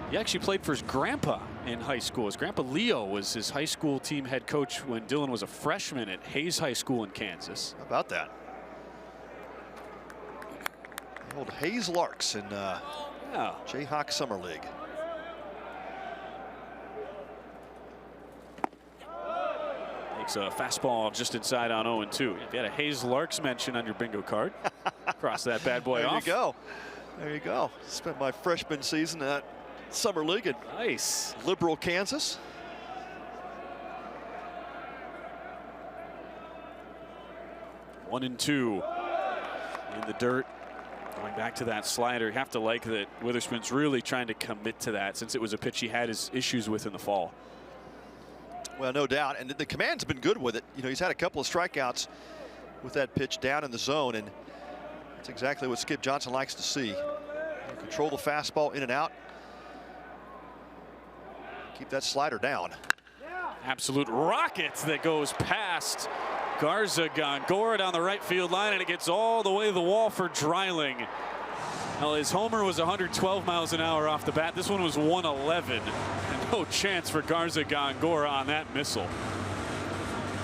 he actually played for his grandpa in high school. His grandpa Leo was his high school team head coach when Dylan was a freshman at Hayes High School in Kansas. How about that? The old Hayes Larks in Jayhawk Summer League. Takes a fastball just inside on 0-2. If you had a Hayes Larks mention on your bingo card, cross that bad boy off. There you go. There you go. Spent my freshman season at Summer League in Liberal, Kansas. One and two in the dirt. Going back to that slider, you have to like that Witherspoon's really trying to commit to that since it was a pitch he had his issues with in the fall. Well, no doubt, and the command's been good with it. You know, he's had a couple of strikeouts with that pitch down in the zone, and that's exactly what Skip Johnson likes to see. Control the fastball in and out. Keep that slider down. Absolute rocket that goes past Garza Gongora down the right field line, and it gets all the way to the wall for Dreiling. Well, his homer was 112 miles an hour off the bat. This one was 111. And no chance for Garza Gongora on that missile.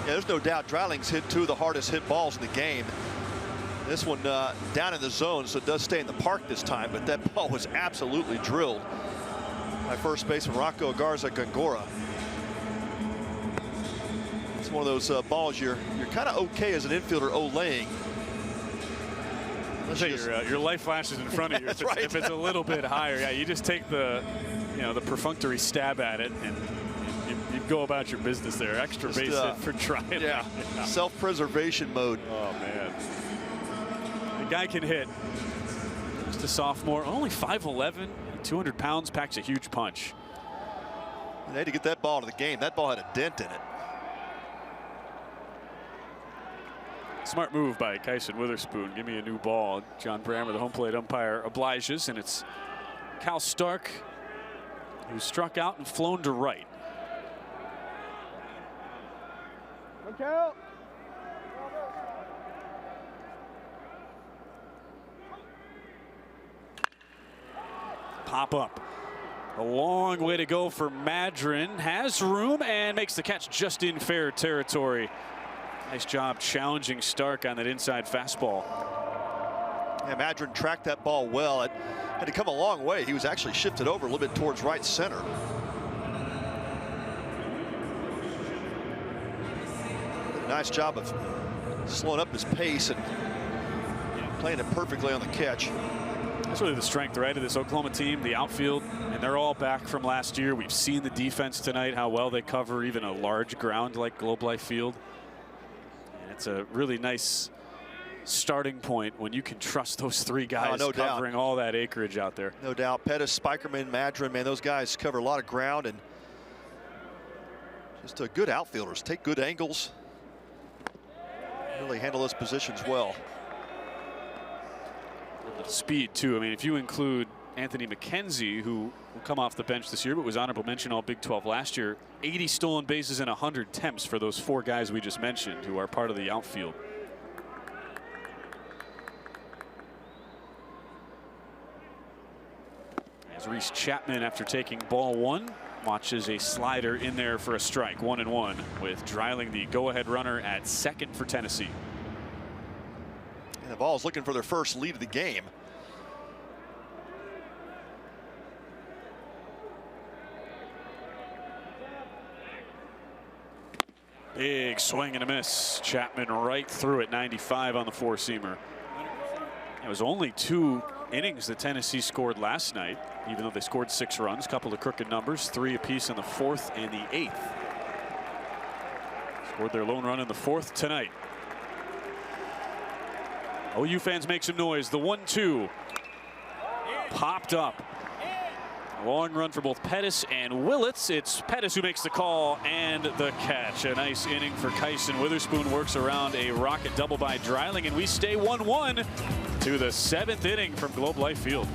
Yeah, there's no doubt Dreiling's hit two of the hardest hit balls in the game. This one down in the zone, so it does stay in the park this time, but that ball was absolutely drilled by first baseman Rocco Garza Gongora. It's one of those balls you're kind of okay as an infielder olaying. Your life flashes in front of you. If it's a little bit higher, yeah, you just take the perfunctory stab at it and you go about your business there. Extra base hit for Dreiling. Yeah, self-preservation mode. Oh man, the guy can hit. Just a sophomore, only 5'11", 200 pounds, packs a huge punch. They had to get that ball to the game. That ball had a dent in it. Smart move by Kyson Witherspoon. Give me a new ball. John Brammer, the home plate umpire, obliges, and it's Cal Stark who struck out and flown to right. Okay. Pop up. A long way to go for Madron. Has room and makes the catch just in fair territory. Nice job challenging Stark on that inside fastball. Yeah, Madron tracked that ball well. It had to come a long way. He was actually shifted over a little bit towards right center. Nice job of slowing up his pace and playing it perfectly on the catch. That's really the strength, right, of this Oklahoma team, the outfield, and they're all back from last year. We've seen the defense tonight, how well they cover even a large ground like Globe Life Field. And it's a really nice starting point when you can trust those three guys covering all that acreage out there. No doubt. Pettis, Spikerman, Madron, man, those guys cover a lot of ground and just good outfielders. Take good angles. Really handle those positions well. Speed too. I mean, if you include Anthony McKenzie, who will come off the bench this year but was honorable mention all Big 12 last year, 80 stolen bases and 100 attempts for those four guys we just mentioned who are part of the outfield. As Reese Chapman, after taking ball one, watches a slider in there for a strike. 1-1 with Dreiling the go-ahead runner at second for Tennessee. And the Vols looking for their first lead of the game. Big swing and a miss. Chapman right through it, 95 on the four-seamer. It was only 2 innings that Tennessee scored last night, even though they scored 6 runs, a couple of crooked numbers, 3 apiece in the 4th and the 8th. Scored their lone run in the 4th tonight. OU fans make some noise. The 1-2 popped up. A long run for both Pettis and Willits. It's Pettis who makes the call and the catch. A nice inning for Kyson Witherspoon. Works around a rocket double by Dreiling, and we stay 1-1 to the 7th inning from Globe Life Field.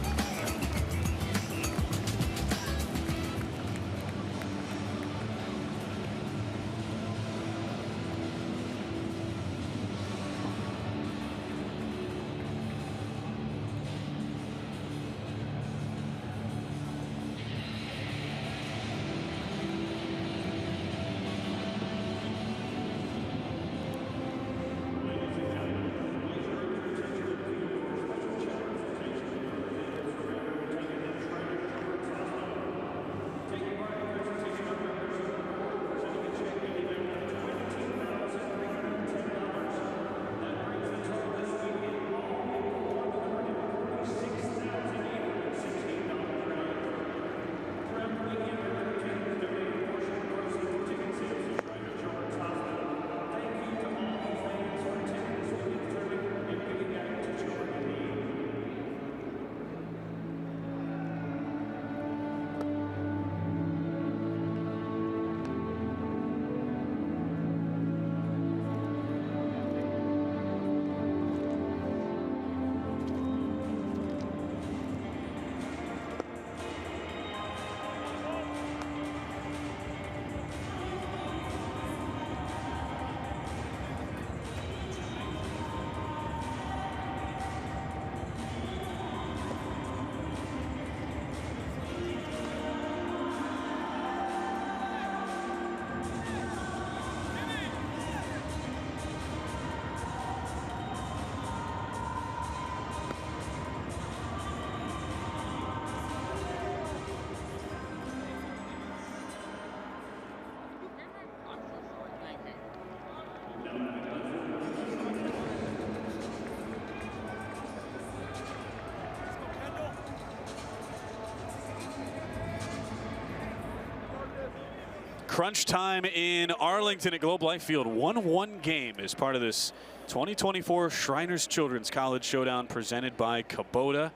Crunch time in Arlington at Globe Life Field. 1-1 game as part of this 2024 Shriners Children's College Showdown presented by Kubota.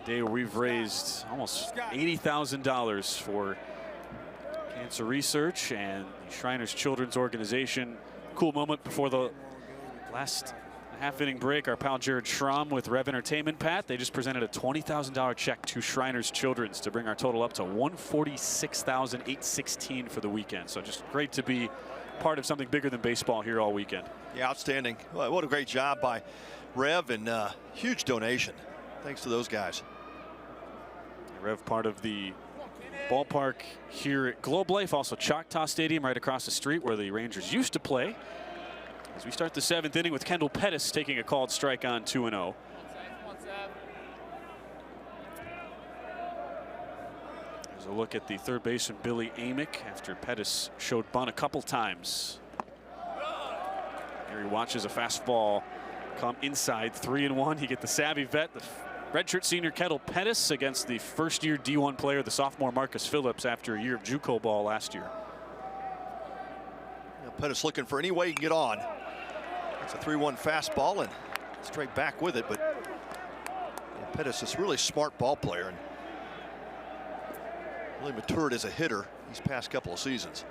A day where we've raised almost $80,000 for cancer research and the Shriners Children's Organization. Cool moment before the Last half-inning break, our pal Jared Schramm with Rev Entertainment, Pat, they just presented a $20,000 check to Shriners Children's to bring our total up to $146,816 for the weekend. So just great to be part of something bigger than baseball here all weekend. Yeah, outstanding. Well, what a great job by Rev, and huge donation. Thanks to those guys. Rev, part of the ballpark here at Globe Life, also Choctaw Stadium right across the street where the Rangers used to play. As we start the 7th inning with Kendall Pettis taking a called strike on 2-0. There's a look at the third baseman Billy Amick after Pettis showed bunt a couple times. Here he watches a fastball come inside, 3-1. He get the savvy vet, the redshirt senior Kendall Pettis against the first-year D1 player, the sophomore Marcus Phillips, after a year of JUCO ball last year. Pettis looking for any way he can get on. It's a 3-1 fastball and straight back with it, but Pettis is a really smart ball player and really matured as a hitter these past couple of seasons.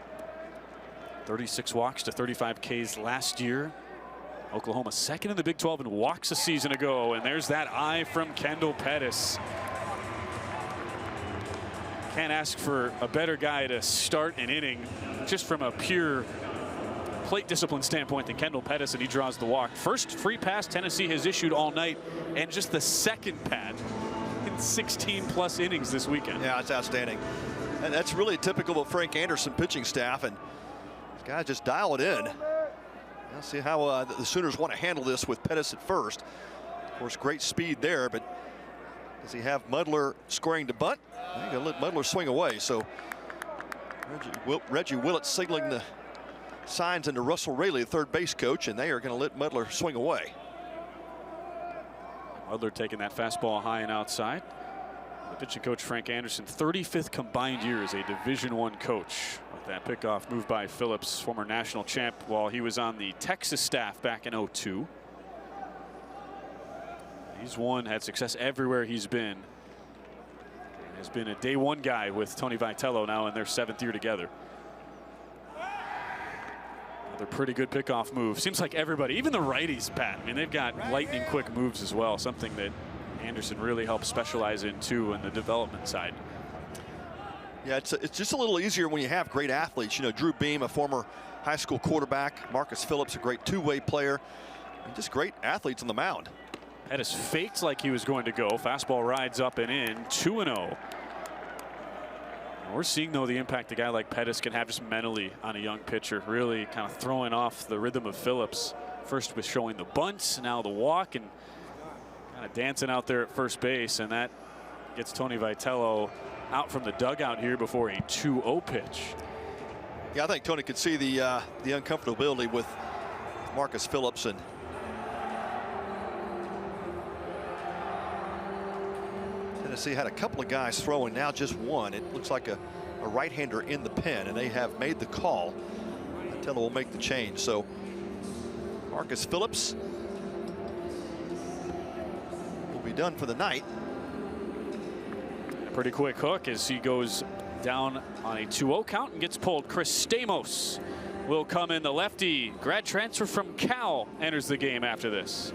36 walks to 35 Ks last year. Oklahoma second in the Big 12 in walks a season ago, and there's that eye from Kendall Pettis. Can't ask for a better guy to start an inning just from a pure plate discipline standpoint than Kendall Pettis, and he draws the walk. First free pass Tennessee has issued all night, and just the second, Pat, in 16+ innings this weekend. Yeah, it's outstanding. And that's really typical of Frank Anderson pitching staff, and these guys just dial it in. We'll see how the Sooners want to handle this with Pettis at first. Of course, great speed there, but does he have Mudler scoring to bunt? He's going to let Mudler swing away. So Reggie Willett signaling the signs into Russell Raley, the third base coach, and they are going to let Mudler swing away. Mudler taking that fastball high and outside. The pitching coach Frank Anderson, 35th combined year as a Division I coach. With that pickoff move by Phillips, former national champ, while he was on the Texas staff back in '02. He's had success everywhere he's been. Has been a day one guy with Tony Vitello now in their 7th year together. Another pretty good pickoff move. Seems like everybody, even the righties, Pat, I mean, they've got lightning quick moves as well, something that Anderson really helps specialize in too in the development side. Yeah, it's just a little easier when you have great athletes. You know, Drew Beam, a former high school quarterback. Marcus Phillips, a great two-way player. And just great athletes on the mound. Pettis faked like he was going to go. Fastball rides up and in, 2-0. We're seeing, though, the impact a guy like Pettis can have just mentally on a young pitcher, really kind of throwing off the rhythm of Phillips. First with showing the bunts, now the walk, and kind of dancing out there at first base, and that gets Tony Vitello out from the dugout here before a 2-0 pitch. Yeah, I think Tony could see the uncomfortability with Marcus Phillips, and Tennessee had a couple of guys throwing, now just one. It looks like a right-hander in the pen, and they have made the call. Vitello will make the change. So Marcus Phillips will be done for the night. A pretty quick hook as he goes down on a 2-0 count and gets pulled. Chris Stamos will come in. The lefty, grad transfer from Cal, enters the game after this.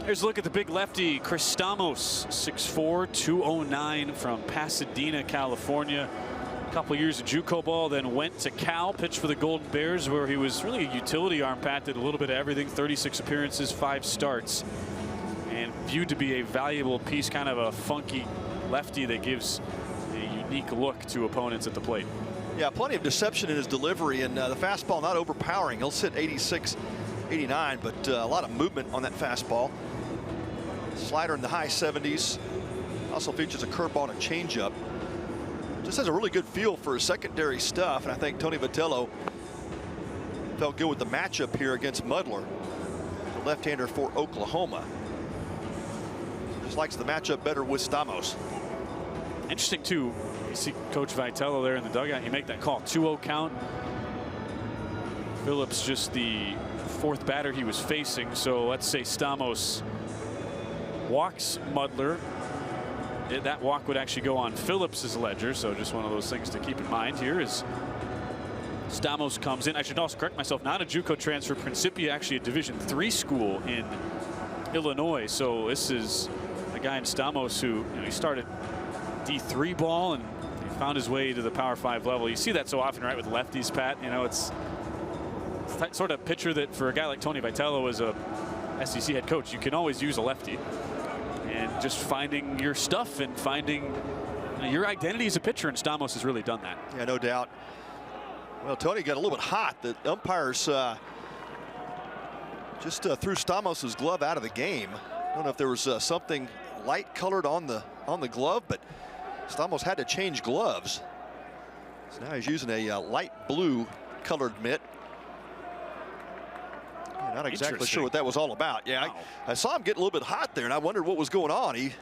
Here's a look at the big lefty, Chris Stamos, 6'4", 209 from Pasadena, California. A couple years of JUCO ball, then went to Cal, pitched for the Golden Bears, where he was really a utility arm, Pat, did a little bit of everything, 36 appearances, 5 starts, and viewed to be a valuable piece, kind of a funky lefty that gives a unique look to opponents at the plate. Yeah, plenty of deception in his delivery, and the fastball not overpowering. He'll sit 86, 89, but a lot of movement on that fastball. Slider in the high 70s. Also features a curveball and a changeup. Just has a really good feel for his secondary stuff, and I think Tony Vitello felt good with the matchup here against Mudler, the left-hander for Oklahoma. Just likes the matchup better with Stamos. Interesting too, you see Coach Vitello there in the dugout. You make that call, 2-0 count. Phillips just the 4th batter he was facing, so let's say Stamos walks Mudler. That walk would actually go on Phillips's ledger, so just one of those things to keep in mind here as Stamos comes in. I should also correct myself, not a JUCO transfer, Principia, actually a Division III school in Illinois. So this is a guy in Stamos who, he started D3 ball and he found his way to the Power 5 level. You see that so often, right, with lefties, Pat. It's that sort of pitcher that for a guy like Tony Vitello as a SEC head coach, you can always use a lefty. And just finding your stuff and finding your identity as a pitcher, and Stamos has really done that. Yeah, no doubt. Well, Tony got a little bit hot. The umpires just threw Stamos's glove out of the game. I don't know if there was something light colored on the glove, but Stamos had to change gloves. So now he's using a light blue colored mitt. Not exactly sure what that was all about. Yeah, wow. I saw him get a little bit hot there, and I wondered what was going on. He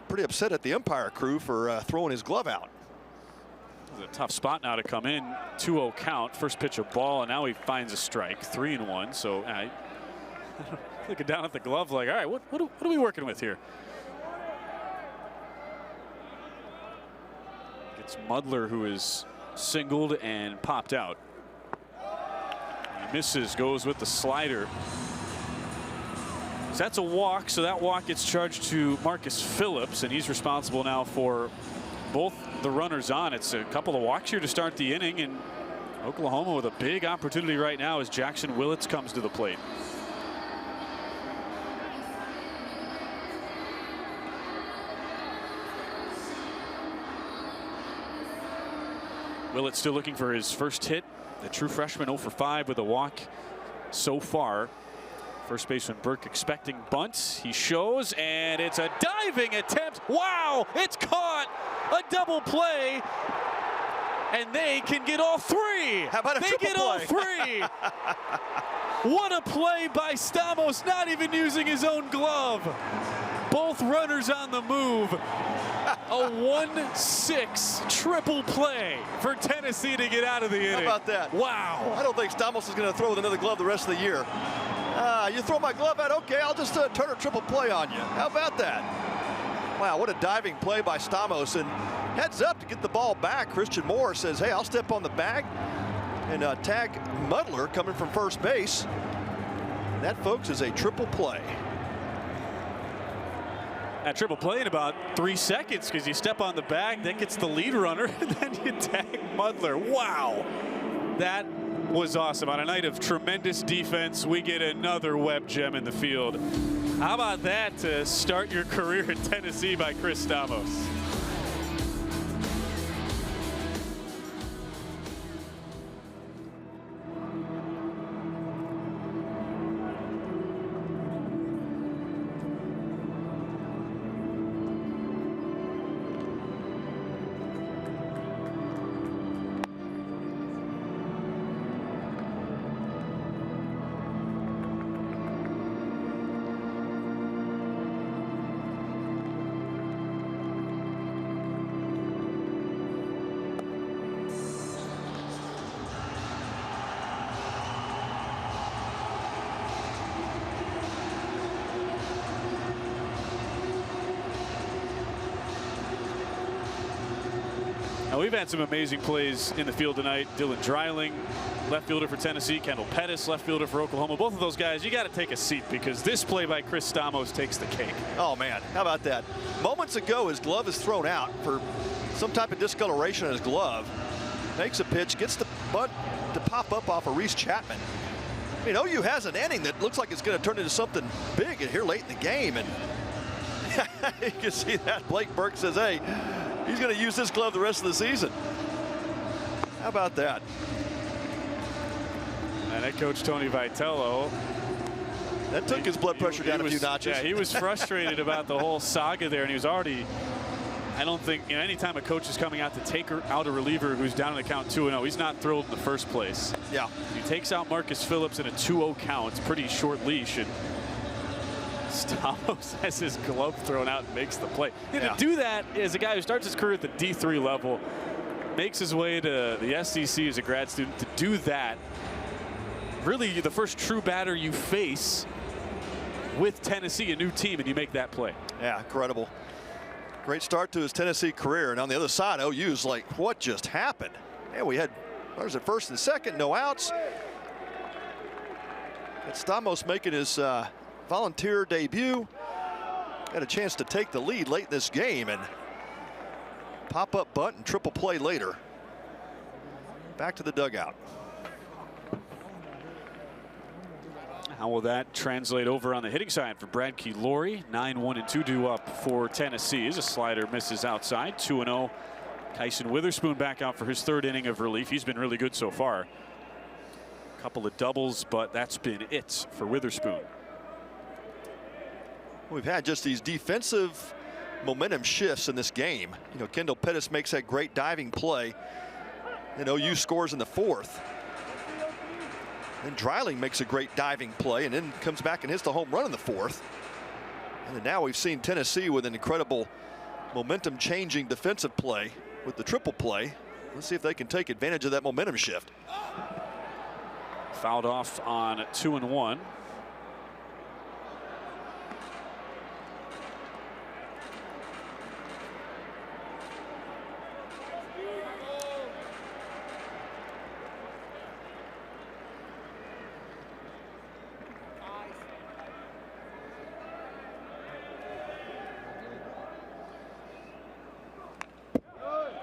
pretty upset at the umpire crew for throwing his glove out. It's a tough spot now to come in. 2-0 count. First pitch a ball, and now he finds a strike. 3-1. So looking down at the glove like, all right, what are we working with here? It's Mudler who is singled and popped out. Misses, goes with the slider. So that's a walk, so that walk gets charged to Marcus Phillips, and he's responsible now for both the runners on. It's a couple of walks here to start the inning, and Oklahoma with a big opportunity right now as Jackson Willits comes to the plate. Willits still looking for his first hit. The true freshman 0 for 5 with a walk so far. First baseman Burke expecting bunt. He shows, and it's a diving attempt. Wow, it's caught. A double play, and they can get all 3. How about a triple play? They get all 3. What a play by Stamos, not even using his own glove. Both runners on the move. A 1-6 triple play for Tennessee to get out of the inning. How about that? Wow. I don't think Stamos is going to throw with another glove the rest of the year. You throw my glove out, okay, I'll just turn a triple play on you. How about that? Wow, what a diving play by Stamos. And heads up to get the ball back. Christian Moore says, hey, I'll step on the bag and tag Mudler coming from first base. And that, folks, is a triple play. That triple play in about 3 seconds because you step on the bag, that gets the lead runner, and then you tag Mudler. Wow. That was awesome. On a night of tremendous defense, we get another web gem in the field. How about that to start your career in Tennessee by Chris Stamos? we've had some amazing plays in the field tonight. Dylan Dreiling, left fielder for Tennessee. Kendall Pettis, left fielder for Oklahoma. Both of those guys, you got to take a seat because this play by Chris Stamos takes the cake. Oh, man, how about that? Moments ago, his glove is thrown out for some type of discoloration on his glove. Makes a pitch, gets the bunt to pop up off of Reese Chapman. I mean, OU has an inning that looks like it's going to turn into something big here late in the game. And you can see that. Blake Burke says, hey, he's going to use this glove the rest of the season. How about that? And head coach Tony Vitello. That took his blood pressure down a few notches. Yeah, he was frustrated about the whole saga there, and he was already, I don't think, anytime a coach is coming out to take out a reliever who's down in the count 2-0, he's not thrilled in the first place. Yeah. He takes out Marcus Phillips in a 2-0 count. It's pretty short leash, and Stamos has his glove thrown out and makes the play. And to do that as a guy who starts his career at the D3 level, makes his way to the SEC as a grad student, to do that, really the first true batter you face with Tennessee, a new team, and you make that play. Yeah, incredible. Great start to his Tennessee career. And on the other side, OU's like, what just happened? Yeah, we had runners at first and second, no outs. And Stamos making his volunteer debut. Got a chance to take the lead late in this game, and pop-up bunt and triple play later. Back to the dugout. How will that translate over on the hitting side for Brad Keylori? 9-1-2 due up for Tennessee. As a slider misses outside. 2-0. Kyson Witherspoon back out for his third inning of relief. He's been really good so far. A couple of doubles, but that's been it for Witherspoon. We've had just these defensive momentum shifts in this game. You know, Kendall Pettis makes that great diving play, and OU scores in the fourth. Then Dreiling makes a great diving play and then comes back and hits the home run in the fourth. And now we've seen Tennessee with an incredible momentum changing defensive play with the triple play. Let's see if they can take advantage of that momentum shift. Fouled off on 2-1.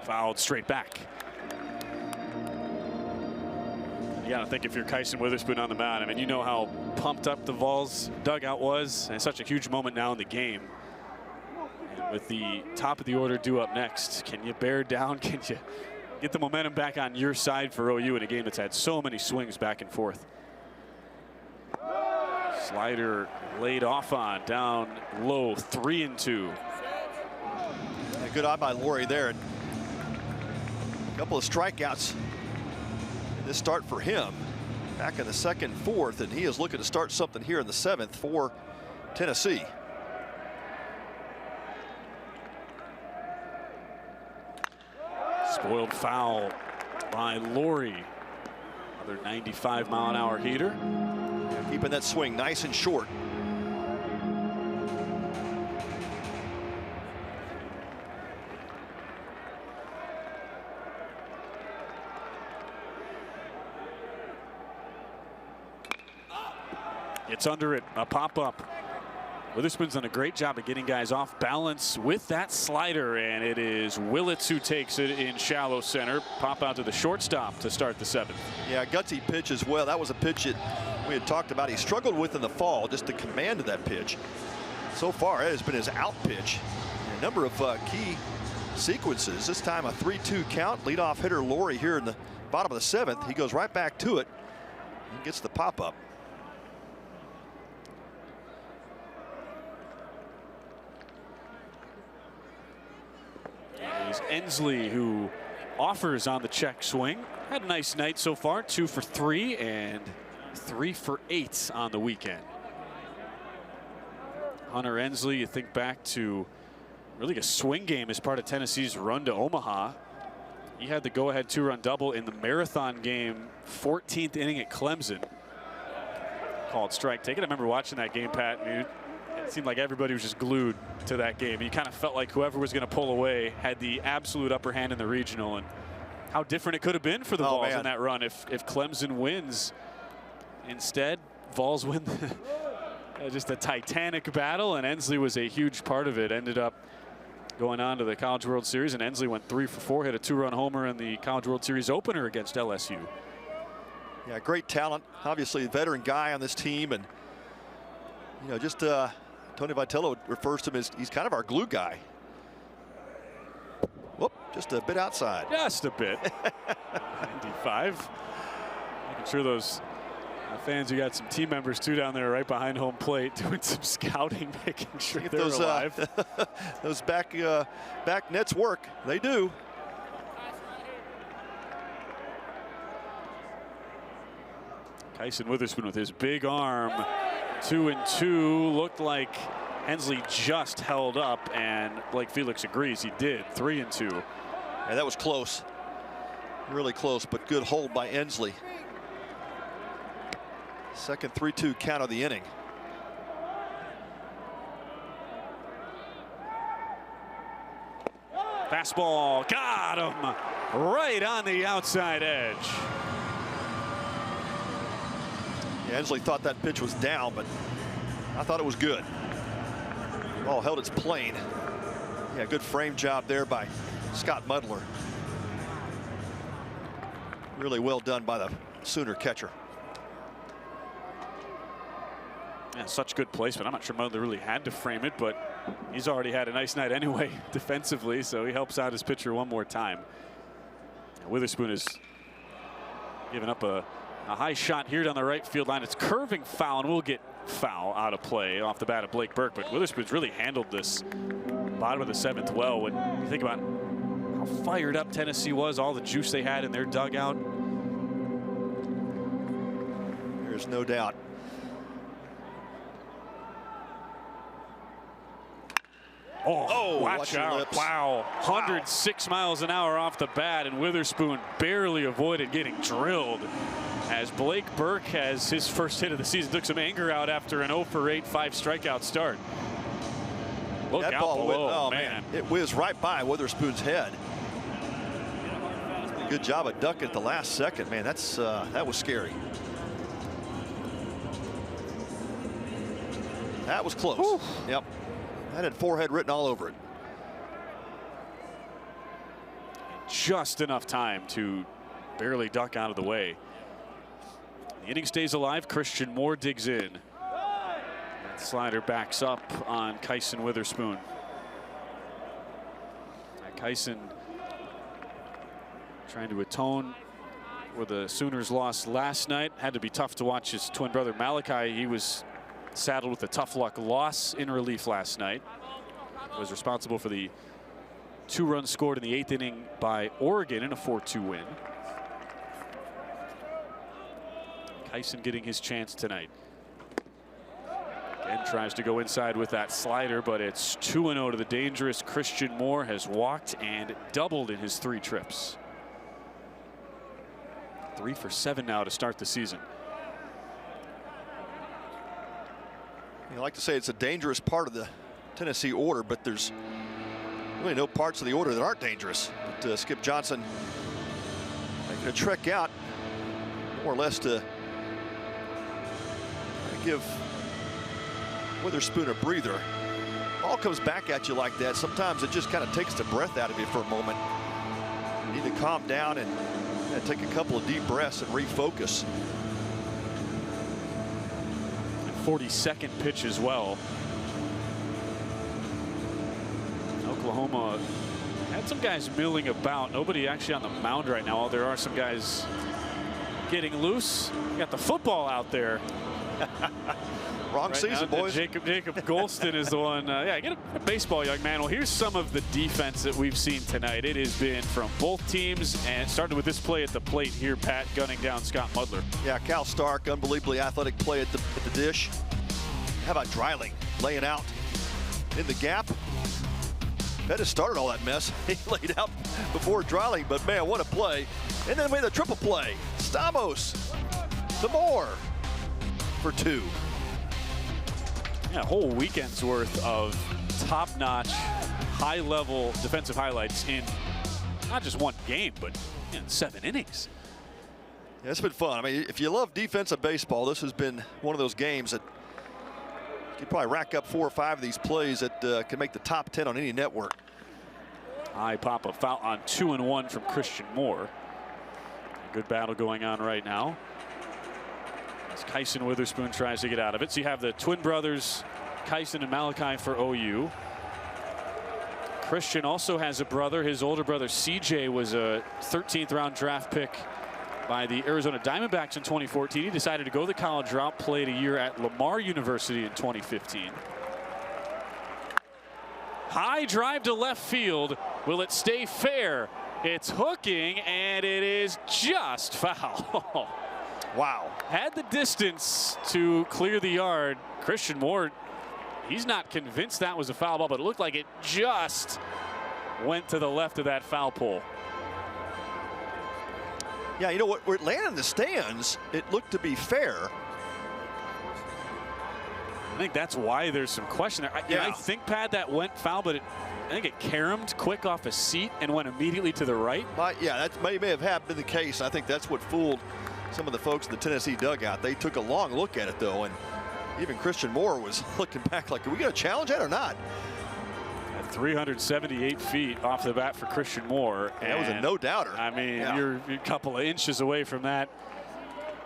Fouled straight back. You got to think if you're Kyson Witherspoon on the mound. I mean, you know how pumped up the Vols dugout was, and it's such a huge moment now in the game. And with the top of the order due up next, can you bear down? Can you get the momentum back on your side for OU in a game that's had so many swings back and forth? Slider laid off on, down low, 3-2. A good eye by Laurie there. A couple of strikeouts in this start for him back in the second, fourth, and he is looking to start something here in the seventh for Tennessee. Spoiled foul by Laurie. Another 95-mile-an-hour heater. Keeping that swing nice and short. It's under it, a pop-up. Witherspoon's done a great job of getting guys off balance with that slider, and it is Willits who takes it in shallow center. Pop out to the shortstop to start the seventh. Yeah, gutsy pitch as well. That was a pitch that we had talked about. He struggled with in the fall, just the command of that pitch. So far, it has been his out pitch. A number of key sequences. This time a 3-2 count. Leadoff hitter Laurie here in the bottom of the seventh. He goes right back to it and gets the pop-up. Ensley, who offers on the check swing. Had a nice night so far, 2 for 3 and 3 for 8 on the weekend. Hunter Ensley, you think back to really a swing game as part of Tennessee's run to Omaha. He had the go-ahead 2-run double in the marathon game, 14th inning at Clemson. Called strike taken. I remember watching that game, Pat. It seemed like everybody was just glued to that game. You kind of felt like whoever was going to pull away had the absolute upper hand in the regional, and how different it could have been for the Vols in that run if Clemson wins. Instead, Vols win just a titanic battle, and Ensley was a huge part of it. Ended up going on to the College World Series, and Ensley went 3 for 4, hit a 2-run homer in the College World Series opener against LSU. Yeah, great talent. Obviously a veteran guy on this team, and you know, just Tony Vitello refers to him as he's kind of our glue guy. Whoop, just a bit outside. Just a bit. 95. I'm sure those fans, you got some team members too down there right behind home plate doing some scouting, making sure they're alive. Those back nets work. They do. Kyson Witherspoon with his big arm. 2-2. Looked like Ensley just held up, and Blake Felix agrees he did. 3-2. Yeah, that was close. Really close, but good hold by Ensley. Second 3-2 count of the inning. Fastball, got him right on the outside edge. Yeah, Ensley thought that pitch was down, but I thought it was good. Ball held its plane. Yeah, good frame job there by Scott Mudler. Really well done by the Sooner catcher. Yeah, such good placement. I'm not sure Mudler really had to frame it, but he's already had a nice night anyway defensively, so he helps out his pitcher one more time. Witherspoon is giving up a high shot here down the right field line. It's curving foul, and we'll get foul out of play off the bat of Blake Burke, but Witherspoon's really handled this bottom of the 7th well. When you think about how fired up Tennessee was, all the juice they had in their dugout. There's no doubt. Oh, watch out. Wow. 106 miles an hour off the bat, and Witherspoon barely avoided getting drilled as Blake Burke has his first hit of the season. Took some anger out after an 0 for 8 5-strikeout start. Look that out ball below, man. It whizzed right by Witherspoon's head. Good job of ducking at the last second, man. That's that was scary. That was close. Whew. Yep. That had forehead written all over it. Just enough time to barely duck out of the way. The inning stays alive. Christian Moore digs in. That slider backs up on Kyson Witherspoon. Kyson trying to atone for the Sooners' loss last night. Had to be tough to watch his twin brother Malachi. He was saddled with a tough luck loss in relief last night. Was responsible for the 2 runs scored in the 8th inning by Oregon in a 4-2 win. Kyson getting his chance tonight. Again, tries to go inside with that slider, but it's 2-0 to the dangerous Christian Moore. Has walked and doubled in his 3 trips. 3 for 7 now to start the season. You like to say it's a dangerous part of the Tennessee order, but there's really no parts of the order that aren't dangerous. But Skip Johnson making a trek out more or less to give Witherspoon a breather. Ball comes back at you like that. Sometimes it just kind of takes the breath out of you for a moment. You need to calm down and take a couple of deep breaths and refocus. 42nd pitch as well. Oklahoma had some guys milling about. Nobody actually on the mound right now. There are some guys getting loose. You got the football out there. Wrong right season, now, boys. Jacob Golston is the one. Yeah, get a baseball, young man. Well, here's some of the defense that we've seen tonight. It has been from both teams, and it started with this play at the plate here, Pat, gunning down Scott Mudler. Yeah, Cal Stark, unbelievably athletic play at the dish. How about Dreiling laying out in the gap? Pettis started all that mess. He laid out before Dreiling, but man, what a play. And then we had the triple play. Stamos to Moore for 2. Yeah, a whole weekend's worth of top-notch, high-level defensive highlights in not just one game, but in 7 innings. Yeah, it's been fun. I mean, if you love defensive baseball, this has been one of those games that you could probably rack up 4 or 5 of these plays that can make the top 10 on any network. High pop up foul on 2-1 from Christian Moore. A good battle going on right now as Kyson Witherspoon tries to get out of it. So you have the twin brothers, Kyson and Malachi for OU. Christian also has a brother. His older brother CJ was a 13th round draft pick by the Arizona Diamondbacks in 2014. He decided to go the college route, played a year at Lamar University in 2015. High drive to left field. Will it stay fair? It's hooking, and it is just foul. Wow. Had the distance to clear the yard. Christian Moore, he's not convinced that was a foul ball, but it looked like it just went to the left of that foul pole. Yeah, you know what? Where it landed in the stands, it looked to be fair. I think that's why there's some question there. I think, Pat, that went foul, but I think it caromed quick off a seat and went immediately to the right. Yeah, that may have been the case. I think that's what fooled some of the folks in the Tennessee dugout. They took a long look at it, though, and even Christian Moore was looking back like, are we going to challenge that or not? At 378 feet off the bat for Christian Moore. And that was a no-doubter. I mean, you're a couple of inches away from that,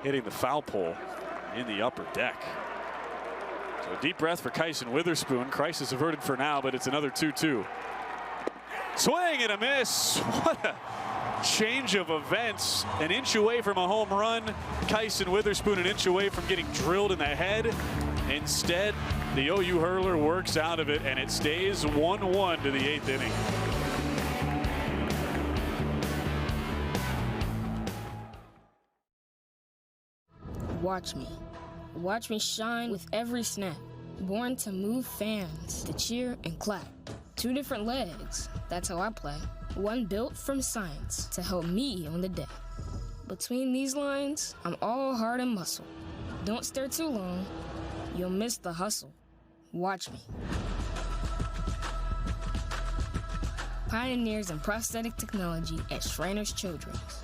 hitting the foul pole in the upper deck. So a deep breath for Kyson Witherspoon. Crisis averted for now, but it's another 2-2. Swing and a miss. What a change of events. An inch away from a home run. Kyson Witherspoon an inch away from getting drilled in the head. Instead, the OU hurler works out of it, and it stays 1-1 to the 8th inning. Watch me. Watch me shine with every snap. Born to move fans, to cheer and clap. 2 different legs, that's how I play. One built from science to help me on the day. Between these lines, I'm all heart and muscle. Don't stare too long, you'll miss the hustle. Watch me. Pioneers in prosthetic technology at Shriners Children's.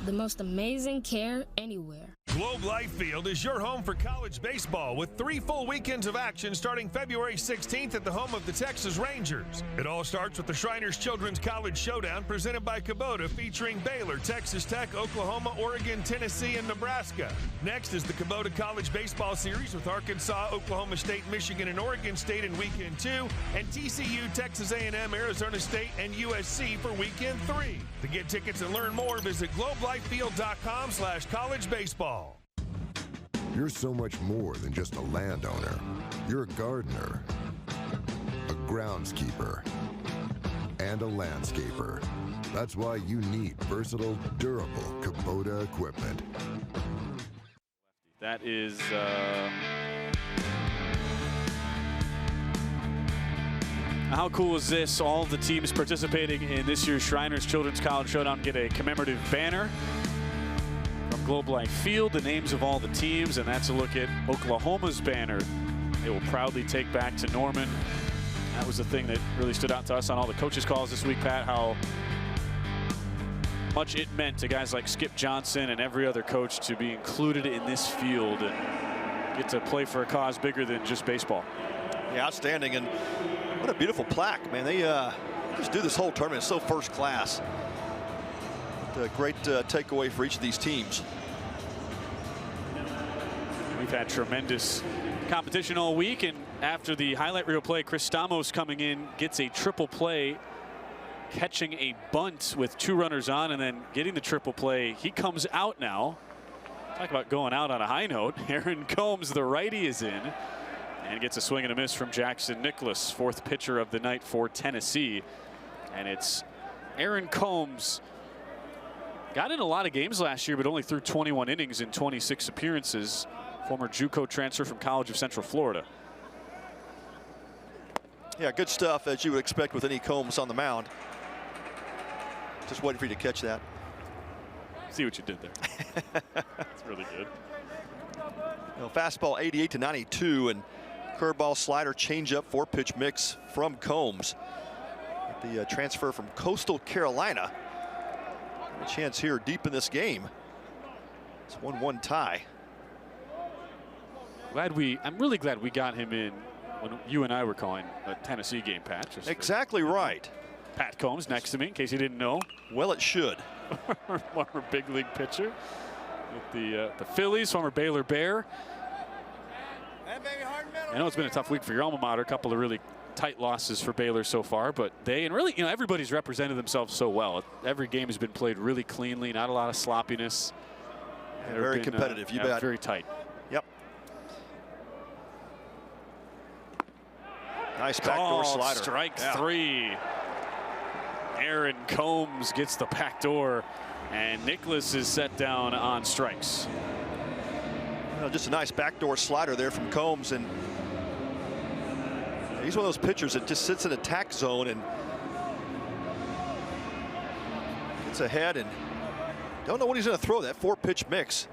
The most amazing care anywhere. Globe Life Field is your home for college baseball with 3 full weekends of action starting February 16th at the home of the Texas Rangers. It all starts with the Shriners Children's College Showdown presented by Kubota featuring Baylor, Texas Tech, Oklahoma, Oregon, Tennessee, and Nebraska. Next is the Kubota College Baseball Series with Arkansas, Oklahoma State, Michigan, and Oregon State in Weekend 2, and TCU, Texas A&M, Arizona State, and USC for Weekend 3. To get tickets and learn more, visit globelifefield.com/collegebaseball. You're so much more than just a landowner. You're a gardener, a groundskeeper, and a landscaper. That's why you need versatile, durable Kubota equipment. That is how cool is this? All the teams participating in this year's Shriners Children's College Showdown get a commemorative banner from Globe Life Field, the names of all the teams, and that's a look at Oklahoma's banner. They will proudly take back to Norman. That was the thing that really stood out to us on all the coaches' calls this week, Pat, how much it meant to guys like Skip Johnson and every other coach to be included in this field and get to play for a cause bigger than just baseball. Yeah, outstanding, and what a beautiful plaque, man. They just do this whole tournament. It's so first class. A great takeaway for each of these teams. We've had tremendous competition all week, and after the highlight reel play, Chris Stamos coming in gets a triple play, catching a bunt with 2 runners on, and then getting the triple play. He comes out now. Talk about going out on a high note. Aaron Combs, the righty, is in and gets a swing and a miss from Jackson Nicholas, 4th pitcher of the night for Tennessee. And it's Aaron Combs. Got in a lot of games last year, but only threw 21 innings in 26 appearances. Former JUCO transfer from College of Central Florida. Yeah, good stuff, as you would expect with any Combs on the mound. Just waiting for you to catch that. See what you did there. That's really good. You know, fastball 88 to 92, and Curveball, slider, changeup, 4-pitch mix from Combs. The transfer from Coastal Carolina. A chance here deep in this game. It's 1-1 tie. I'm really glad we got him in when you and I were calling a Tennessee game, Pat. Exactly right. Pat Combs next to me, in case you didn't know. Well, it should. Former big league pitcher with the Phillies, former Baylor Bear. I know it's been a tough week for your alma mater. A couple of really tight losses for Baylor so far, but really, everybody's represented themselves so well. Every game has been played really cleanly, not a lot of sloppiness. Very competitive, you bet. Very tight. Yep. Nice backdoor slider. Strike 3. Aaron Combs gets the backdoor, and Nicholas is set down on strikes. Just a nice backdoor slider there from Combs, and he's one of those pitchers that just sits in attack zone and gets ahead and don't know what he's going to throw. That 4-pitch mix.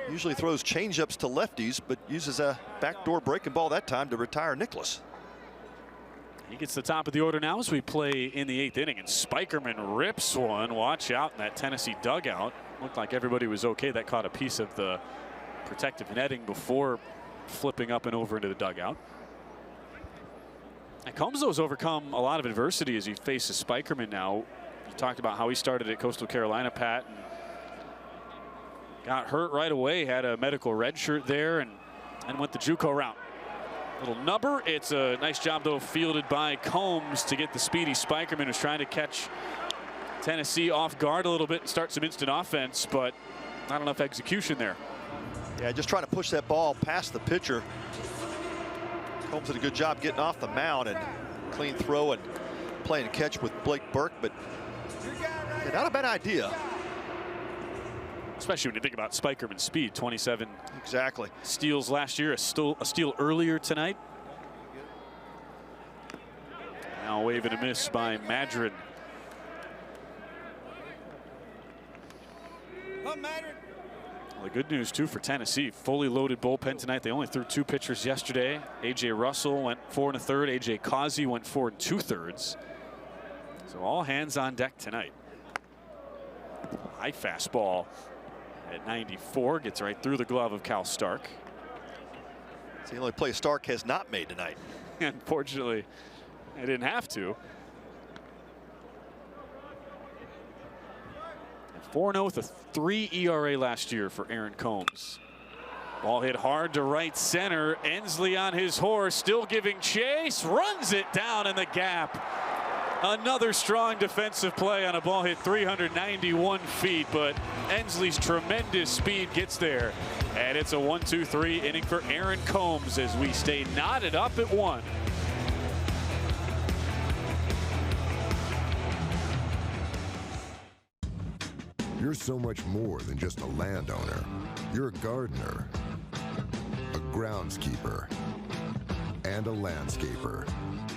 Usually throws changeups to lefties, but uses a backdoor breaking ball that time to retire Nicholas. He gets the top of the order now as we play in the 8th inning, and Spikerman rips one. Watch out in that Tennessee dugout. Looked like everybody was okay. That caught a piece of the protective netting before flipping up and over into the dugout. And Combs has overcome a lot of adversity as he faces Spikerman now. You talked about how he started at Coastal Carolina, Pat, and got hurt right away, had a medical red shirt there, and went the JUCO route. Little number. It's a nice job, though, fielded by Combs to get the speedy Spikerman, who's trying to catch Tennessee off guard a little bit and start some instant offense, but not enough execution there. Yeah, just trying to push that ball past the pitcher. Combs did a good job getting off the mound and clean throw and playing catch with Blake Burke, but yeah, not a bad idea. Especially when you think about Spikerman's speed, 27 exactly steals last year, a steal earlier tonight. Now a wave and a miss by Madron. Well, the good news too for Tennessee, fully loaded bullpen tonight. They only threw 2 pitchers yesterday. AJ Russell went 4 1/3. AJ Causey went 4 2/3. So all hands on deck tonight. High fastball at 94 gets right through the glove of Cal Stark. It's the only play Stark has not made tonight. Unfortunately, I didn't have to. 4-0 with a 3 ERA last year for Aaron Combs. Ball hit hard to right center. Ensley on his horse, still giving chase, runs it down in the gap. Another strong defensive play on a ball hit 391 feet, but Ensley's tremendous speed gets there. And it's a 1-2-3 inning for Aaron Combs as we stay knotted up at 1. You're so much more than just a landowner. You're a gardener, a groundskeeper, and a landscaper.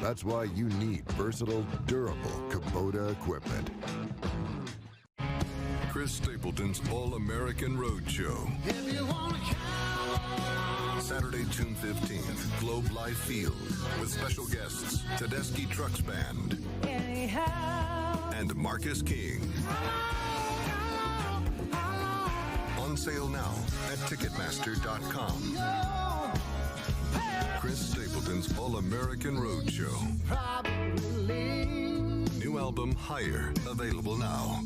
That's why you need versatile, durable Kubota equipment. Chris Stapleton's All-American Roadshow. Saturday, June 15th, Globe Life Field, with special guests Tedeschi Trucks Band and Marcus King. On sale now at Ticketmaster.com. Chris Stapleton's All-American Roadshow. New album, Higher, available now.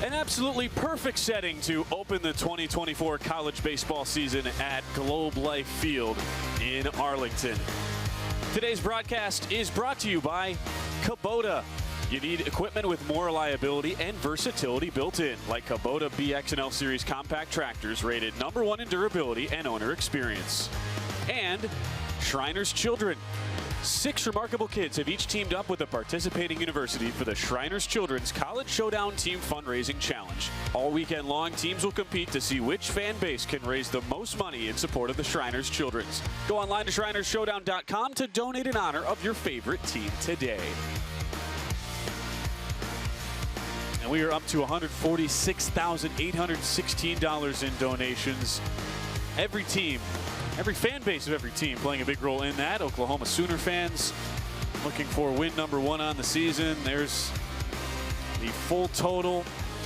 An absolutely perfect setting to open the 2024 college baseball season at Globe Life Field in Arlington. Today's broadcast is brought to you by Kubota. You need equipment with more reliability and versatility built in, like Kubota BX and L Series compact tractors rated #1 in durability and owner experience. And Shriners Children. 6 remarkable kids have each teamed up with a participating university for the Shriners Children's College Showdown Team Fundraising Challenge. All weekend long, teams will compete to see which fan base can raise the most money in support of the Shriners Children's. Go online to ShrinersShowdown.com to donate in honor of your favorite team today. And we are up to $146,816 in donations. Every team, every fan base of every team playing a big role in that. Oklahoma Sooner fans looking for win number 1 on the season. There's the full total.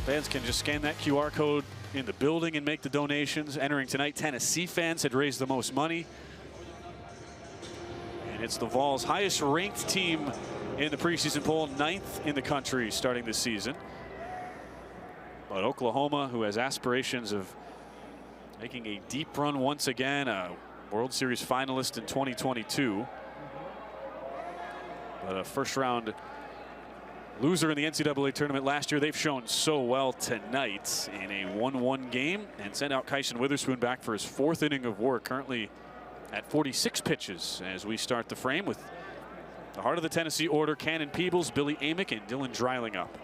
Fans can just scan that QR code in the building and make the donations. Entering tonight, Tennessee fans had raised the most money. And it's the Vols' highest ranked team in the preseason poll, 9th in the country starting this season. But Oklahoma, who has aspirations of making a deep run once again, a World Series finalist in 2022. But a first-round loser in the NCAA tournament last year. They've shown so well tonight in a 1-1 game and sent out Kyson Witherspoon back for his 4th inning of work, currently at 46 pitches as we start the frame with the heart of the Tennessee order, Cannon Peebles, Billy Amick, and Dylan Dreiling up.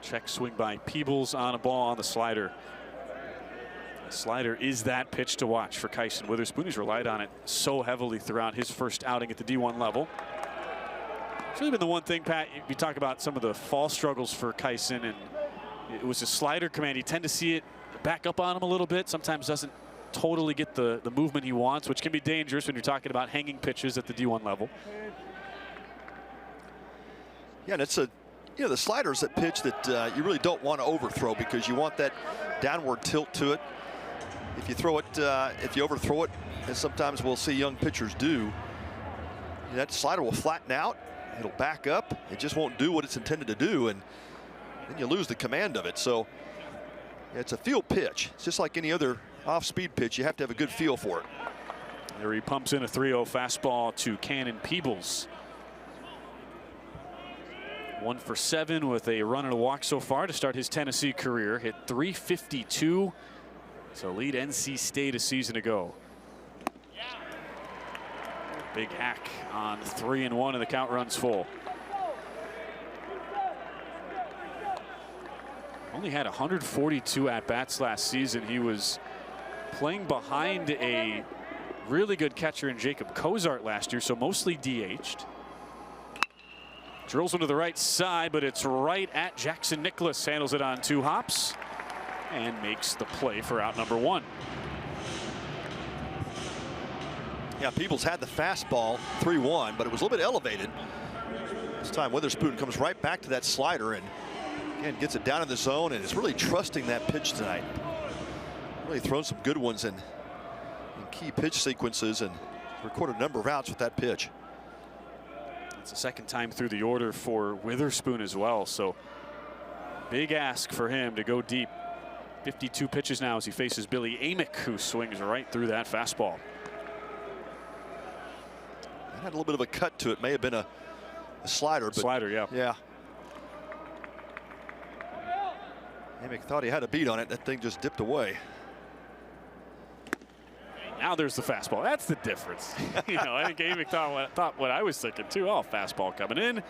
Check swing by Peebles on a ball on the slider. The slider is that pitch to watch for Kyson Witherspoon. He's relied on it so heavily throughout his first outing at the D1 level. It's really been the one thing, Pat, you talk about some of the fall struggles for Kyson, and it was a slider command. You tend to see it back up on him a little bit. Sometimes doesn't totally get the movement he wants, which can be dangerous when you're talking about hanging pitches at the D1 level. Yeah, and it's a the slider is that pitch that you really don't want to overthrow because you want that downward tilt to it. If you throw it, if you overthrow it, and sometimes we'll see young pitchers do, that slider will flatten out. It'll back up. It just won't do what it's intended to do, and then you lose the command of it. So it's a feel pitch. It's just like any other off-speed pitch. You have to have a good feel for it. There he pumps in a 3-0 fastball to Cannon Peebles. 1 for 7 with a run and a walk so far to start his Tennessee career. Hit .352 to lead NC State a season ago. Big hack on 3-1 and the count runs full. Only had 142 at-bats last season. He was playing behind a really good catcher in Jacob Cozart last year, so mostly DH'd. Drills one to the right side, but it's right at Jackson Nicholas. Handles it on 2 hops and makes the play for out number 1. Yeah, Peebles had the fastball 3-1, but it was a little bit elevated. This time Witherspoon comes right back to that slider and again gets it down in the zone and is really trusting that pitch tonight. Really thrown some good ones in key pitch sequences and recorded a number of outs with that pitch. It's the 2nd time through the order for Witherspoon as well, so big ask for him to go deep. 52 pitches now as he faces Billy Amick, who swings right through that fastball. It had a little bit of a cut to it. May have been a slider. But slider, yeah. Yeah. Amick thought he had a beat on it. That thing just dipped away. Now there's the fastball. That's the difference. I think Amick thought what I was thinking too. Oh, fastball coming in.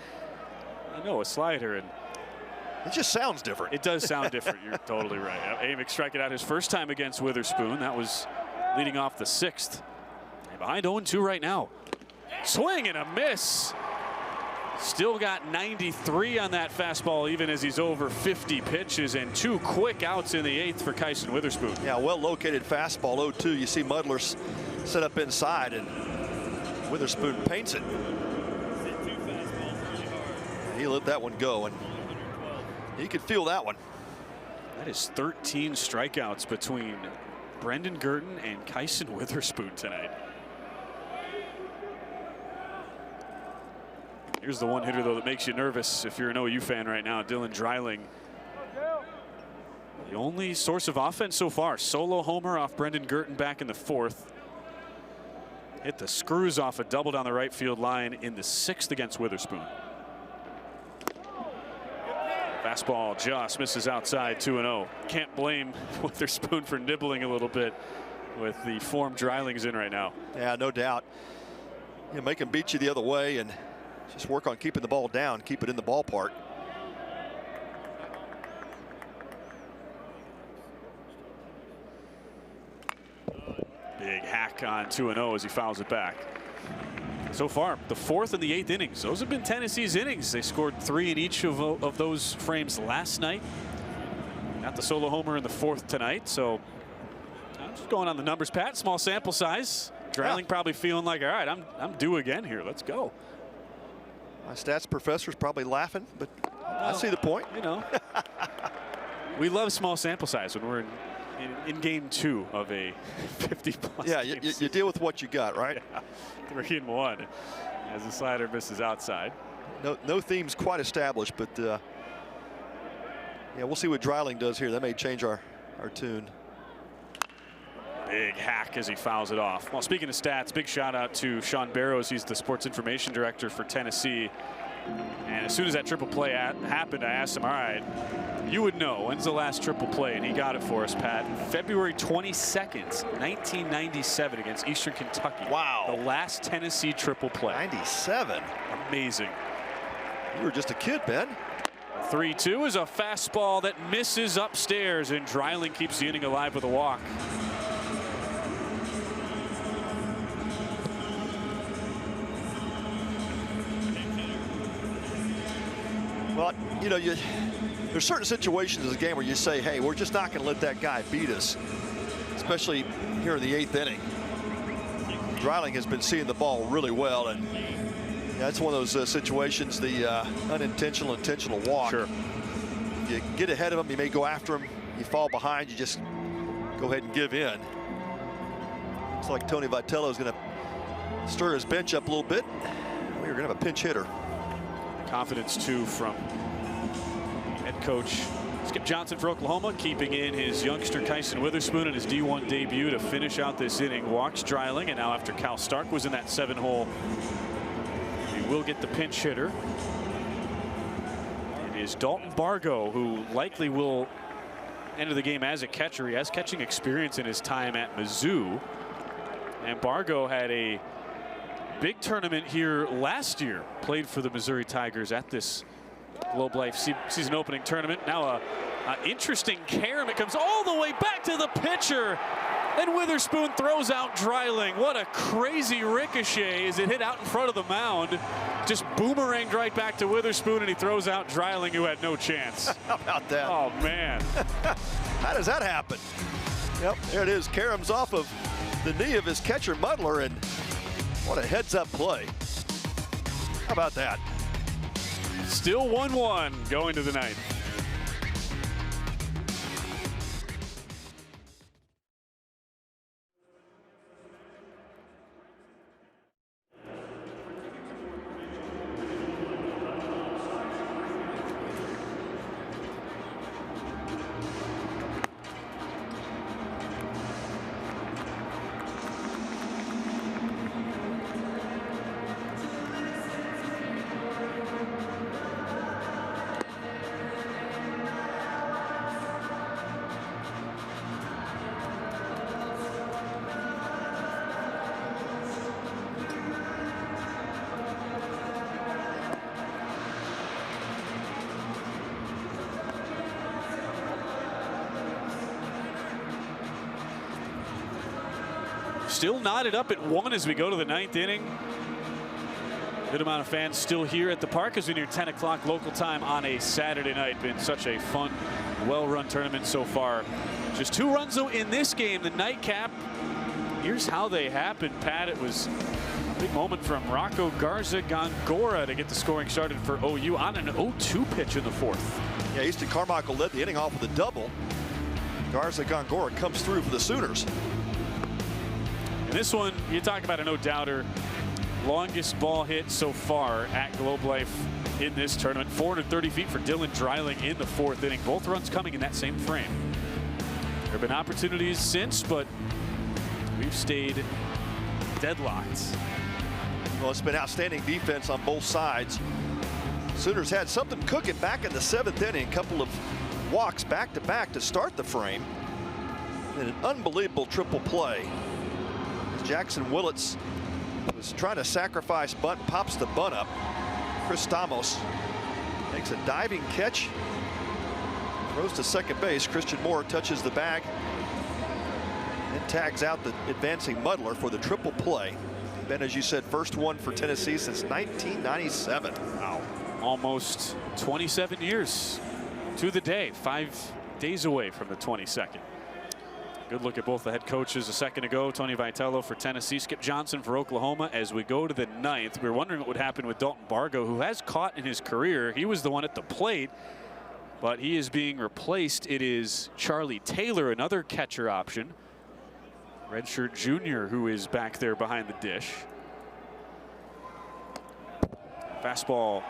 I know, a slider, and it just sounds different. It does sound different. You're totally right. Amick striking out his first time against Witherspoon. That was leading off the 6th. And behind 0-2 right now. Swing and a miss. Still got 93 on that fastball, even as he's over 50 pitches, and 2 quick outs in the 8th for Kyson Witherspoon. Yeah, well located fastball 0-2. You see Mudler's set up inside, and Witherspoon paints it. He let that one go, and he could feel that one. That is 13 strikeouts between Brendan Gurton and Kyson Witherspoon tonight. Here's the one hitter, though, that makes you nervous if you're an OU fan right now, Dylan Dreiling. The only source of offense so far. Solo homer off Brendan Gurton back in the 4th. Hit the screws off a double down the right field line in the 6th against Witherspoon. Fastball just misses outside, 2-0. Can't blame Witherspoon for nibbling a little bit with the form Dreiling's in right now. Yeah, no doubt. Make him beat you the other way and just work on keeping the ball down, keep it in the ballpark. Big hack on 2-0 as he fouls it back. So far, the 4th and the 8th innings. Those have been Tennessee's innings. They scored 3 in each of those frames last night. Got the solo homer in the 4th tonight. So I'm just going on the numbers, Pat. Small sample size. Dreiling probably feeling like, all right, I'm due again here. Let's go. My stats professor's probably laughing, but I see the point. You know, we love small sample size when we're in game 2 of a 50-plus. Yeah, you deal with what you got, right? Yeah, 3-1 as the slider misses outside. No themes quite established, but yeah, we'll see what Dreiling does here. That may change our tune. Big hack as he fouls it off. Well, speaking of stats, big shout out to Sean Barrows. He's the sports information director for Tennessee. And as soon as that triple play happened, I asked him, all right, you would know, when's the last triple play? And he got it for us, Pat. February 22nd, 1997 against Eastern Kentucky. Wow. The last Tennessee triple play. 97. Amazing. You were just a kid, Ben. 3-2 is a fastball that misses upstairs, and Dreiling keeps the inning alive with a walk. Well, you know, there's certain situations in the game where you say, hey, we're just not going to let that guy beat us, especially here in the 8th inning. Dreiling has been seeing the ball really well, and that's one of those situations, the unintentional, intentional walk. Sure. You get ahead of him, you may go after him, you fall behind, you just go ahead and give in. Looks like Tony Vitello is going to stir his bench up a little bit. We're going to have a pinch hitter. Confidence, too, from head coach Skip Johnson for Oklahoma, keeping in his youngster Kyson Witherspoon in his D1 debut to finish out this inning. Walks Dreiling, and now after Cal Stark was in that 7-hole, he will get the pinch hitter. It is Dalton Bargo, who likely will enter the game as a catcher. He has catching experience in his time at Mizzou. And Bargo had a big tournament here last year, played for the Missouri Tigers at this Globe Life season opening tournament. Now a interesting carom. It comes all the way back to the pitcher, and Witherspoon throws out Dreiling. What a crazy ricochet as it hit out in front of the mound. Just boomeranged right back to Witherspoon, and he throws out Dreiling, who had no chance. How about that? Oh, man. How does that happen? Yep, there it is. Carom's off of the knee of his catcher, Mudler, and what a heads-up play. How about that? Still 1-1 going to the ninth. Still knotted up at 1 as we go to the 9th inning. Good amount of fans still here at the park as we near 10 o'clock local time on a Saturday night. Been such a fun, well-run tournament so far. Just 2 runs though in this game, the nightcap. Here's how they happened, Pat. It was a big moment from Rocco Garza-Gongora to get the scoring started for OU on an 0-2 pitch in the 4th. Yeah, Easton Carmichael led the inning off with a double. Garza-Gongora comes through for the Sooners. And this one, you talk about a no-doubter. Longest ball hit so far at Globe Life in this tournament. 430 feet for Dylan Dreiling in the 4th inning. Both runs coming in that same frame. There have been opportunities since, but we've stayed deadlocked. Well, it's been outstanding defense on both sides. Sooners had something cooking back in the 7th inning. A couple of walks back-to-back to start the frame. And an unbelievable triple play. Jackson Willits was trying to sacrifice bunt, pops the bunt up. Chris Stamos makes a diving catch, throws to second base. Christian Moore touches the bag, And tags out the advancing muddler for the triple play. Ben, as you said, first one for Tennessee since 1997. Wow. Almost 27 years to the day. 5 days away from the 22nd. Good look at both the head coaches a second ago. Tony Vitello for Tennessee, Skip Johnson for Oklahoma. As we go to the 9th, we were wondering what would happen with Dalton Bargo, who has caught in his career. He was the one at the plate, but he is being replaced. It is Charlie Taylor, another catcher option. Redshirt junior, who is back there behind the dish. Fastball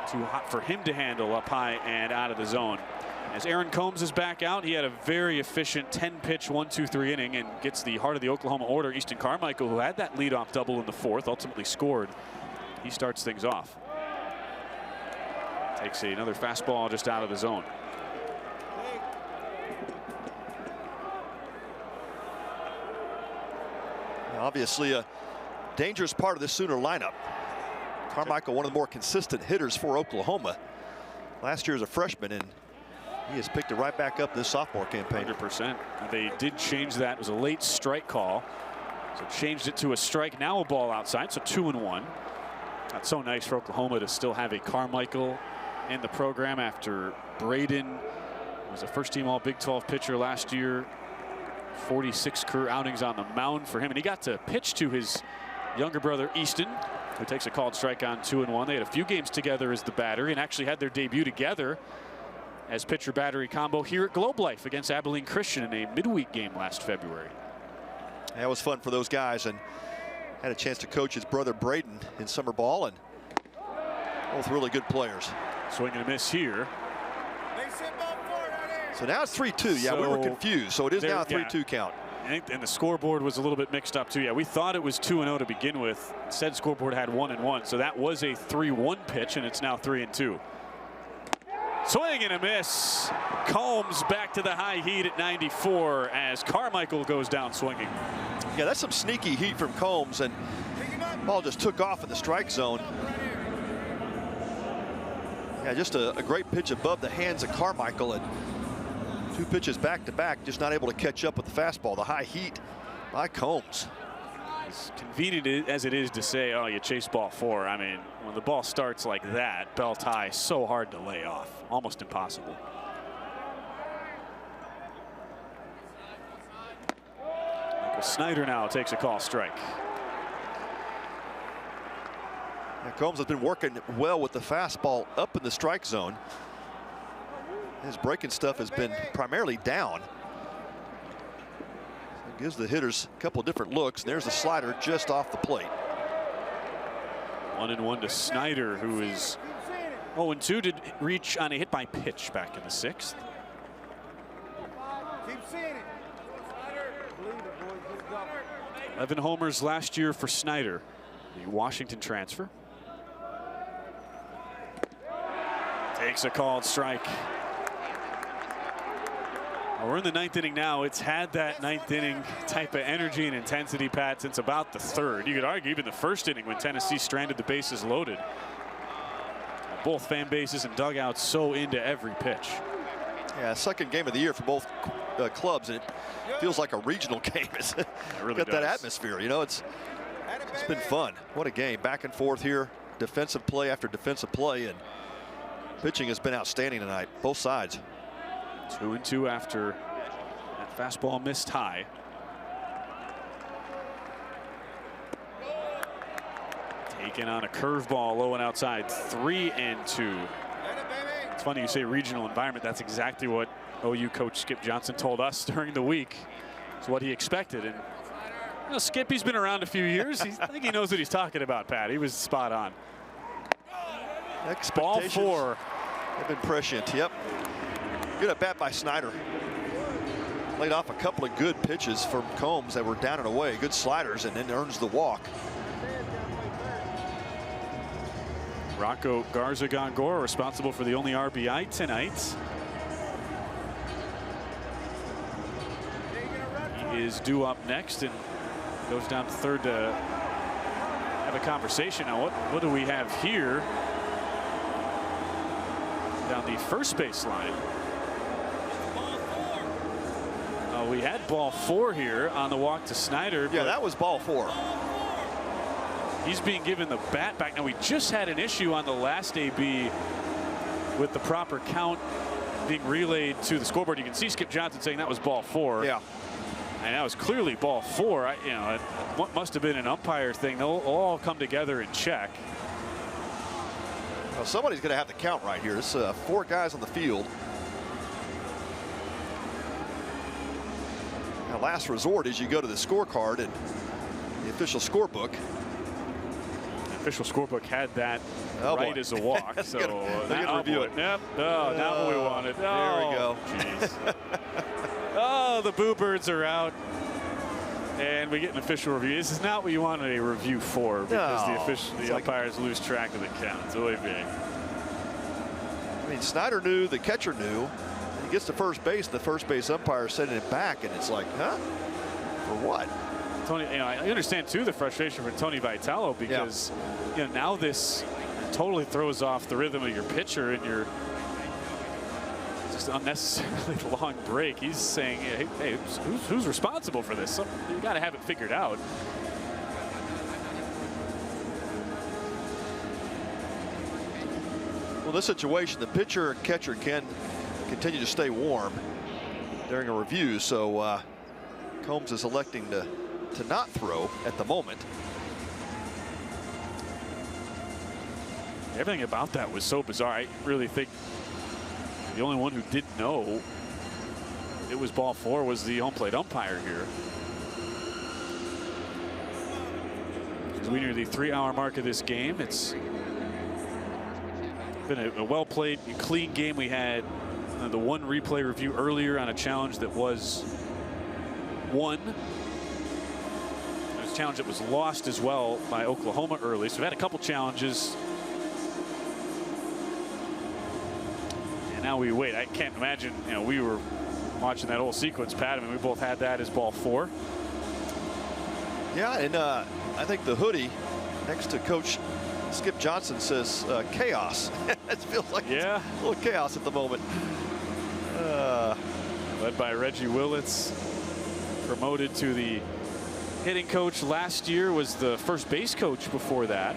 too hot for him to handle, up high and out of the zone. As Aaron Combs is back out, he had a very efficient 10-pitch 1-2-3 inning and gets the heart of the Oklahoma order. Easton Carmichael, who had that leadoff double in the 4th, ultimately scored. He starts things off. Takes another fastball just out of the zone. Obviously a dangerous part of the Sooner lineup. Carmichael, one of the more consistent hitters for Oklahoma. Last year as a freshman, and he has picked it right back up this sophomore campaign. 100%. They did change that. It was a late strike call. So changed it to a strike. Now a ball outside. So 2-1. That's so nice for Oklahoma to still have a Carmichael in the program after Braden was a first-team All Big 12 pitcher last year. 46 career outings on the mound for him, and he got to pitch to his younger brother Easton, who takes a called strike on 2-1. They had a few games together as the battery and actually had their debut together as pitcher battery combo here at Globe Life against Abilene Christian in a midweek game last February. That was fun for those guys, and had a chance to coach his brother Braden in summer ball, and both really good players. Swing and a miss here. So now it's 3-2. Yeah, we were confused. So it is now a 3-2 count. And the scoreboard was a little bit mixed up too. Yeah, we thought it was 2-0 to begin with. Said scoreboard had 1-1. So that was a 3-1 pitch, and it's now 3-2. Swing and a miss. Combs back to the high heat at 94 as Carmichael goes down swinging. Yeah, that's some sneaky heat from Combs, and ball just took off in the strike zone. Yeah, just a great pitch above the hands of Carmichael, and 2 pitches back to back, just not able to catch up with the fastball. The high heat by Combs. As convenient as it is to say, oh, you chase ball 4. I mean, when the ball starts like that, belt high, so hard to lay off, almost impossible. Michael Snyder now takes a call strike. Yeah, Combs has been working well with the fastball up in the strike zone. His breaking stuff has been primarily down. It gives the hitters a couple of different looks. There's the slider just off the plate. 1-1 to Snyder, who is 0-2, did reach on a hit by pitch back in the 6th. Keep seeing it. 11 homers last year for Snyder, the Washington transfer. Takes a called strike. Well, we're in the 9th inning now. It's had that 9th inning type of energy and intensity, Pat, since about the 3rd. You could argue even the 1st inning when Tennessee stranded the bases loaded. Both fan bases and dugouts so into every pitch. Yeah, 2nd game of the year for both clubs, and it feels like a regional game. It's really got that atmosphere. You know, it's been fun. What a game, back and forth here, defensive play after defensive play, and pitching has been outstanding tonight, both sides. 2-2 after that fastball missed high. Taking on a curveball low and outside. 3-2. It's funny you say regional environment. That's exactly what OU coach Skip Johnson told us during the week. It's what he expected. And you know, Skip, he's been around a few years. I think he knows what he's talking about, Pat. He was spot on. Ball 4. Have been prescient. Yep. Good at bat by Snyder. Laid off a couple of good pitches from Combs that were down and away. Good sliders, and then earns the walk. Rocco Garza-Gongora responsible for the only RBI tonight. He is due up next and goes down to 3rd to have a conversation. Now what do we have here? Down the first base line. Well, we had ball 4 here on the walk to Snyder. Yeah, that was ball 4. He's being given the bat back. Now, we just had an issue on the last AB with the proper count being relayed to the scoreboard. You can see Skip Johnson saying that was ball 4. Yeah. And that was clearly ball 4. You know, it must have been an umpire thing. They'll all come together and check. Well, somebody's going to have the count right here. It's 4 guys on the field. Now, last resort is you go to the scorecard and the official scorebook. The official scorebook had that right as a walk. So they're gonna review it. Yep. Oh, not what we wanted. There we go. Jeez. Oh, the Boo Birds are out. And we get an official review. This is not what you wanted a review for, because the umpires lose track of the count. It's really big. I mean, Snyder knew, the catcher knew. He gets to first base, the first base umpire is sending it back, and it's like, huh? For what? Tony, you know, I understand too the frustration for Tony Vitello, because you know, now this totally throws off the rhythm of your pitcher, and your just unnecessarily long break. He's saying, hey, who's responsible for this? You got to have it figured out. Well, this situation, the pitcher and catcher can continue to stay warm during a review, so Combs is electing to not throw at the moment. Everything about that was so bizarre. I really think the only one who didn't know it was ball 4 was the home plate umpire here. As we near the 3-hour mark of this game, it's been a well-played, clean game. We had the one replay review earlier on a challenge that was won. It was a challenge that was lost as well by Oklahoma early. So we've had a couple challenges. And now we wait. I can't imagine, you know, we were watching that whole sequence, Pat. I mean, we both had that as ball 4. Yeah, and I think the hoodie next to Coach Skip Johnson says chaos. It feels like it's a little chaos at the moment. Led by Reggie Willits, promoted to the hitting coach last year, was the first base coach before that.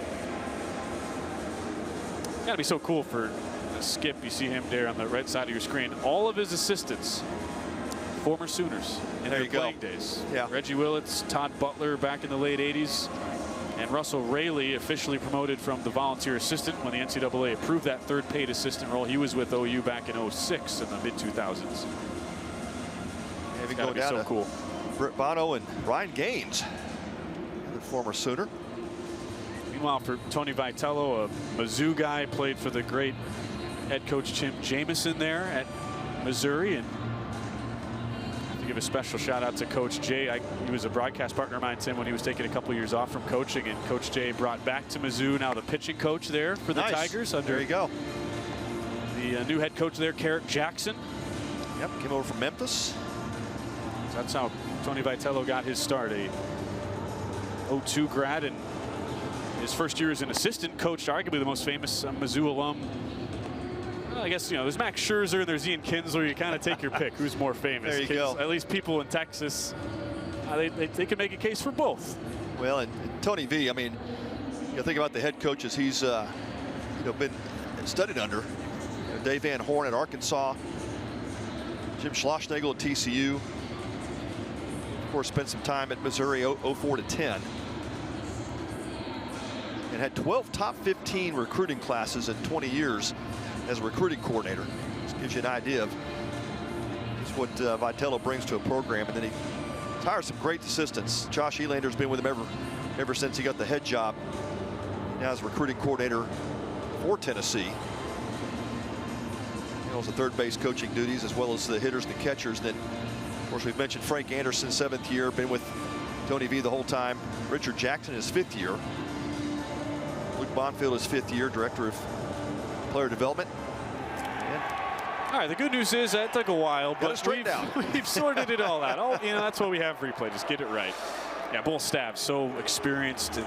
Gotta be so cool for Skip. You see him there on the right side of your screen. All of his assistants, former Sooners in their playing days. Yeah. Reggie Willits, Todd Butler back in the late 80s. And Russell Raley officially promoted from the volunteer assistant when the NCAA approved that third paid assistant role. He was with OU back in 06 in the mid-2000s. Maybe go down so cool. Britt Bono and Ryan Gaines, the former Sooner. Meanwhile, for Tony Vitello, a Mizzou guy, played for the great head coach Tim Jamison there at Missouri. And to give a special shout out to Coach Jay. He was a broadcast partner of mine, Tim, when he was taking a couple years off from coaching, and Coach Jay brought back to Mizzou, now the pitching coach there for the Tigers. Under there you go. The new head coach there, Carrick Jackson. Yep, came over from Memphis. So that's how Tony Vitello got his start, a 02 grad, and his first year as an assistant, coached arguably the most famous Mizzou alum. Well, I guess, you know, there's Max Scherzer and there's Ian Kinsler. You kind of take your pick. Who's more famous? There you go. At least people in Texas, they can make a case for both. Well, and Tony V, I mean, you think about the head coaches he's been studied under. Dave Van Horn at Arkansas, Jim Schlossnagel at TCU. Of course, spent some time at Missouri 04 to 10. And had 12 top 15 recruiting classes in 20 years as a recruiting coordinator. This gives you an idea of just what Vitello brings to a program. And then he hires some great assistants. Josh Elander's been with him ever since he got the head job. Now as recruiting coordinator for Tennessee. He knows the third base coaching duties as well as the hitters and the catchers. And then, of course, we've mentioned Frank Anderson, 7th year, been with Tony V the whole time. Richard Jackson, his 5th year. Luke Bonfield, his 5th year, director of player development. All right, the good news is that took a while, but we've sorted it all out. Oh, you know, that's what we have for replay. Just get it right. Yeah, both staffs so experienced, and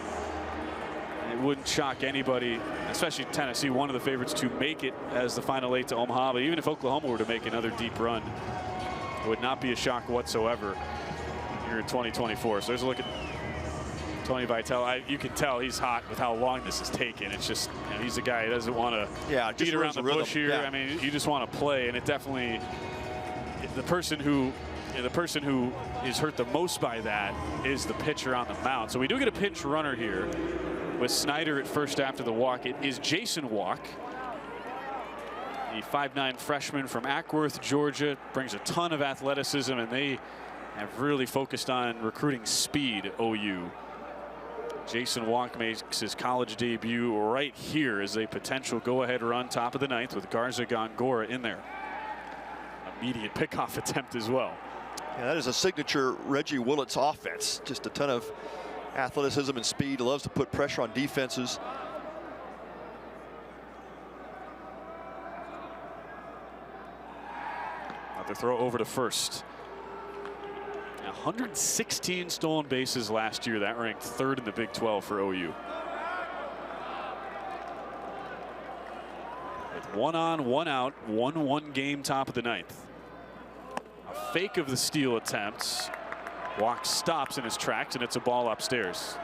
it wouldn't shock anybody, especially Tennessee, one of the favorites to make it as the final 8 to Omaha. But even if Oklahoma were to make another deep run, It would not be a shock whatsoever here in 2024. So there's a look at Tony Vitello. You can tell he's hot with how long this has taken. It's just, you know, he's a guy who doesn't want to beat around the bush here. I mean, you just want to play, and it definitely, the person who is hurt the most by that is the pitcher on the mound. So we do get a pinch runner here with Snyder at first after the walk. It is Jason Walk, the 5'9" freshman from Ackworth, Georgia. Brings a ton of athleticism, and they have really focused on recruiting speed, OU. Jason Walk makes his college debut right here as a potential go-ahead run, top of the ninth, with Garza Gongora in there. Immediate pickoff attempt as well. Yeah, that is a signature Reggie Willits offense. Just a ton of athleticism and speed. Loves to put pressure on defenses. Another throw over to first. 116 stolen bases last year. That ranked third in the Big 12 for OU. With 1 on, 1 out, 1-1 game, top of the ninth. A fake of the steal attempt. Walk stops in his tracks, and it's a ball upstairs.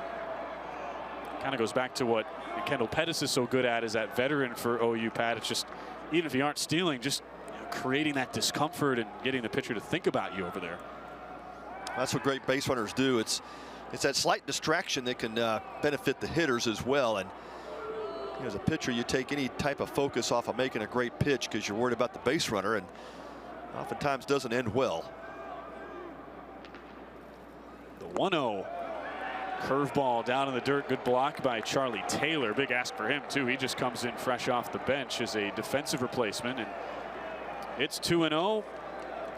Kind of goes back to what Kendall Pettis is so good at, is that veteran for OU, Pat. It's just, even if you aren't stealing, just creating that discomfort and getting the pitcher to think about you over there. That's what great base runners do. It's that slight distraction that can benefit the hitters as well. And you know, as a pitcher, you take any type of focus off of making a great pitch because you're worried about the base runner, and oftentimes doesn't end well. The 1-0 curveball down in the dirt. Good block by Charlie Taylor. Big ask for him too. He just comes in fresh off the bench as a defensive replacement, and it's 2-0.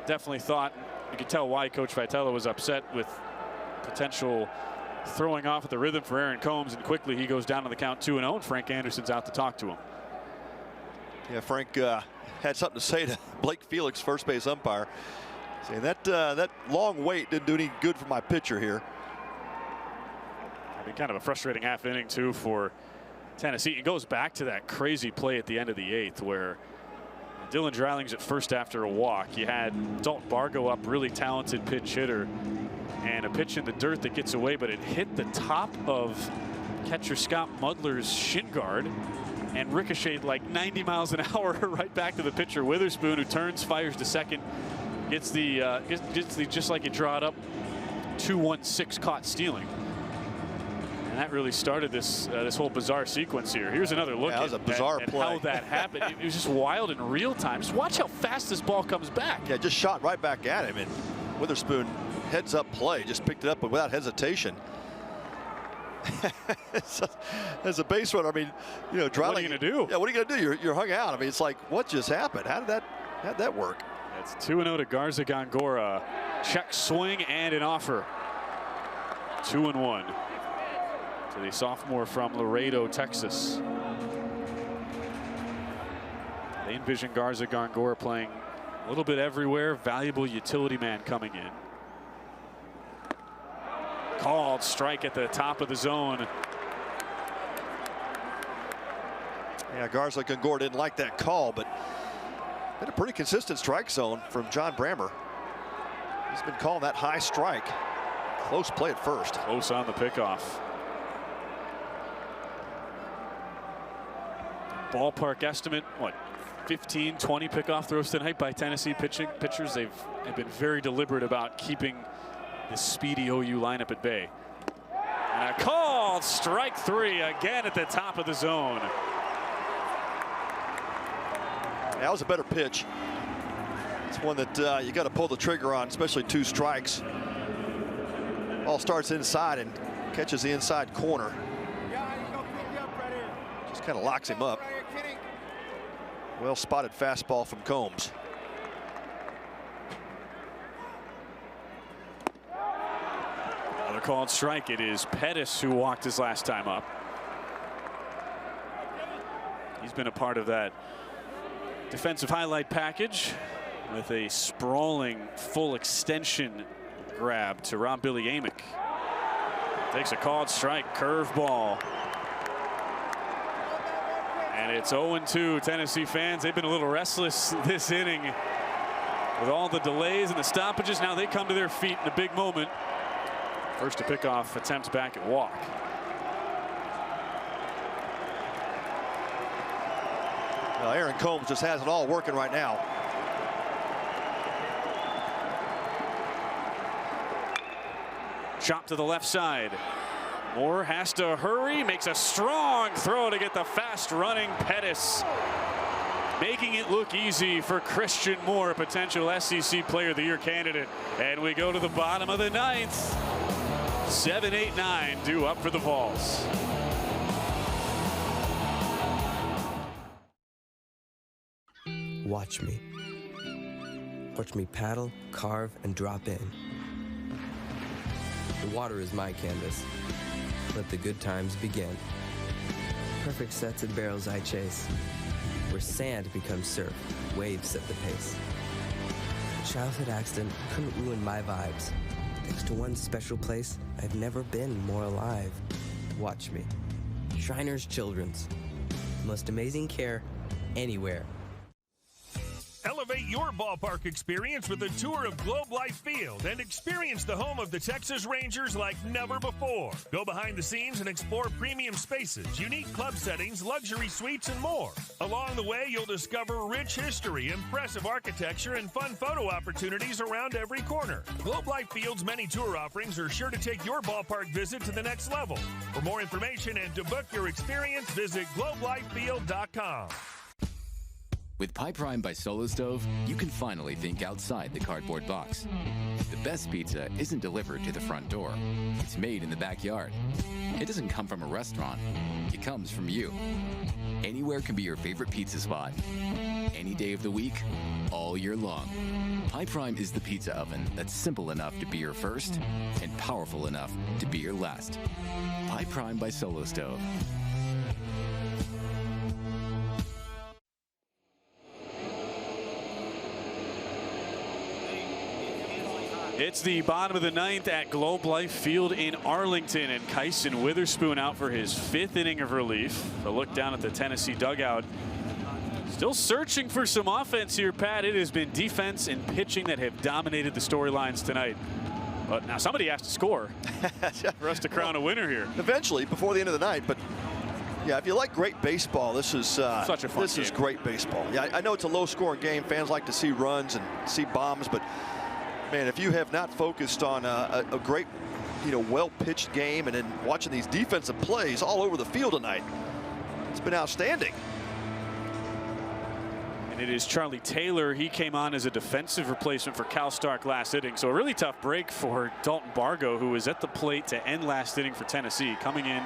Definitely thought, you could tell why Coach Vitello was upset with potential throwing off at the rhythm for Aaron Combs, and quickly he goes down on the count 2-0, and Frank Anderson's out to talk to him. Yeah, Frank had something to say to Blake Felix, first base umpire, saying that long wait didn't do any good for my pitcher here. I mean, kind of a frustrating half inning too for Tennessee. It goes back to that crazy play at the end of the 8th where Dylan Dryling's at first after a walk. You had Dalton Bargo up, really talented pitch hitter, and a pitch in the dirt that gets away, but it hit the top of catcher Scott Mudler's shin guard and ricocheted like 90 miles an hour right back to the pitcher Witherspoon, who turns, fires to second, gets the just like you draw it up 2-1-6 caught stealing. And that really started this whole bizarre sequence here. Here's another look that was a bizarre at play. how that happened. It was just wild in real time. Just watch how fast this ball comes back. Yeah, just shot right back at him, and Witherspoon heads up play, just picked it up without hesitation. As a base runner, I mean, you know, Dryling, what are you gonna do? Yeah, what are you gonna do? You're hung out. I mean, it's like, what just happened? How'd that work? It's 2-0 to Garza Gongora. Check swing and an offer. 2-1 to the sophomore from Laredo, Texas. They envision Garza Gongora playing a little bit everywhere. Valuable utility man coming in. Called strike at the top of the zone. Yeah, Garza Gongora didn't like that call, but been a pretty consistent strike zone from John Brammer. He's been calling that high strike. Close play at first. Close on the pickoff. Ballpark estimate, what, 15, 20 pickoff throws tonight by Tennessee pitchers. They've been very deliberate about keeping the speedy OU lineup at bay. And a called strike 3 again at the top of the zone. That was a better pitch. It's one that you got to pull the trigger on, especially 2 strikes. Ball starts inside and catches the inside corner. Just kind of locks him up. Well spotted fastball from Combs. Another called strike. It is Pettis who walked his last time up. He's been a part of that defensive highlight package with a sprawling full extension grab to Rob Billy Amick. Takes a called strike, curveball. And it's 0-2. Tennessee fans, they've been a little restless this inning. With all the delays and the stoppages, now they come to their feet in a big moment. First to pick off attempt back at walk. Well, Aaron Combs just has it all working right now. Chop to the left side. Moore has to hurry, makes a strong throw to get the fast running Pettis. Making it look easy for Christian Moore, potential SEC Player of the Year candidate. And we go to the bottom of the ninth. 7-8-9 due up for the Vols. Watch me. Watch me paddle, carve, and drop in. The water is my canvas. Let the good times begin. Perfect sets of barrels I chase. Where sand becomes surf, waves set the pace. Childhood accident couldn't ruin my vibes. Thanks to one special place, I've never been more alive. Watch me. Shriners Children's. The most amazing care anywhere. Elevate your ballpark experience with a tour of Globe Life Field and experience the home of the Texas Rangers like never before. Go behind the scenes and explore premium spaces, unique club settings, luxury suites, and more. Along the way, you'll discover rich history, impressive architecture, and fun photo opportunities around every corner. Globe Life Field's many tour offerings are sure to take your ballpark visit to the next level. For more information and to book your experience, visit globelifefield.com. With Pie Prime by Solo Stove, you can finally think outside the cardboard box. The best pizza isn't delivered to the front door. It's made in the backyard. It doesn't come from a restaurant. It comes from you. Anywhere can be your favorite pizza spot. Any day of the week, all year long. Pie Prime is the pizza oven that's simple enough to be your first and powerful enough to be your last. Pie Prime by Solo Stove. It's the bottom of the ninth at Globe Life Field in Arlington, and Kyson Witherspoon out for his 5th inning of relief. A look down at the Tennessee dugout. Still searching for some offense here, Pat. It has been defense and pitching that have dominated the storylines tonight. But now somebody has to score for us to crown a winner here. Eventually, before the end of the night. But yeah, if you like great baseball, this is such a fun this game. is great baseball. Yeah, I know it's a low-scoring game. Fans like to see runs and see bombs, but man, if you have not focused on a great, well-pitched game and then watching these defensive plays all over the field tonight, it's been outstanding. And it is Charlie Taylor. He came on as a defensive replacement for Cal Stark last inning. So a really tough break for Dalton Bargo, who was at the plate to end last inning for Tennessee, coming in,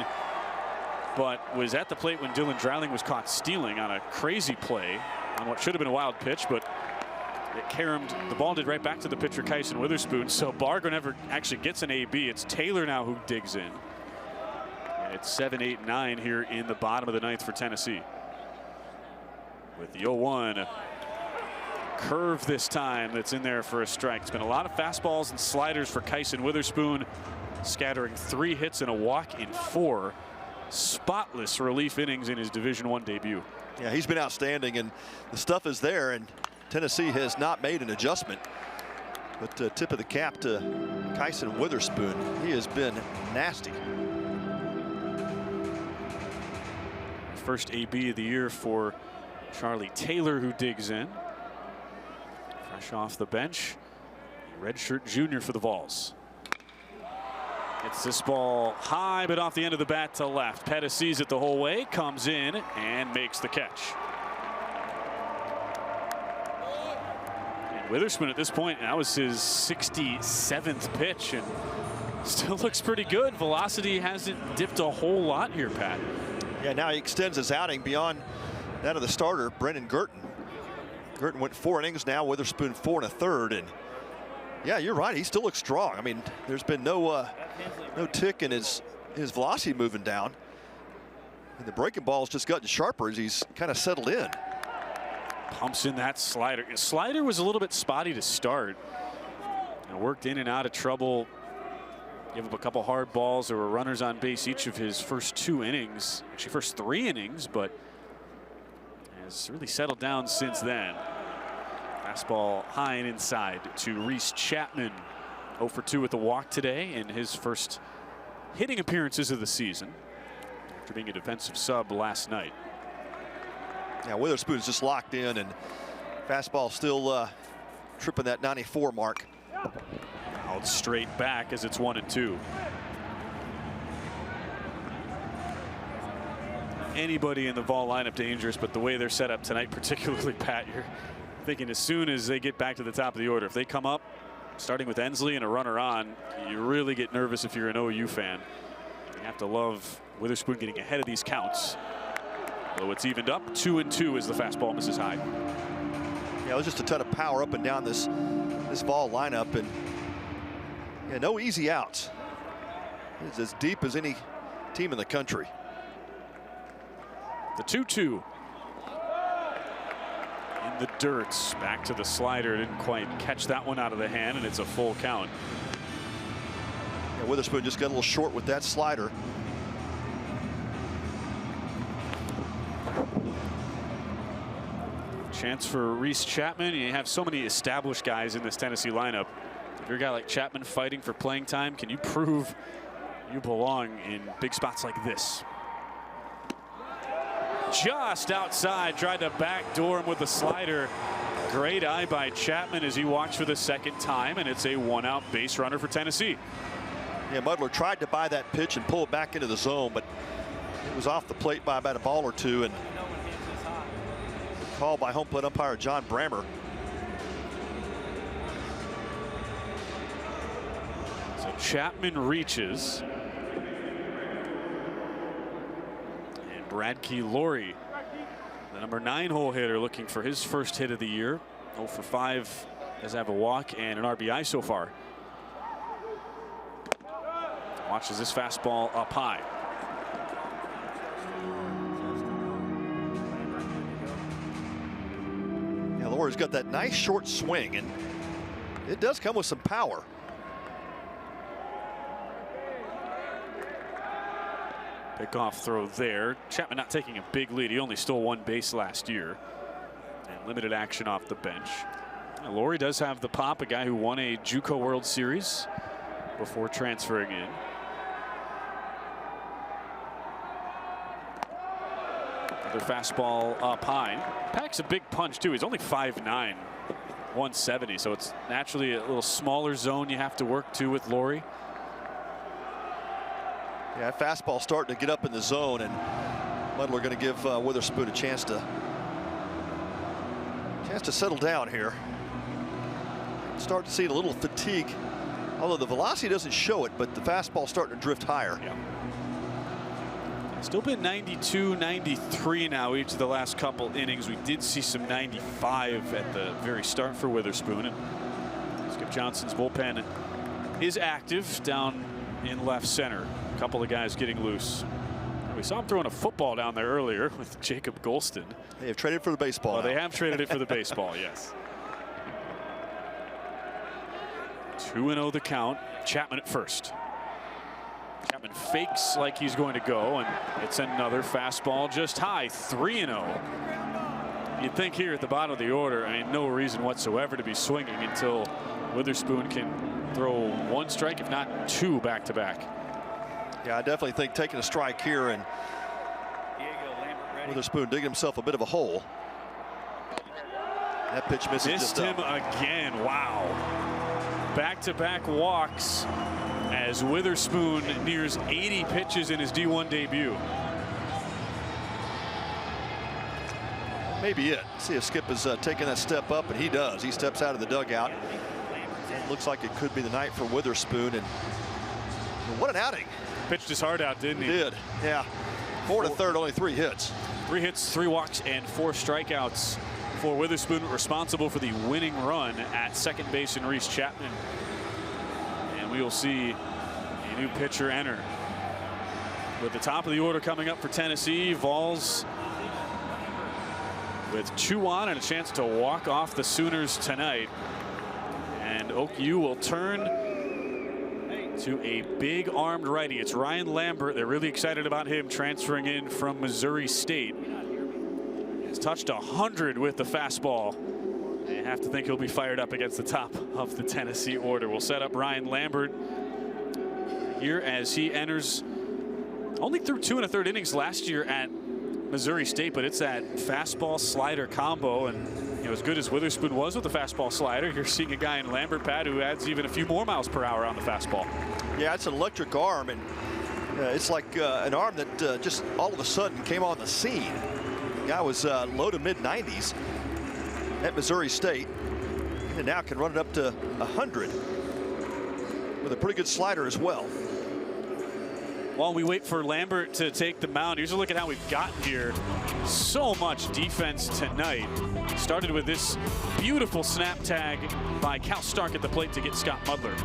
but was at the plate when Dylan Dreiling was caught stealing on a crazy play on what should have been a wild pitch, but it caromed. The ball did right back to the pitcher, Kyson Witherspoon. So Bargo never actually gets an AB. It's Taylor now who digs in. And it's 7-8-9 here in the bottom of the ninth for Tennessee. With the 0-1 curve this time that's in there for a strike. It's been a lot of fastballs and sliders for Kyson Witherspoon, scattering 3 hits and a walk in 4 spotless relief innings in his Division I debut. Yeah, he's been outstanding, and the stuff is there, and Tennessee has not made an adjustment. But tip of the cap to Kyson Witherspoon. He has been nasty. First AB of the year for Charlie Taylor, who digs in. Fresh off the bench. Redshirt junior for the Vols. Gets this ball high, but off the end of the bat to left. Pettis sees it the whole way, comes in, and makes the catch. And Witherspoon at this point, that was his 67th pitch, and still looks pretty good. Velocity hasn't dipped a whole lot here, Pat. Yeah, now he extends his outing beyond that of the starter, Brendan Girton. Girton went 4 innings now, Witherspoon 4 1/3, and yeah, you're right, he still looks strong. I mean, there's been no tick in his velocity moving down. And the breaking ball's just gotten sharper as he's kind of settled in. Pumps in that slider. Slider was a little bit spotty to start. And worked in and out of trouble. Gave up a couple hard balls. There were runners on base each of his first 2 innings. Actually, first 3 innings, but has really settled down since then. Fastball high and inside to Reese Chapman. 0 for 2 with the walk today in his first hitting appearances of the season after being a defensive sub last night. Yeah, Witherspoon's just locked in, and fastball still tripping that 94 mark. Out straight back as it's 1-2. Anybody in the Vol lineup dangerous, but the way they're set up tonight, particularly Pat, you're thinking as soon as they get back to the top of the order, if they come up starting with Ensley and a runner on, you really get nervous if you're an OU fan. You have to love Witherspoon getting ahead of these counts. Though it's evened up, 2-2 as the fastball misses high. Yeah, it was just a ton of power up and down this Vol lineup, and yeah, no easy outs. It's as deep as any team in the country. The 2-2. In the dirt, back to the slider. Didn't quite catch that one out of the hand, and it's a full count. Yeah, Witherspoon just got a little short with that slider. Chance for Reese Chapman. You have so many established guys in this Tennessee lineup. If you're a guy like Chapman fighting for playing time, can you prove you belong in big spots like this? Just outside, tried to backdoor him with the slider. Great eye by Chapman as he walks for the second time, and it's a 1-out base runner for Tennessee. Yeah, Mudler tried to buy that pitch and pull it back into the zone, but it was off the plate by about a ball or two, and called by home plate umpire John Brammer. So Chapman reaches. Bradkey Laurie, the number 9 hole hitter, looking for his first hit of the year. 0 for 5, does have a walk and an RBI so far. Watches this fastball up high. Yeah, Laurie's got that nice short swing, and it does come with some power. Pickoff throw there. Chapman not taking a big lead. He only stole 1 base last year. And limited action off the bench. Now, Laurie does have the pop, a guy who won a JUCO World Series before transferring in. Another fastball up high. Packs a big punch too. He's only 5'9", 170, so it's naturally a little smaller zone you have to work to with Laurie. Yeah, fastball starting to get up in the zone, and Mudler going to give Witherspoon a chance to settle down here. Start to see a little fatigue, although the velocity doesn't show it, but the fastball starting to drift higher. Yeah. Still been 92, 93 now each of the last couple innings. We did see some 95 at the very start for Witherspoon, and Skip Johnson's bullpen is active down in left center. A couple of guys getting loose. We saw him throwing a football down there earlier with Jacob Golston. They have traded for the baseball. Well, they have traded it for the baseball, yes. 2-0 the count. Chapman at first. Chapman fakes like he's going to go, and it's another fastball just high. 3-0. You'd think here at the bottom of the order, I mean, no reason whatsoever to be swinging until Witherspoon can throw 1 strike, if not 2 back-to-back. Yeah, I definitely think taking a strike here, and Witherspoon digging himself a bit of a hole. That pitch misses. Missed him again. Wow. Back-to-back walks as Witherspoon nears 80 pitches in his D1 debut. Maybe it. See if Skip is taking that step up, and he does. He steps out of the dugout. It looks like it could be the night for Witherspoon, and what an outing. Pitched his heart out, didn't he? He did, yeah. 4 to third, only 3 hits. 3 hits, 3 walks, and 4 strikeouts for Witherspoon, responsible for the winning run at second base in Reese Chapman. And we will see a new pitcher enter. With the top of the order coming up for Tennessee, Vols with 2 on and a chance to walk off the Sooners tonight. And Oak U will turn to a big armed righty. It's Ryan Lambert. They're really excited about him transferring in from Missouri State. He's touched 100 with the fastball You have to think he'll be fired up against the top of the Tennessee order. We'll set up Ryan Lambert here as he enters. Only threw 2 1/3 innings last year at Missouri State, but it's that fastball slider combo, and as good as Witherspoon was with the fastball slider, you're seeing a guy in Lambert, Pat, who adds even a few more miles per hour on the fastball. Yeah, it's an electric arm, and it's like an arm that just all of a sudden came on the scene. The guy was low to mid 90s at Missouri State, and now can run it up to 100 with a pretty good slider as well. While we wait for Lambert to take the mound, here's a look at how we've gotten here. So much defense tonight. Started with this beautiful snap tag by Cal Stark at the plate to get Scott Mudler.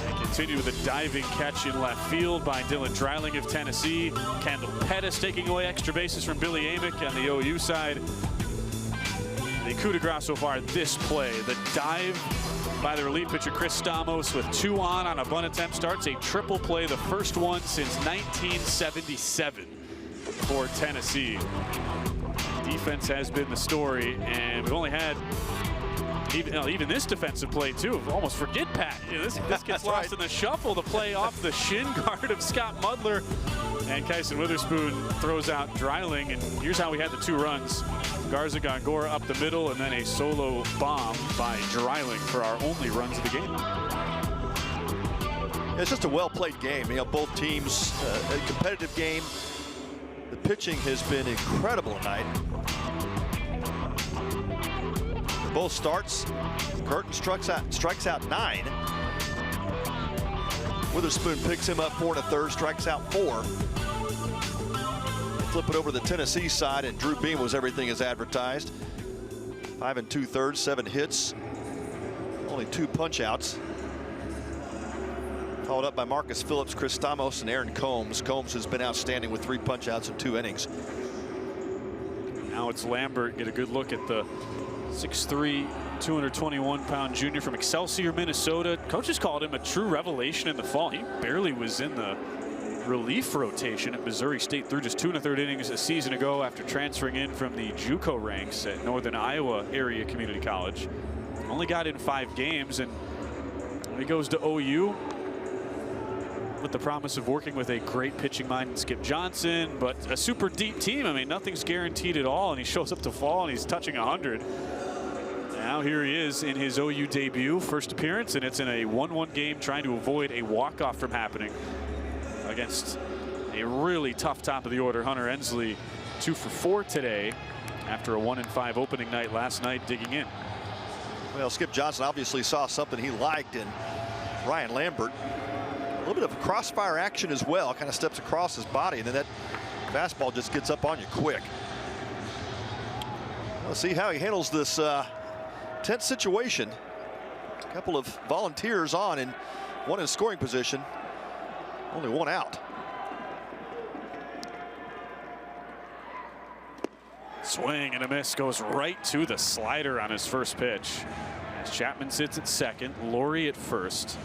And continued with a diving catch in left field by Dylan Dreiling of Tennessee. Kendall Pettis taking away extra bases from Billy Amick on the OU side. The coup de grace so far this play. The dive by the relief pitcher Chris Stamos with 2 on a bunt attempt starts a triple play, the first one since 1977 for Tennessee. Defense has been the story, and we've only had even this defensive play too. Almost forget Pat. This gets lost in the shuffle. The play off the shin guard of Scott Mudler, and Kyson Witherspoon throws out Dreiling, and here's how we had the 2 runs. Garza Gongora up the middle, and then a solo bomb by Dreiling for our only runs of the game. It's just a well-played game. Both teams, a competitive game. The pitching has been incredible tonight. Both starts, Curtin strikes out 9. Witherspoon picks him up 4 1/3, strikes out 4. Flip it over to the Tennessee side, and Drew Beam was everything as advertised. 5 2/3, 7 hits, only 2 punch outs. Followed up by Marcus Phillips, Chris Stamos, and Aaron Combs. Combs has been outstanding with 3 punch outs in 2 innings. Now it's Lambert. Get a good look at the 6'3", 221-pound junior from Excelsior, Minnesota. Coaches called him a true revelation in the fall. He barely was in the relief rotation at Missouri State, through just 2 1/3 innings a season ago after transferring in from the JUCO ranks at Northern Iowa Area Community College. Only got in 5 games, and he goes to OU with the promise of working with a great pitching mind in Skip Johnson, but a super deep team. I mean, nothing's guaranteed at all, and he shows up to fall and he's touching 100. Now here he is in his OU debut, first appearance, and it's in a 1-1 game, trying to avoid a walk-off from happening against a really tough top of the order Hunter Ensley. 2 for 4 today after a 1-5 opening night last night, digging in. Well, Skip Johnson obviously saw something he liked in Ryan Lambert. A little bit of crossfire action as well, kind of steps across his body, and then that fastball just gets up on you quick. We'll see how he handles this tense situation. A couple of volunteers on, and one in scoring position. Only 1 out. Swing and a miss, goes right to the slider on his first pitch. As Chapman sits at second, Laurie at first.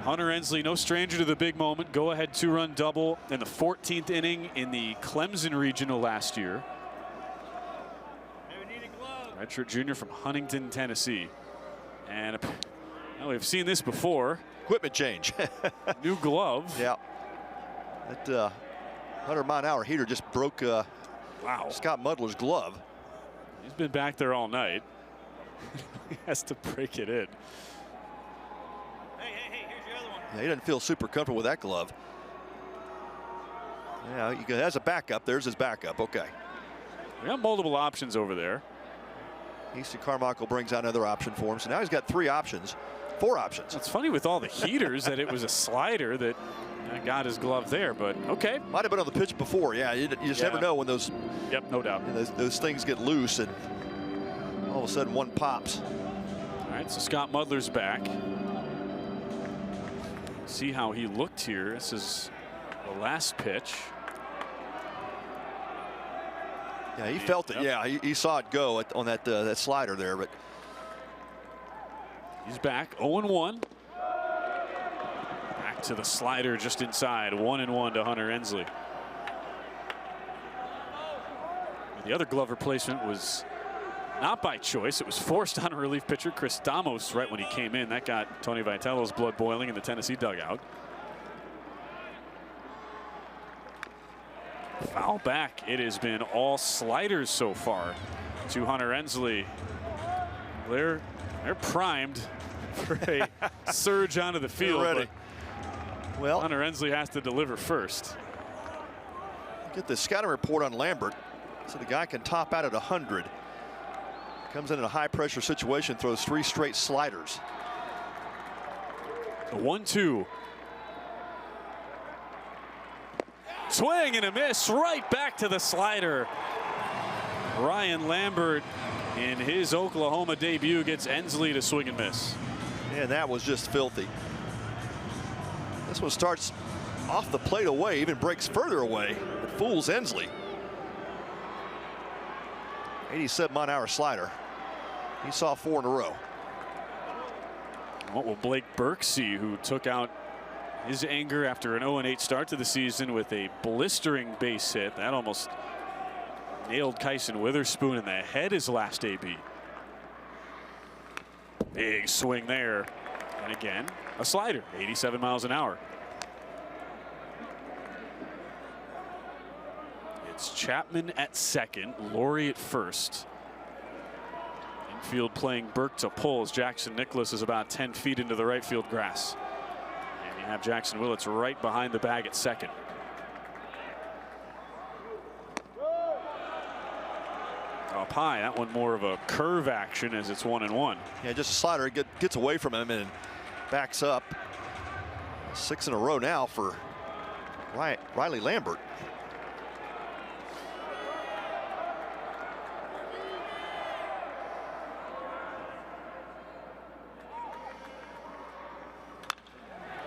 Hunter Ensley, no stranger to the big moment. Go ahead 2-run double in the 14th inning in the Clemson Regional last year. Redshirt junior from Huntington, Tennessee. And well, we've seen this before. Equipment change. New glove. Yeah. That 100-mile-an-hour heater just broke Scott Mudler's glove. He's been back there all night. He has to break it in. Yeah, he doesn't feel super comfortable with that glove. Yeah, he has a backup. There's his backup. Okay. We got multiple options over there. Easton Carmichael brings out another option for him. So now he's got 3 options. 4 options. It's funny with all the heaters that it was a slider that got his glove there, but okay. Might have been on the pitch before. Yeah, you just never know when those. Yep, no doubt. Those things get loose, and all of a sudden one pops. All right, so Scott Mudler's back. See how he looked here. This is the last pitch. Yeah, he felt it. Yeah, he saw it go on that slider there, but he's back 0-1. Back to the slider just inside. 1-1 to Hunter Ensley. The other glove replacement was Not by choice. It was forced on a relief pitcher, Chris Damos, right when he came in. That got Tony Vitello's blood boiling in the Tennessee dugout. Foul back. It has been all sliders so far to Hunter Ensley. They're primed for a surge onto the field. Ready. Well, Hunter Ensley has to deliver first. Get the scouting report on Lambert. So the guy can top out at 100. Comes in a high pressure situation, throws 3 straight sliders. The 1-2. Swing and a miss, right back to the slider. Ryan Lambert in his Oklahoma debut gets Ensley to swing and miss. And that was just filthy. This one starts off the plate away, even breaks further away. It fools Ensley. 87-mile-an-hour slider. He saw 4 in a row. What will Blake Burke see, who took out his anger after an 0-8 start to the season with a blistering base hit that almost nailed Kyson Witherspoon in the head his last AB. Big swing there, and again a slider, 87 miles an hour. It's Chapman at second, Laurie at first. Infield playing Burke to pull as Jackson Nicholas is about 10 feet into the right field grass. And you have Jackson Willits right behind the bag at second. Up high, that one more of a curve action as it's 1-1. Yeah, just a slider. It gets away from him and backs up. 6 in a row now for Riley Lambert.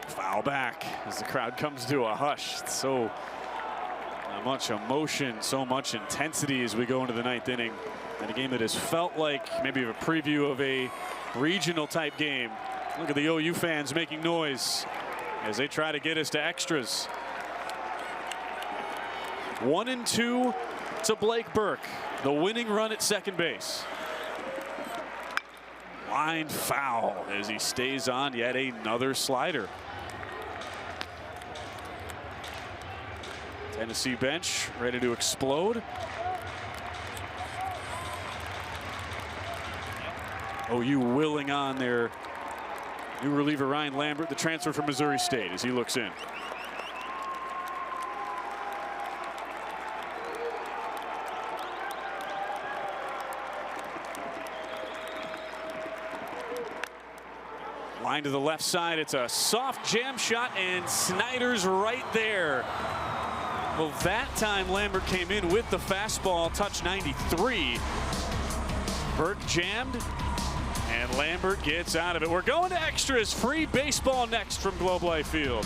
Foul back as the crowd comes to a hush. So much emotion, so much intensity as we go into the 9th inning. And a game that has felt like maybe a preview of a regional type game. Look at the OU fans making noise as they try to get us to extras. 1-2 to Blake Burke, the winning run at second base. Line foul as he stays on yet another slider. Tennessee bench ready to explode. OU willing on their new reliever Ryan Lambert, the transfer from Missouri State, as he looks in. Line to the left side. It's a soft jam shot, and Snyder's right there. Well, that time Lambert came in with the fastball, touch 93. Burke jammed, and Lambert gets out of it. We're going to extras. Free baseball next from Globe Life Field.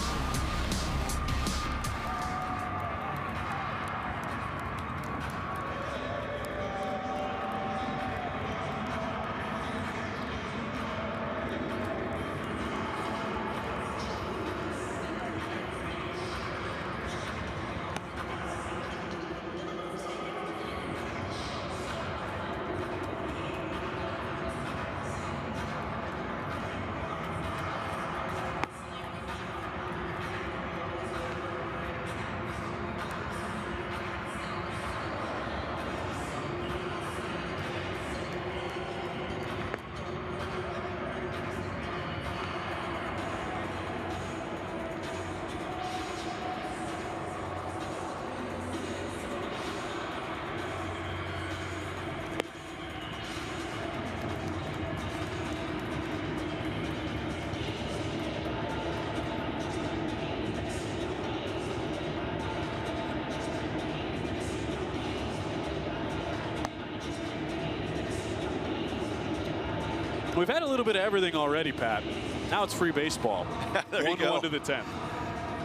We've had a little bit of everything already, Pat. Now it's free baseball. There you go. 1-1 to the 10th.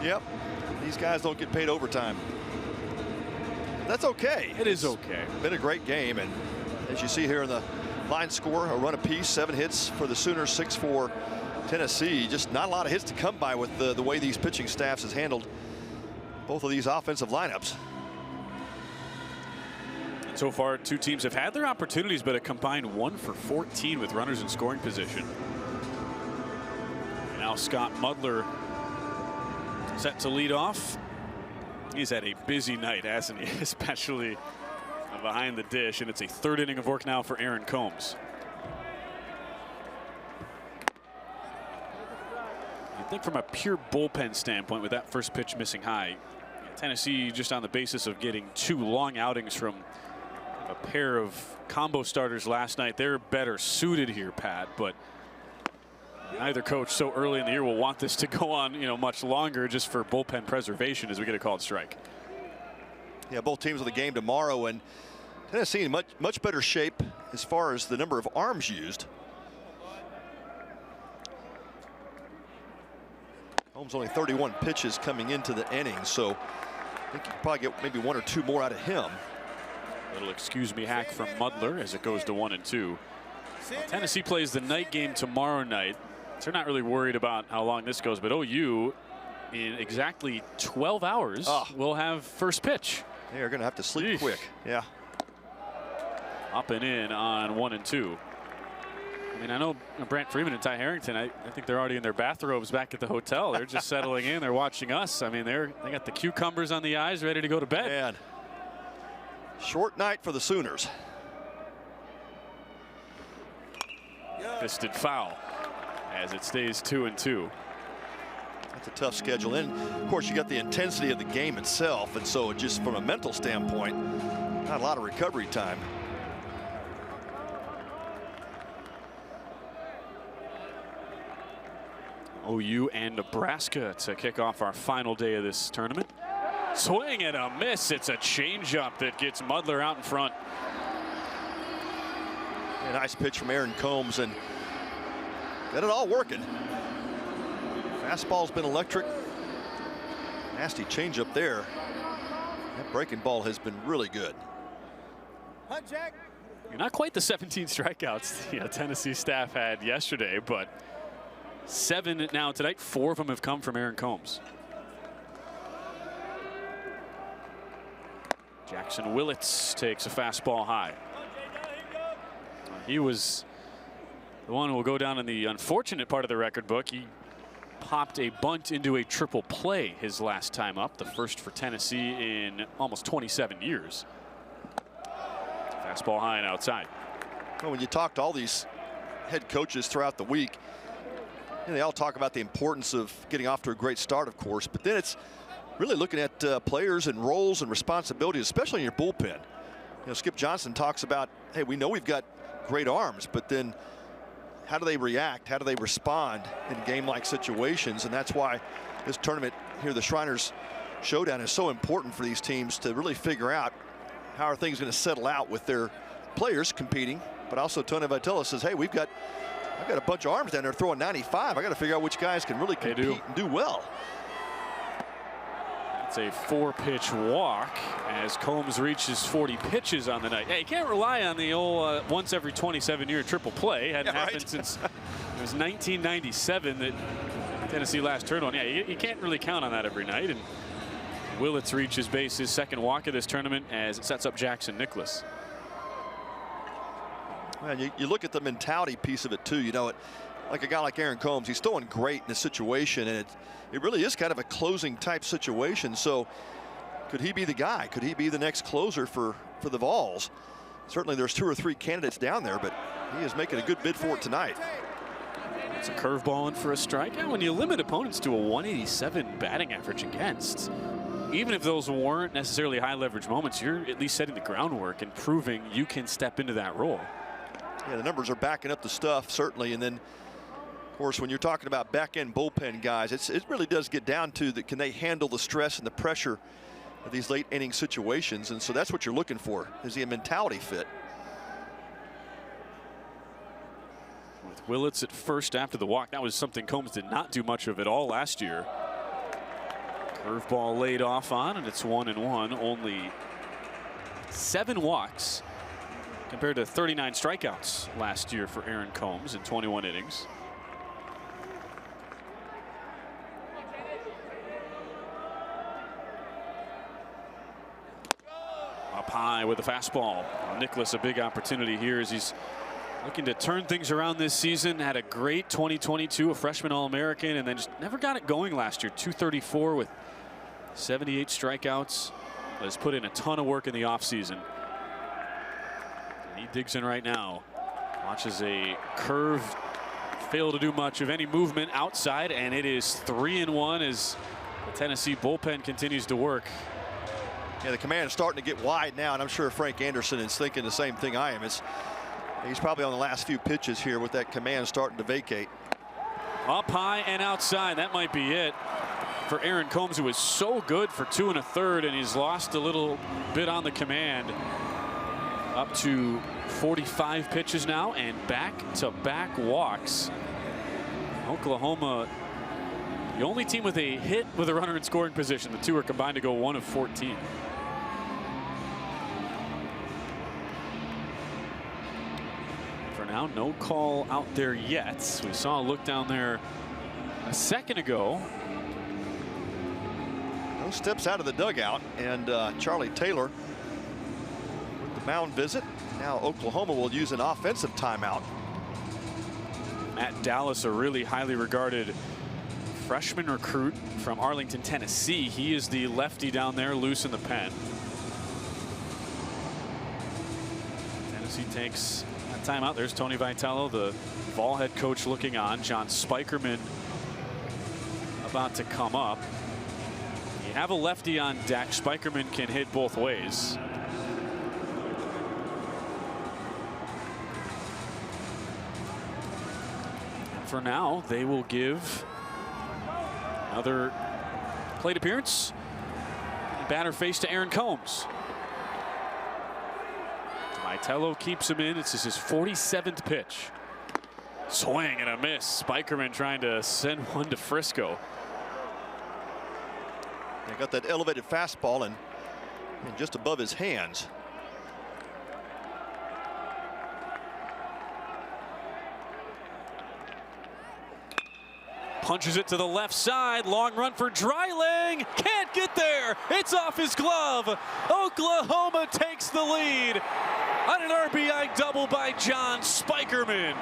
Yep. These guys don't get paid overtime. That's okay. It is okay. Been a great game, and as you see here in the line score, a run apiece, 7 hits for the Sooners, 6 for Tennessee. Just not a lot of hits to come by with the way these pitching staffs has handled both of these offensive lineups. So far, two teams have had their opportunities, but a combined 1 for 14 with runners in scoring position. Now Scott Mudler set to lead off. He's had a busy night, hasn't he? Especially behind the dish, and it's a third inning of work now for Aaron Combs. I think from a pure bullpen standpoint, with that first pitch missing high, Tennessee just on the basis of getting 2 long outings from a pair of combo starters last night, they're better suited here, Pat, but neither coach so early in the year will want this to go on, much longer just for bullpen preservation as we get a called strike. Yeah, both teams in the game tomorrow, and Tennessee in much better shape as far as the number of arms used. Holmes only 31 pitches coming into the inning, so I think you could probably get maybe 1 or 2 more out of him. Little excuse me hack from Mudler as it goes to 1-2. Well, Tennessee plays the night game tomorrow night. So they're not really worried about how long this goes, but OU in exactly 12 hours will have first pitch. They're going to have to sleep quick. Yeah. Up and in on 1-2. I mean, I know Brant Freeman and Ty Harrington, I think they're already in their bathrobes back at the hotel. They're just settling in. They're watching us. I mean, they got the cucumbers on the eyes, ready to go to bed. Man. Short night for the Sooners. Fisted foul as it stays 2-2. That's a tough schedule. And of course, you got the intensity of the game itself. And so just from a mental standpoint, not a lot of recovery time. OU and Nebraska to kick off our final day of this tournament. Swing and a miss. It's a changeup that gets Mudler out in front. A nice pitch from Aaron Combs and got it all working. Fastball's been electric. Nasty changeup there. That breaking ball has been really good. Not quite the 17 strikeouts the Tennessee staff had yesterday, but 7 now tonight. 4 of them have come from Aaron Combs. Jackson Willits takes a fastball high. He was the one who will go down in the unfortunate part of the record book. He popped a bunt into a triple play his last time up, the first for Tennessee in almost 27 years. Fastball high and outside. Well, when you talk to all these head coaches throughout the week, they all talk about the importance of getting off to a great start, of course, but then it's really looking at players and roles and responsibilities, especially in your bullpen. Skip Johnson talks about, hey, we know we've got great arms, but then how do they react? How do they respond in game-like situations? And that's why this tournament here, the Shriners Showdown, is so important for these teams to really figure out how are things going to settle out with their players competing. But also Tony Vitello says, hey, I've got a bunch of arms down there throwing 95. I got to figure out which guys can really compete and do well. It's a 4-pitch walk as Combs reaches 40 pitches on the night. Yeah, you can't rely on the old once every 27-year triple play. Hadn't happened since it was 1997 that Tennessee last turned on. Yeah, you can't really count on that every night. And Willits reaches base, his second walk of this tournament, as it sets up Jackson Nicholas. Well, you look at the mentality piece of it too. Like a guy like Aaron Combs, he's throwing great in this situation, and it really is kind of a closing type situation. So could he be the guy? Could he be the next closer for the Vols? Certainly there's 2 or 3 candidates down there, but he is making a good bid for it tonight. It's a curveball in for a strike. Yeah, when you limit opponents to a 187 batting average against, even if those weren't necessarily high leverage moments, you're at least setting the groundwork and proving you can step into that role. Yeah, the numbers are backing up the stuff, certainly. And then, of course, when you're talking about back-end bullpen guys, it really does get down to can they handle the stress and the pressure of these late inning situations. And so that's what you're looking for, is the mentality fit. With Willits at first after the walk, that was something Combs did not do much of at all last year. Curveball laid off on, and it's 1-1. Only 7 walks compared to 39 strikeouts last year for Aaron Combs in 21 innings. Up high with the fastball. Nicholas, a big opportunity here as he's looking to turn things around this season. Had a great 2022, a freshman All-American, and then just never got it going last year. 234 with 78 strikeouts. Has put in a ton of work in the offseason. He digs in right now. Watches a curve fail to do much of any movement outside, and it is 3-1 as the Tennessee bullpen continues to work. Yeah, the command is starting to get wide now, and I'm sure Frank Anderson is thinking the same thing I am. He's probably on the last few pitches here with that command starting to vacate. Up high and outside. That might be it for Aaron Combs, who was so good for 2 1/3, and he's lost a little bit on the command. Up to 45 pitches now, and back-to-back walks. Oklahoma, the only team with a hit with a runner in scoring position. The two are combined to go 1 of 14. For now, no call out there yet. We saw a look down there a second ago. No steps out of the dugout, and Charlie Taylor with the mound visit. Now Oklahoma will use an offensive timeout. Matt Dallas, a really highly regarded freshman recruit from Arlington, Tennessee. He is the lefty down there loose in the pen. Tennessee takes a timeout. There's Tony Vitello, the Vol head coach, looking on. John Spikerman about to come up. You have a lefty on deck. Spikerman can hit both ways. For now, they will give another plate appearance. Batter face to Aaron Combs. Vitello keeps him in. This is his 47th pitch. Swing and a miss. Spikerman trying to send one to Frisco. They got that elevated fastball and just above his hands. Punches it to the left side. Long run for Dreiling. Can't get there. It's off his glove. Oklahoma takes the lead on an RBI double by John Spikerman.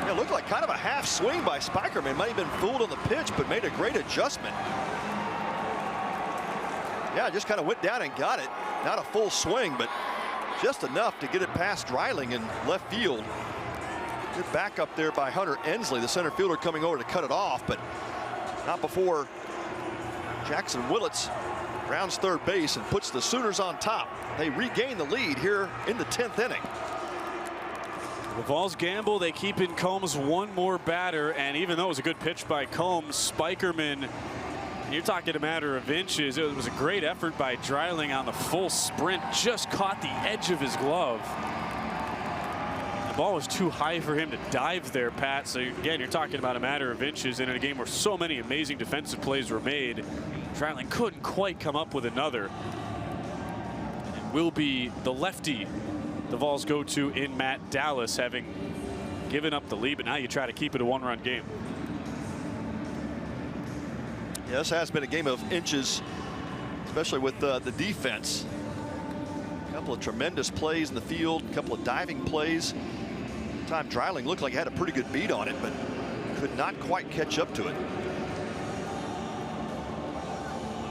It looked like kind of a half swing by Spikerman. Might have been fooled on the pitch, but made a great adjustment. Yeah, just kind of went down and got it. Not a full swing, but just enough to get it past Dreiling in left field. Good back up there by Hunter Ensley, the center fielder, coming over to cut it off, but not before Jackson Willits rounds third base and puts the Sooners on top. They regain the lead here in the 10th inning. The Vols gamble. They keep in Combs one more batter, and even though it was a good pitch by Combs, Spikerman, you're talking a matter of inches. It was a great effort by Dreiling on the full sprint. Just caught the edge of his glove. The ball was too high for him to dive there, Pat. So again, you're talking about a matter of inches. And in a game where so many amazing defensive plays were made, Dreiling couldn't quite come up with another. It will be the lefty the Vols go to in Matt Dallas, having given up the lead, but now you try to keep it a one-run game. Yeah, this has been a game of inches, especially with the defense. A couple of tremendous plays in the field, a couple of diving plays. Time Dreiling looked like he had a pretty good beat on it, but could not quite catch up to it.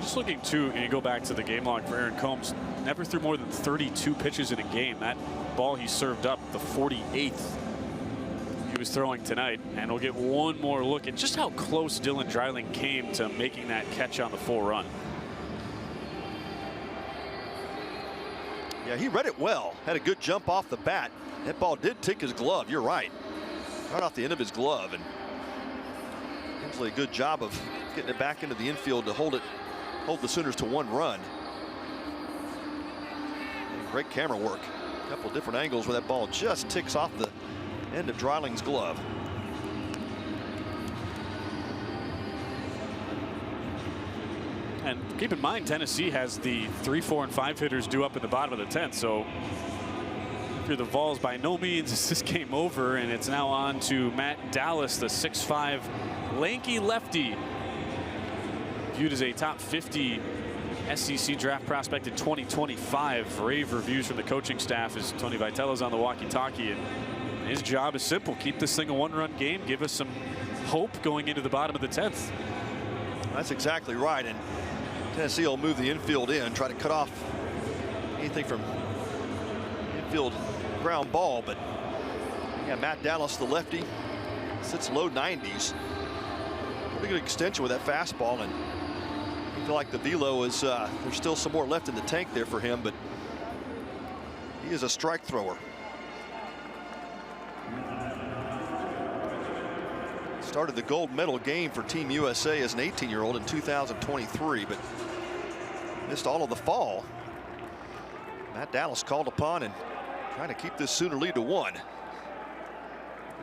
Just looking too, and you go back to the game log for Aaron Combs, never threw more than 32 pitches in a game. That ball he served up, the 48th he was throwing tonight, and we'll get one more look at just how close Dylan Dreiling came to making that catch on the full run. Yeah, he read it well. Had a good jump off the bat. That ball did tick his glove. You're right. Right off the end of his glove, and Hensley, a good job of getting it back into the infield to hold the Sooners to one run. And great camera work. A couple of different angles where that ball just ticks off the end of Dreiling's glove. And keep in mind, Tennessee has the 3, 4, and 5 hitters due up in the bottom of the 10th. So after the Vols, by no means is this game over, and it's now on to Matt Dallas, the 6'5", lanky lefty, viewed as a top 50 SEC draft prospect in 2025. Rave reviews from the coaching staff as Tony Vitello's on the walkie-talkie, and his job is simple: keep this thing a one-run game, give us some hope going into the bottom of the 10th. That's exactly right, and Tennessee will move the infield in, try to cut off anything from infield ground ball. But yeah, Matt Dallas, the lefty, sits low 90s. Pretty good extension with that fastball, and I feel like the velo is there's still some more left in the tank there for him, but he is a strike thrower. Started the gold medal game for Team USA as an 18-year-old in 2023, but missed all of the fall. Matt Dallas called upon and trying to keep this Sooner lead to 1.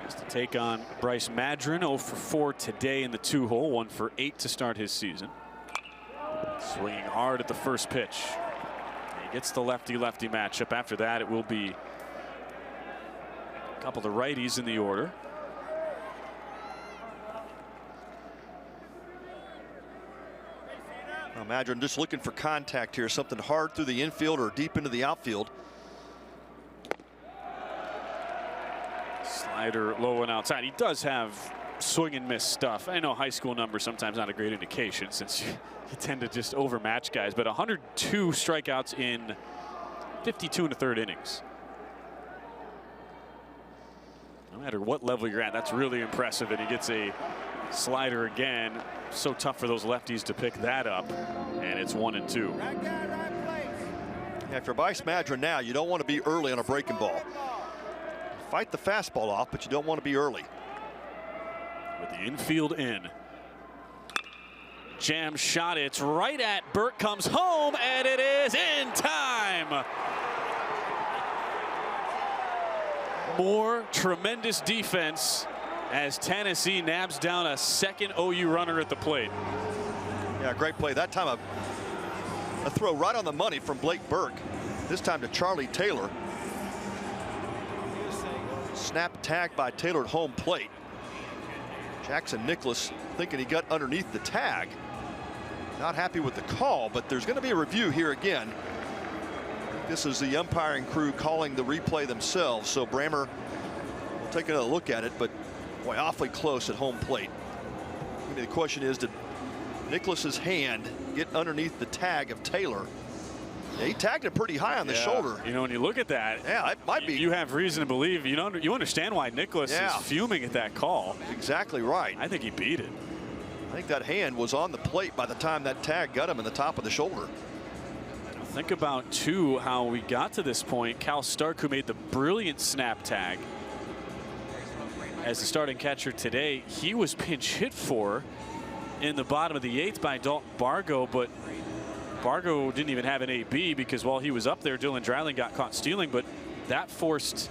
Just to take on Bryce Madron, 0 for 4 today in the 2-hole, 1 for 8 to start his season. Swinging hard at the first pitch. He gets the lefty-lefty matchup. After that, it will be a couple of righties in the order. Madron just looking for contact here, something hard through the infield or deep into the outfield. Slider low and outside. He does have swing and miss stuff. I know high school numbers sometimes not a great indication, since you tend to just overmatch guys, but 102 strikeouts in 52 1/3 innings. No matter what level you're at, that's really impressive. And he gets a slider again. So tough for those lefties to pick that up, and it's 1-2. Yeah, if you're Bryce Madron now, you don't want to be early on a breaking ball. Fight the fastball off, but you don't want to be early. With the infield in. Jam shot, it's right at Burke, comes home, and it is in time. More tremendous defense as Tennessee nabs down a second OU runner at the plate. Yeah, great play. That time a throw right on the money from Blake Burke. This time to Charlie Taylor. Snap tag by Taylor at home plate. Jackson Nicholas thinking he got underneath the tag. Not happy with the call, but there's going to be a review here again. This is the umpiring crew calling the replay themselves, so Brammer will take another look at it, but boy, awfully close at home plate. I mean, the question is, did Nicholas's hand get underneath the tag of Taylor? Yeah, he tagged it pretty high on the shoulder. You know, when you look at that, yeah, it might be. You have reason to believe. You know, you understand why Nicholas is fuming at that call. Exactly right. I think he beat it. I think that hand was on the plate by the time that tag got him in the top of the shoulder. Think about, too, how we got to this point. Cal Stark, who made the brilliant snap tag as the starting catcher today, he was pinch hit for in the bottom of the 8th by Dalton Bargo, but Bargo didn't even have an AB because while he was up there, Dylan Dreiling got caught stealing, but that forced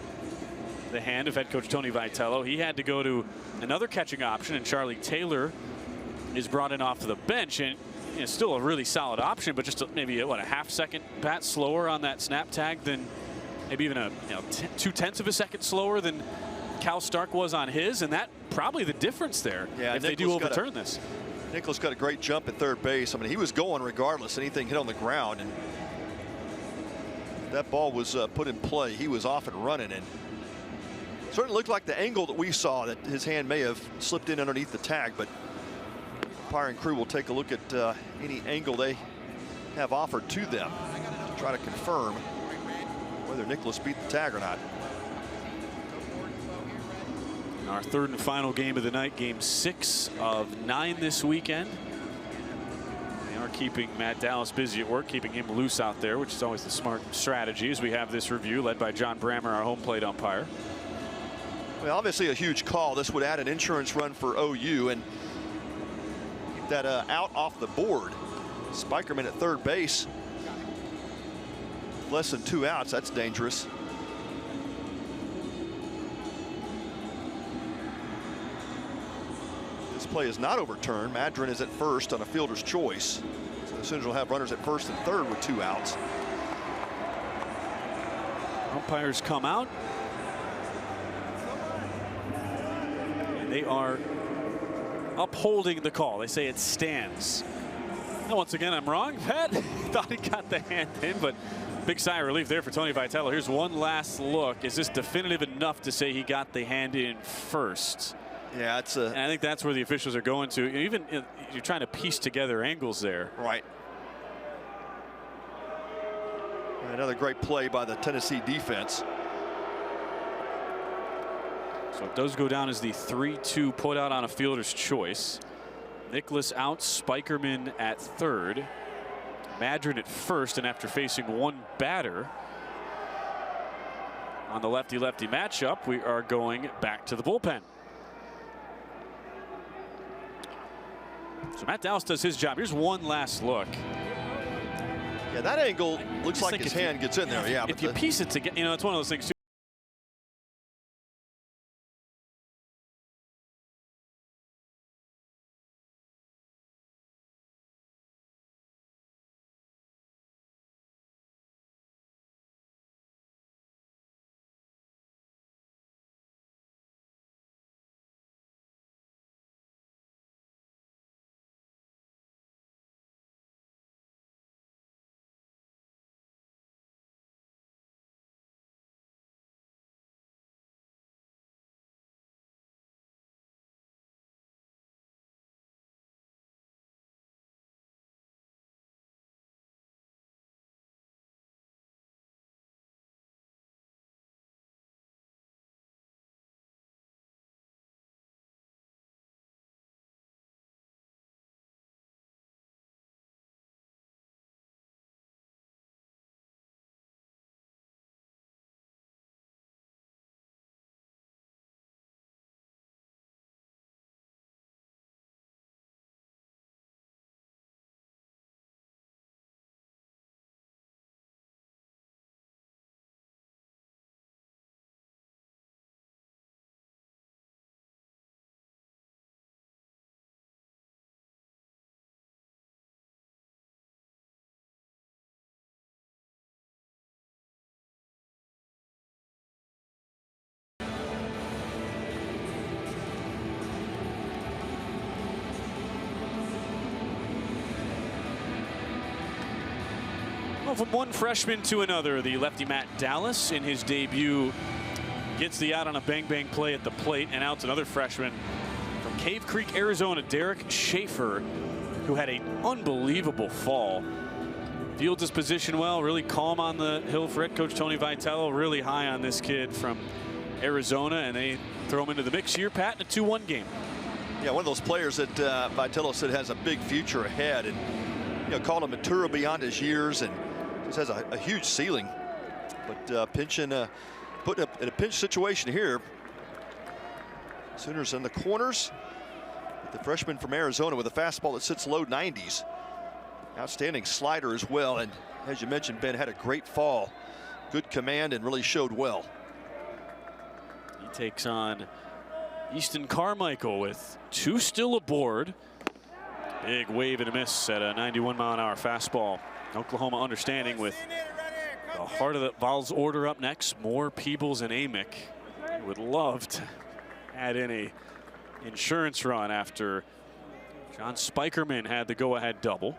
the hand of head coach Tony Vitello. He had to go to another catching option, and Charlie Taylor is brought in off the bench, and it's still a really solid option, but just maybe a half-second bat slower on that snap tag than maybe even a 0.2 of a second slower than Cal Stark was on his, and that probably the difference there. Yeah, if they do overturn this. Nicholas got a great jump at third base. I mean, he was going regardless. Anything hit on the ground, and that ball was put in play. He was off and running, and certainly looked like the angle that we saw that his hand may have slipped in underneath the tag, but the umpiring crew will take a look at any angle they have offered to them to try to confirm whether Nicholas beat the tag or not. Our third and final game of the night, game 6 of 9 this weekend. They are keeping Matt Dallas busy at work, keeping him loose out there, which is always the smart strategy, as we have this review led by John Brammer, our home plate umpire. Well, obviously a huge call. This would add an insurance run for OU and keep that out off the board. Spikerman at third base. Less than 2 outs. That's dangerous. Play is not overturned. Madron is at first on a fielder's choice. So the Sooners will have runners at first and third with 2 outs. Umpires come out. And they are upholding the call. They say it stands. Now, once again, I'm wrong. Pat thought he got the hand in, but big sigh of relief there for Tony Vitello. Here's one last look. Is this definitive enough to say he got the hand in first? Yeah, it's a. And I think that's where the officials are going to. Even you're trying to piece together angles there. Right. Another great play by the Tennessee defense. So it does go down as the 3-2 put out on a fielder's choice. Nicholas out, Spikerman at third. Madron at first, and after facing one batter on the lefty-lefty matchup, we are going back to the bullpen. So Matt Dallas does his job. Here's one last look. Yeah, that angle looks like his hand gets in there. Yeah, if you piece it together, you know, it's one of those things too. From one freshman to another, the lefty Matt Dallas in his debut gets the out on a bang-bang play at the plate, and out's another freshman from Cave Creek, Arizona, Derek Schaefer, who had an unbelievable fall. Fields his position well, really calm on the hill for head coach Tony Vitello, really high on this kid from Arizona, and they throw him into the mix here, Pat, in a 2-1 game. Yeah, one of those players that Vitello said has a big future ahead, and you know, called him mature beyond his years, and has a huge ceiling, but putting up in a pinch situation here. Sooners in the corners. The freshman from Arizona with a fastball that sits low 90s. Outstanding slider as well, and as you mentioned, Ben had a great fall. Good command and really showed well. He takes on Easton Carmichael with 2 still aboard. Big wave and a miss at a 91-mile-an-hour fastball. Oklahoma understanding with the heart of the Vols order up next. Moore, Peebles, and Amick. Would love to add in a insurance run after John Spikerman had the go-ahead double.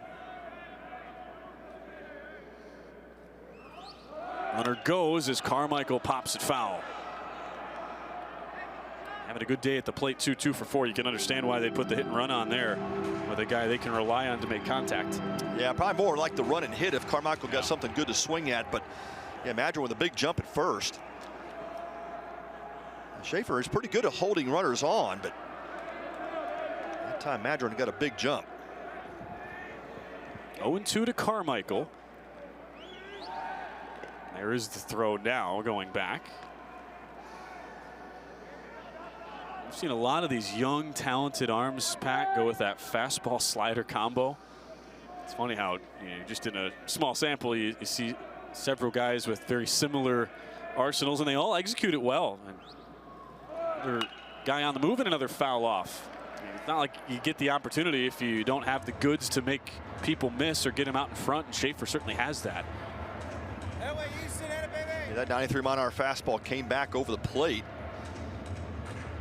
Runner goes as Carmichael pops it foul. Having a good day at the plate, 2 for 4. You can understand why they put the hit and run on there with a guy they can rely on to make contact. Yeah, probably more like the run and hit if Carmichael got something good to swing at, but yeah, Madron with a big jump at first. Schaefer is pretty good at holding runners on, but that time Madron got a big jump. 0-2 to Carmichael. There is the throw now going back. We've seen a lot of these young, talented arms, Pat, go with that fastball slider combo. It's funny how, you know, just in a small sample, you see several guys with very similar arsenals, and they all execute it well. And another guy on the move and another foul off. It's not like you get the opportunity if you don't have the goods to make people miss or get them out in front, and Schaefer certainly has that. Yeah, that 93-mile-an-hour fastball came back over the plate.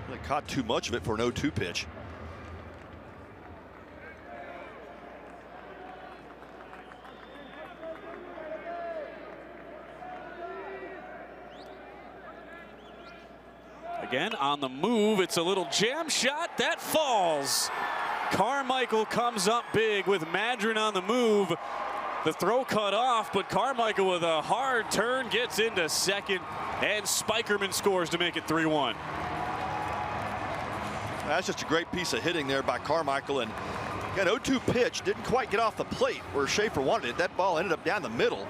They caught too much of it for an 0-2 pitch. Again on the move, it's a little jam shot that falls. Carmichael comes up big with Madron on the move. The throw cut off, but Carmichael with a hard turn gets into second, and Spikerman scores to make it 3-1. That's just a great piece of hitting there by Carmichael, and again, 0-2 pitch didn't quite get off the plate where Schaefer wanted it. That ball ended up down the middle.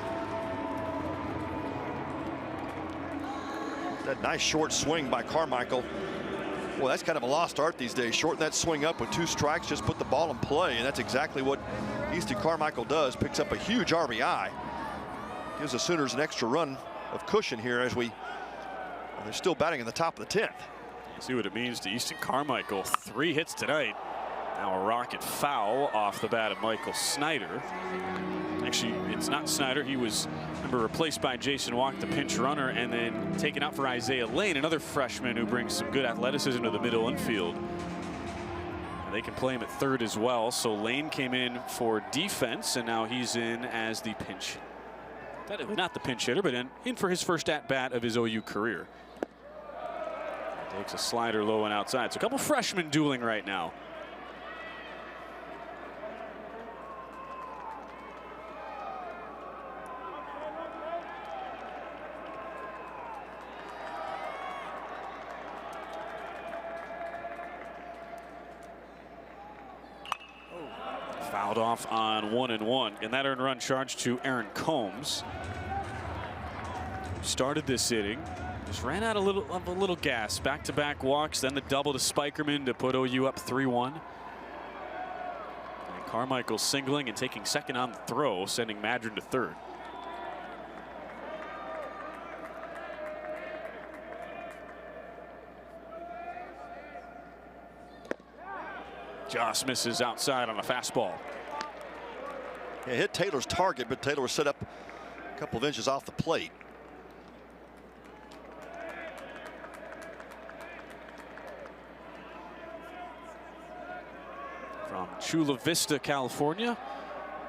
That nice short swing by Carmichael. Well, that's kind of a lost art these days. Shorten that swing up with 2 strikes, just put the ball in play, and that's exactly what Easton Carmichael does. Picks up a huge RBI. Gives the Sooners an extra run of cushion here as they're still batting in the top of the 10th. See what it means to Easton Carmichael. 3 hits tonight. Now a rocket foul off the bat of Michael Snyder. Actually, it's not Snyder. He was, remember, replaced by Jason Walk, the pinch runner, and then taken out for Isaiah Lane, another freshman who brings some good athleticism to the middle infield. And they can play him at third as well. So Lane came in for defense, and now he's in as the pinch. Not the pinch hitter, but in for his first at-bat of his OU career. Takes a slider low and outside. So a couple freshmen dueling right now. Fouled off on 1-1, and that earned run charged to Aaron Combs. Started this inning, just ran out of a little gas. Back-to-back walks, then the double to Spikerman to put OU up 3-1. And Carmichael singling and taking second on the throw, sending Madron to third. Joss misses outside on a fastball. Yeah, hit Taylor's target, but Taylor was set up a couple of inches off the plate. From Chula Vista, California,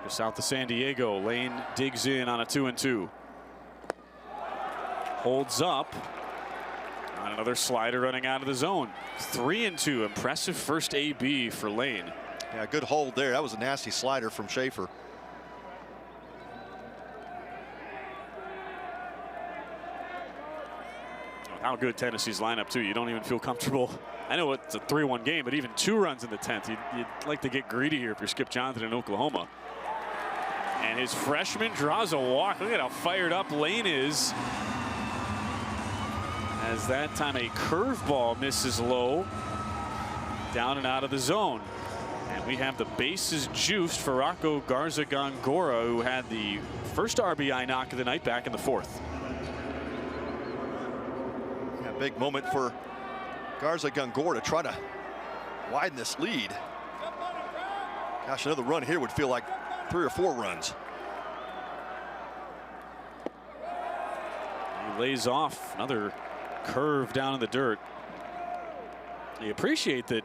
just south of San Diego, Lane digs in on a 2-2. Holds up. On another slider running out of the zone. 3-2. Impressive first AB for Lane. Yeah, good hold there. That was a nasty slider from Schaefer. How good Tennessee's lineup too. You don't even feel comfortable. I know it's a 3-1 game, but even 2 runs in the 10th, you'd like to get greedy here if you're Skip Johnson in Oklahoma. And his freshman draws a walk. Look at how fired up Lane is. As that time a curveball misses low, down and out of the zone. And we have the bases juiced for Rocco Garza-Gongora, who had the first RBI knock of the night back in the 4th. Yeah, big moment for Garza-Gongora to try to widen this lead. Gosh, another run here would feel like 3 or 4 runs. He lays off another curve down in the dirt. You appreciate that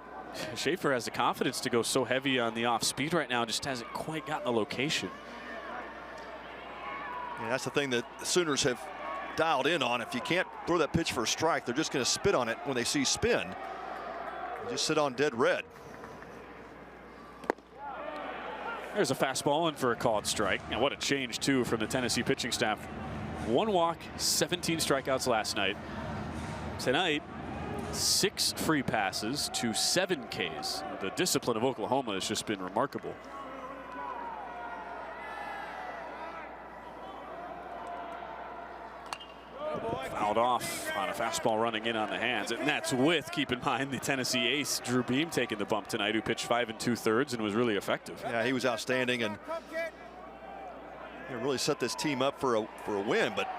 Schaefer has the confidence to go so heavy on the off speed right now, just hasn't quite gotten the location. Yeah, that's the thing that the Sooners have dialed in on. If you can't throw that pitch for a strike, they're just going to spit on it when they see spin. They just sit on dead red. There's a fastball in for a called strike. And what a change too from the Tennessee pitching staff. 1 walk, 17 strikeouts last night. Tonight, 6 free passes to 7 Ks. The discipline of Oklahoma has just been remarkable. Fouled off on a fastball running in on the hands, and that's with, keep in mind, the Tennessee ace Drew Beam taking the bump tonight, who pitched 5 2/3 and was really effective. Yeah, he was outstanding and really set this team up for a win. But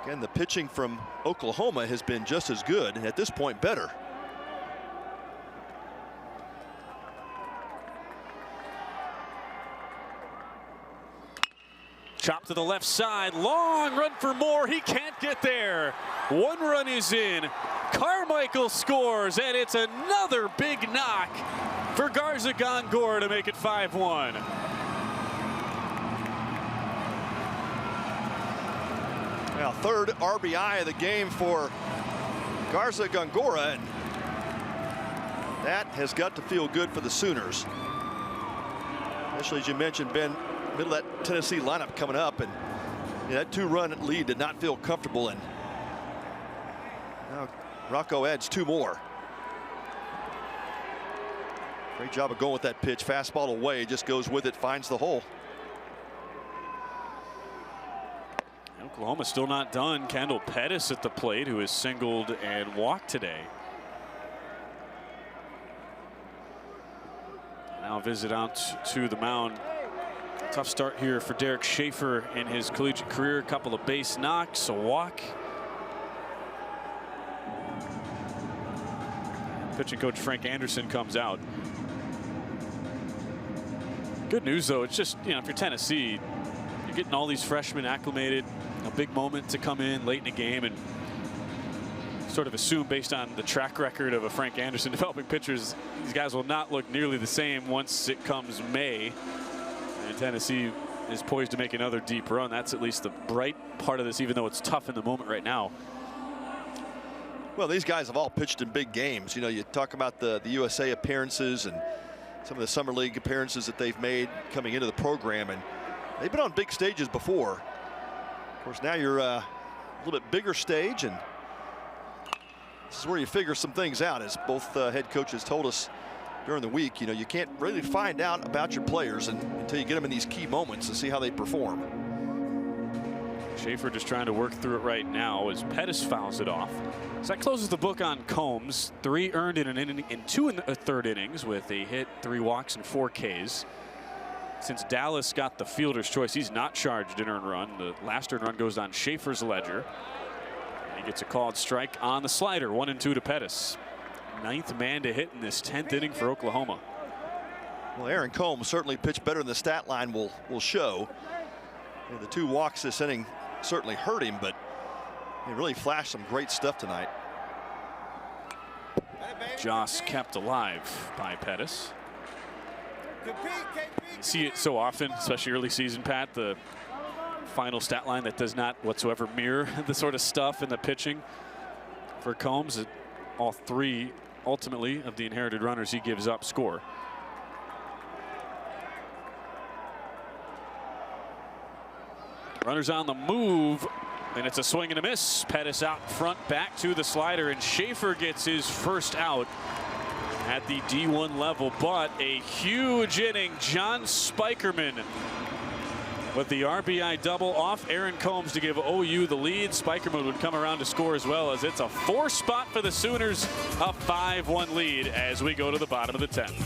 again, the pitching from Oklahoma has been just as good, and at this point better. Chop to the left side, long run for more. He can't get there. One run is in. Carmichael scores, and it's another big knock for Garza Gongora to make it 5-1. Now, third RBI of the game for Garza Gongora, and that has got to feel good for the Sooners. Especially, as you mentioned, Ben, middle of that Tennessee lineup coming up, and that 2-run lead did not feel comfortable, and now Rocco adds 2 more. Great job of going with that pitch. Fastball away, just goes with it, finds the hole. Oklahoma still not done. Kendall Pettis at the plate, who has singled and walked today. Now visit out to the mound. Tough start here for Derek Schaefer in his collegiate career. A couple of base knocks, a walk. Pitching coach Frank Anderson comes out. Good news, though, it's just, if you're Tennessee, you're getting all these freshmen acclimated. A big moment to come in late in the game and sort of assume, based on the track record of a Frank Anderson developing pitchers, these guys will not look nearly the same once it comes May. And Tennessee is poised to make another deep run. That's at least the bright part of this, even though it's tough in the moment right now. Well, these guys have all pitched in big games. You talk about the USA appearances and some of the summer league appearances that they've made coming into the program, and they've been on big stages before. Of course, now you're a little bit bigger stage, and this is where you figure some things out, as both head coaches told us during the week. You can't really find out about your players until you get them in these key moments to see how they perform. Schaefer just trying to work through it right now as Pettis fouls it off. So that closes the book on Combs. 3 earned in an inning and 2 in the third innings, with a hit, 3 walks, and 4 Ks. Since Dallas got the fielder's choice, he's not charged an earned run. The last earned run goes on Schaefer's ledger. He gets a called strike on the slider. 1-2 to Pettis. 9th man to hit in this 10th inning for Oklahoma. Well, Aaron Combs certainly pitched better than the stat line will show. The 2 walks this inning certainly hurt him, but he really flashed some great stuff tonight. Joss kept alive by Pettis. You see it so often, especially early season, Pat, the final stat line that does not whatsoever mirror the sort of stuff in the pitching for Combs. All 3 ultimately of the inherited runners he gives up score. Runners on the move, and it's a swing and a miss. Pettis out front, back to the slider, and Schaefer gets his first out at the D1 level. But a huge inning. John Spikerman with the RBI double off Aaron Combs to give OU the lead. Spikerman would come around to score as well, as it's a 4 spot for the Sooners. A 5-1 lead as we go to the bottom of the 10th.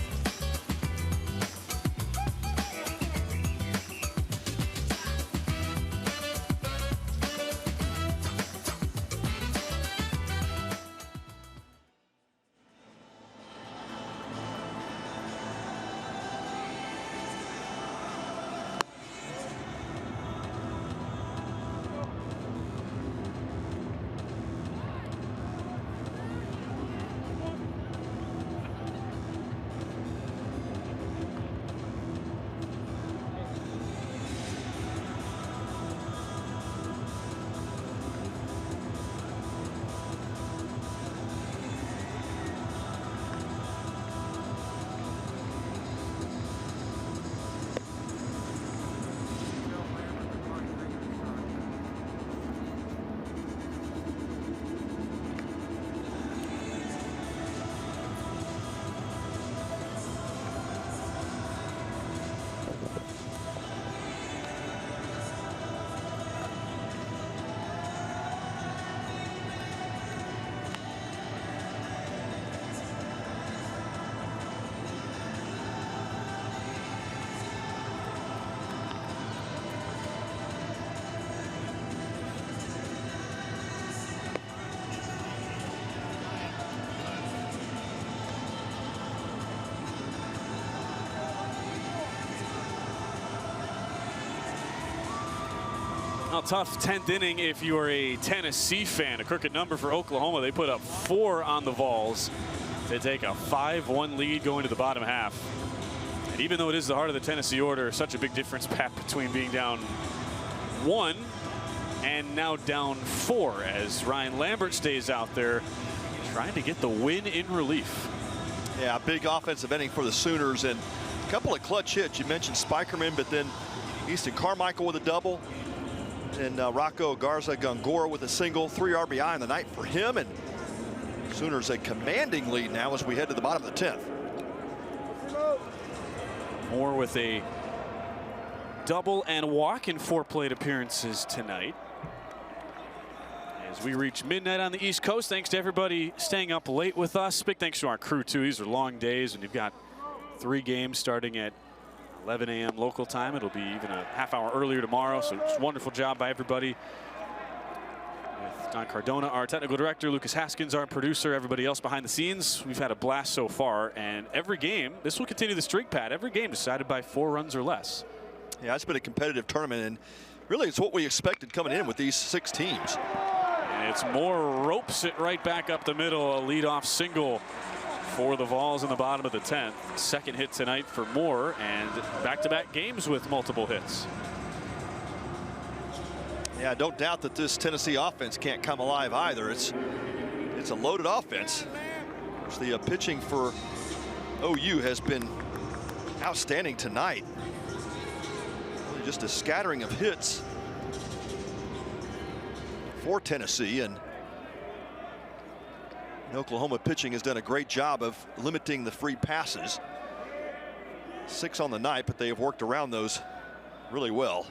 Well, tough 10th inning if you are a Tennessee fan. A crooked number for Oklahoma. They put up 4 on the Vols to take a 5-1 lead going to the bottom half. And even though it is the heart of the Tennessee order, such a big difference, Pat, between being down 1 and now down 4 as Ryan Lambert stays out there trying to get the win in relief. Yeah, big offensive inning for the Sooners and a couple of clutch hits. You mentioned Spikerman, but then Easton Carmichael with a double. And Rocco Garza Gongora with a single, 3 RBI in the night for him. And Sooners a commanding lead now as we head to the bottom of the 10th. Moore with a double and walk in 4 plate appearances tonight. As we reach midnight on the East Coast, thanks to everybody staying up late with us. Big thanks to our crew, too. These are long days, and you've got 3 games starting at 11 a.m. local time. It'll be even a half hour earlier tomorrow, so it's a wonderful job by everybody. With Don Cardona, our technical director, Lucas Haskins, our producer, everybody else behind the scenes. We've had a blast so far, and every game, this will continue the streak, Pat. Every game decided by 4 runs or less. Yeah, it's been a competitive tournament, and really it's what we expected coming in with these 6 teams. And it's Moore ropes it right back up the middle, a leadoff single for the Vols in the bottom of the 10th. Second hit tonight for Moore, and back-to-back games with multiple hits. Yeah, I don't doubt that this Tennessee offense can't come alive either. It's a loaded offense. The pitching for OU has been outstanding tonight. Really just a scattering of hits for Tennessee, and Oklahoma pitching has done a great job of limiting the free passes. 6 on the night, but they have worked around those really well.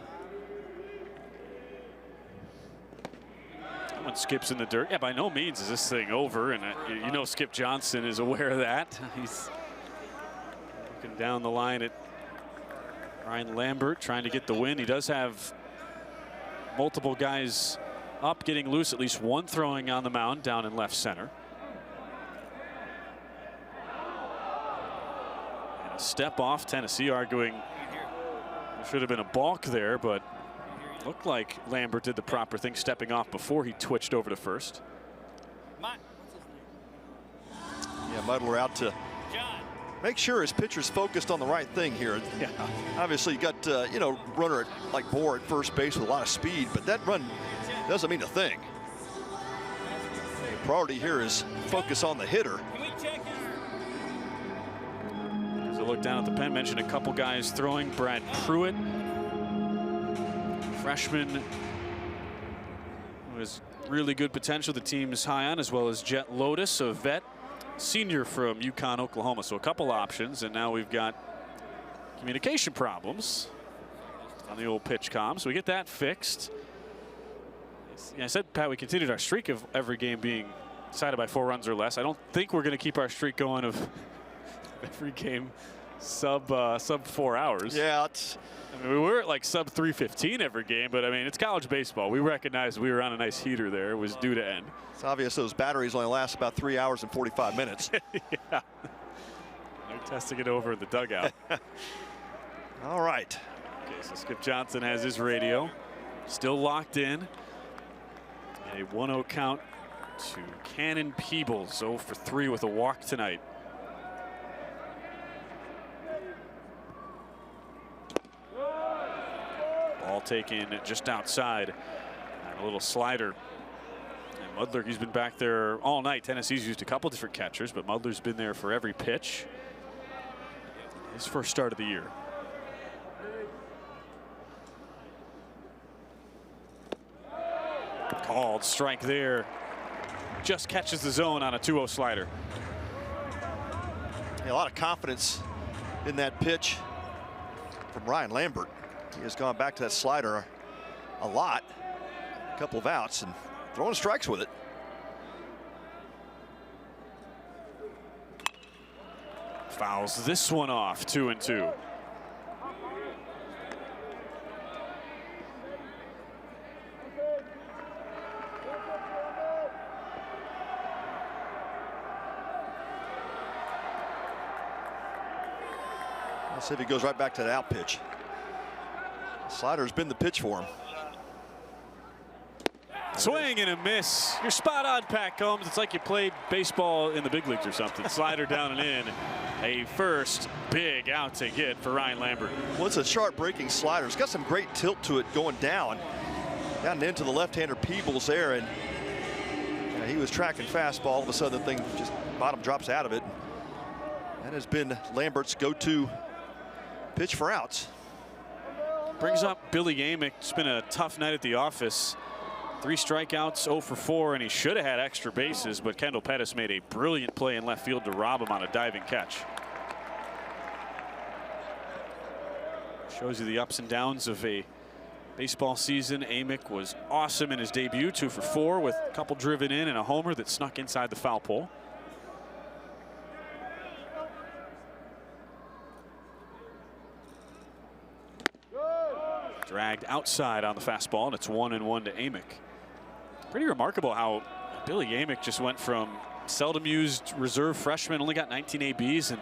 Someone Skip's in the dirt. Yeah, by no means is this thing over, and you know Skip Johnson is aware of that. He's looking down the line at Ryan Lambert, trying to get the win. He does have multiple guys up, getting loose, at least one throwing on the mound down in left center. And a step off, Tennessee arguing there should have been a balk there, but looked like Lambert did the proper thing, stepping off before he twitched over to first. Yeah, Muddler out to make sure his pitcher's focused on the right thing here. Yeah. Obviously, you got you know, runner at, like Bohr at first base with a lot of speed, but that run doesn't mean a thing. The priority here is focus on the hitter. As I look down at the pen, mentioned a couple guys throwing. Brad Pruitt, freshman, who has really good potential the team is high on, as well as Jet Lotus, a vet, senior from UConn, Oklahoma. So a couple options, and now we've got communication problems on the old pitch comm. So we get that fixed. I said, Pat, we continued our streak of every game being decided by 4 runs or less. I don't think we're going to keep our streak going of every game sub 4 hours. Yeah, I mean, we were at like sub 315 every game, but I mean, it's college baseball. We recognized we were on a nice heater there. It was due to end. It's obvious those batteries only last about 3 hours and 45 minutes. Yeah. They're testing it over in the dugout. All right. Okay, so Skip Johnson has his radio. Still locked in. A 1-0 count to Cannon Peebles, 0 for 3 with a walk tonight. Ball taken just outside, and a little slider. And Muddler, he's been back there all night. Tennessee's used a couple different catchers, but Muddler's been there for every pitch. His first start of the year. Called strike there. Just catches the zone on a 2-0 slider. Yeah, a lot of confidence in that pitch from Ryan Lambert. He has gone back to that slider a lot. A couple of outs and throwing strikes with it. Fouls this one off, 2-2. See if he goes right back to that out pitch. Slider's been the pitch for him. Swing and a miss. You're spot on, Pat Combs. It's like you played baseball in the big leagues or something. Slider down and in. A first big out to get for Ryan Lambert. Well, it's a sharp breaking slider. It's got some great tilt to it going down and into the left-hander Peebles there, and he was tracking fastball. All of a sudden, the thing just bottom drops out of it. That has been Lambert's go-to pitch for outs. Brings up Billy Amick. It's been a tough night at the office. 3 strikeouts, 0 for 4, and he should have had extra bases, but Kendall Pettis made a brilliant play in left field to rob him on a diving catch. Shows you the ups and downs of a baseball season. Amick was awesome in his debut, 2 for 4 with a couple driven in and a homer that snuck inside the foul pole. Dragged outside on the fastball, and it's 1-1 to Amick. Pretty remarkable how Billy Amick just went from seldom used reserve freshman, only got 19 ABs, and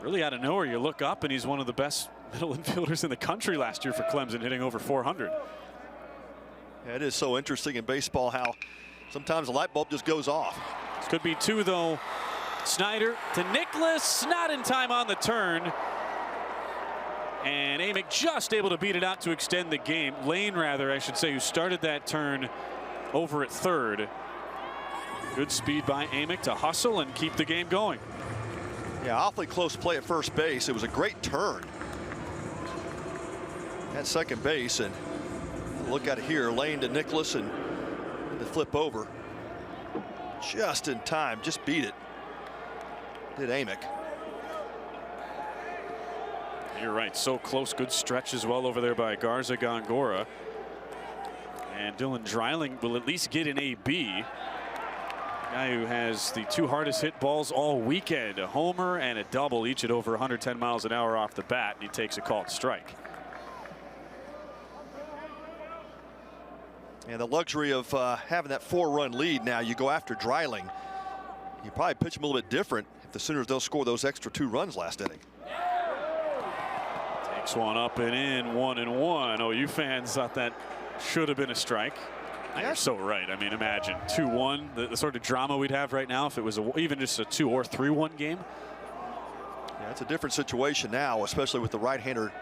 really out of nowhere you look up and he's one of the best middle infielders in the country last year for Clemson, hitting over 400. Yeah, it is so interesting in baseball how sometimes the light bulb just goes off. This could be 2 though. Snyder to Nicholas, not in time on the turn. And Amick just able to beat it out to extend the game. Lane, rather, I should say, who started that turn over at third. Good speed by Amick to hustle and keep the game going. Yeah, awfully close play at first base. It was a great turn at second base, and look at it here. Lane to Nicholas and the flip over. Just in time, just beat it. Did Amick. You're right, so close. Good stretch as well over there by Garza Gongora. And Dylan Dreiling will at least get an AB. Guy who has the 2 hardest hit balls all weekend, a homer and a double, each at over 110 miles an hour off the bat, and he takes a called strike. And the luxury of having that 4-run lead now, you go after Dreiling. You probably pitch him a little bit different if the Sooners don't score those extra 2 runs last inning. Takes one up and in, 1-1. OU fans thought that should have been a strike. You're so right. I mean, imagine 2-1, the sort of drama we'd have right now if it was even just a 2 or 3-1 game. Yeah, it's a different situation now, especially with the right-hander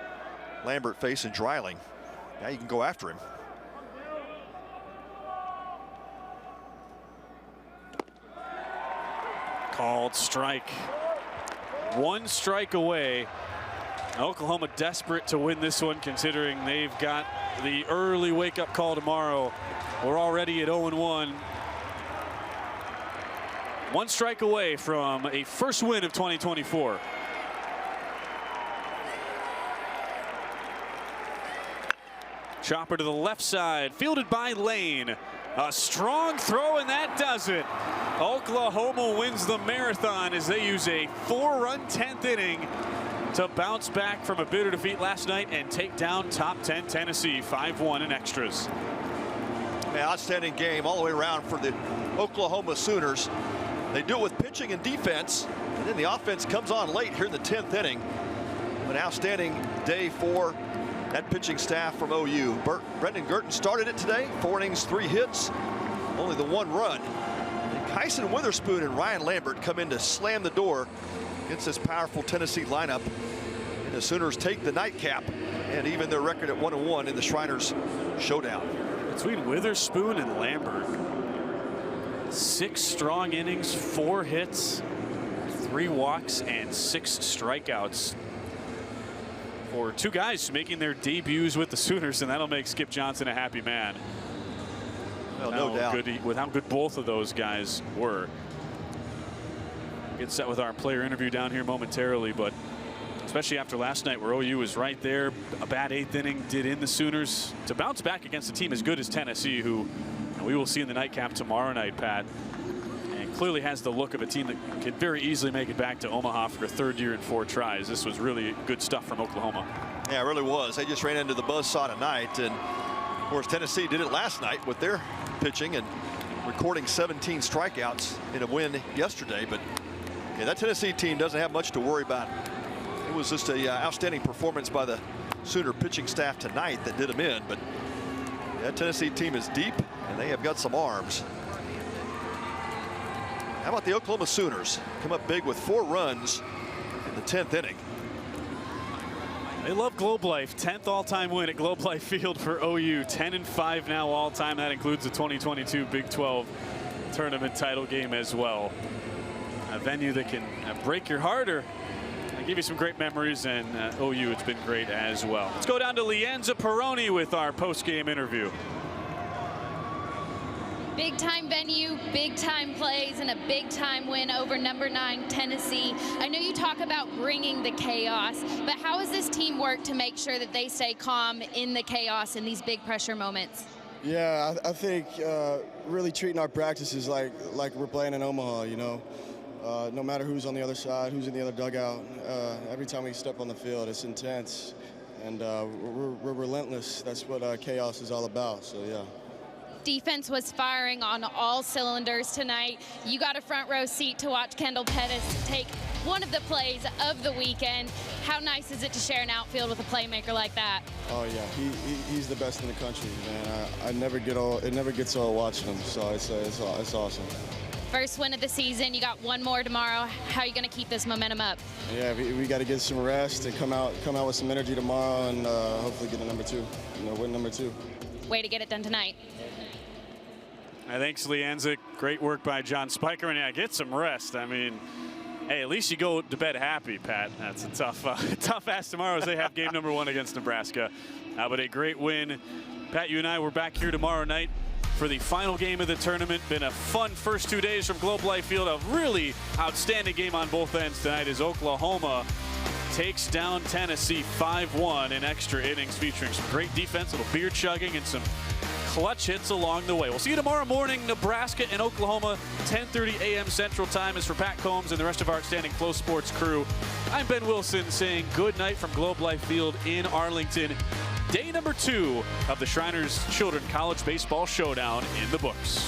Lambert facing Dreiling. Now you can go after him. Called strike. 1 strike away. Oklahoma desperate to win this one, considering they've got the early wake-up call tomorrow. We're already at 0-1. 1 strike away from a first win of 2024. Chopper to the left side, fielded by Lane. A strong throw, and that does it. Oklahoma wins the marathon as they use a 4-run 10th inning to bounce back from a bitter defeat last night and take down top 10 Tennessee 5-1 in extras. Yeah, outstanding game all the way around for the Oklahoma Sooners. They do it with pitching and defense, and then the offense comes on late here in the 10th inning. An outstanding day for that pitching staff from OU. Brendan Girton started it today. 4 innings, 3 hits, only the 1 run. And Kyson Witherspoon and Ryan Lambert come in to slam the door against this powerful Tennessee lineup. And the Sooners take the nightcap and even their record at 1-1 in the Shriners Showdown. Between Witherspoon and Lambert, 6 strong innings, 4 hits, 3 walks, and 6 strikeouts for 2 guys making their debuts with the Sooners, and that'll make Skip Johnson a happy man. Well, no doubt. With how good both of those guys were. Get set with our player interview down here momentarily, but especially after last night where OU was right there, a bad 8th inning did in the Sooners to bounce back against a team as good as Tennessee, who we will see in the nightcap tomorrow night, Pat, and clearly has the look of a team that could very easily make it back to Omaha for a 3rd year and 4 tries. This was really good stuff from Oklahoma. Yeah, it really was. They just ran into the buzzsaw tonight, and of course Tennessee did it last night with their pitching and recording 17 strikeouts in a win yesterday. But yeah, that Tennessee team doesn't have much to worry about. It was just a outstanding performance by the Sooner pitching staff tonight that did them in. But that Tennessee team is deep and they have got some arms. How about the Oklahoma Sooners? Come up big with 4 runs in the 10th inning. They love Globe Life. 10th all-time win at Globe Life Field for OU. 10-5 now all-time. That includes the 2022 Big 12 tournament title game as well. A venue that can break your heart or give you some great memories, and OU, it's been great as well. Let's go down to Leanza Peroni with our post-game interview. Big time venue, big time plays, and a big time win over number 9 Tennessee. I know you talk about bringing the chaos, but how has this team worked to make sure that they stay calm in the chaos in these big pressure moments? Yeah, I think really treating our practices like we're playing in Omaha, you know. No matter who's on the other side, who's in the other dugout, every time we step on the field, it's intense, and we're relentless. That's what chaos is all about, so yeah. Defense was firing on all cylinders tonight. You got a front row seat to watch Kendall Pettis take one of the plays of the weekend. How nice is it to share an outfield with a playmaker like that? Oh yeah, he's the best in the country, man. I never get old. It never gets old watching him. So it's awesome. First win of the season. You got one more tomorrow. How are you going to keep this momentum up? Yeah, we got to get some rest and come out with some energy tomorrow, and hopefully get a number 2. Win number 2. Way to get it done tonight. Thanks, Leanza. Great work by John Spiker. And yeah, get some rest. I mean, hey, at least you go to bed happy, Pat. That's a tough ask tomorrow as they have game number 1 against Nebraska. But a great win. Pat, you and I were back here tomorrow night for the final game of the tournament. Been a fun first 2 days from Globe Life Field. A really outstanding game on both ends tonight as Oklahoma takes down Tennessee 5-1 in extra innings, featuring some great defense, a little beer chugging, and some clutch hits along the way. We'll see you tomorrow morning, Nebraska and Oklahoma, 10:30 a.m. Central Time. As for Pat Combs and the rest of our outstanding Flow Sports crew, I'm Ben Wilson saying good night from Globe Life Field in Arlington. Day number 2 of the Shriners Children College Baseball Showdown in the books.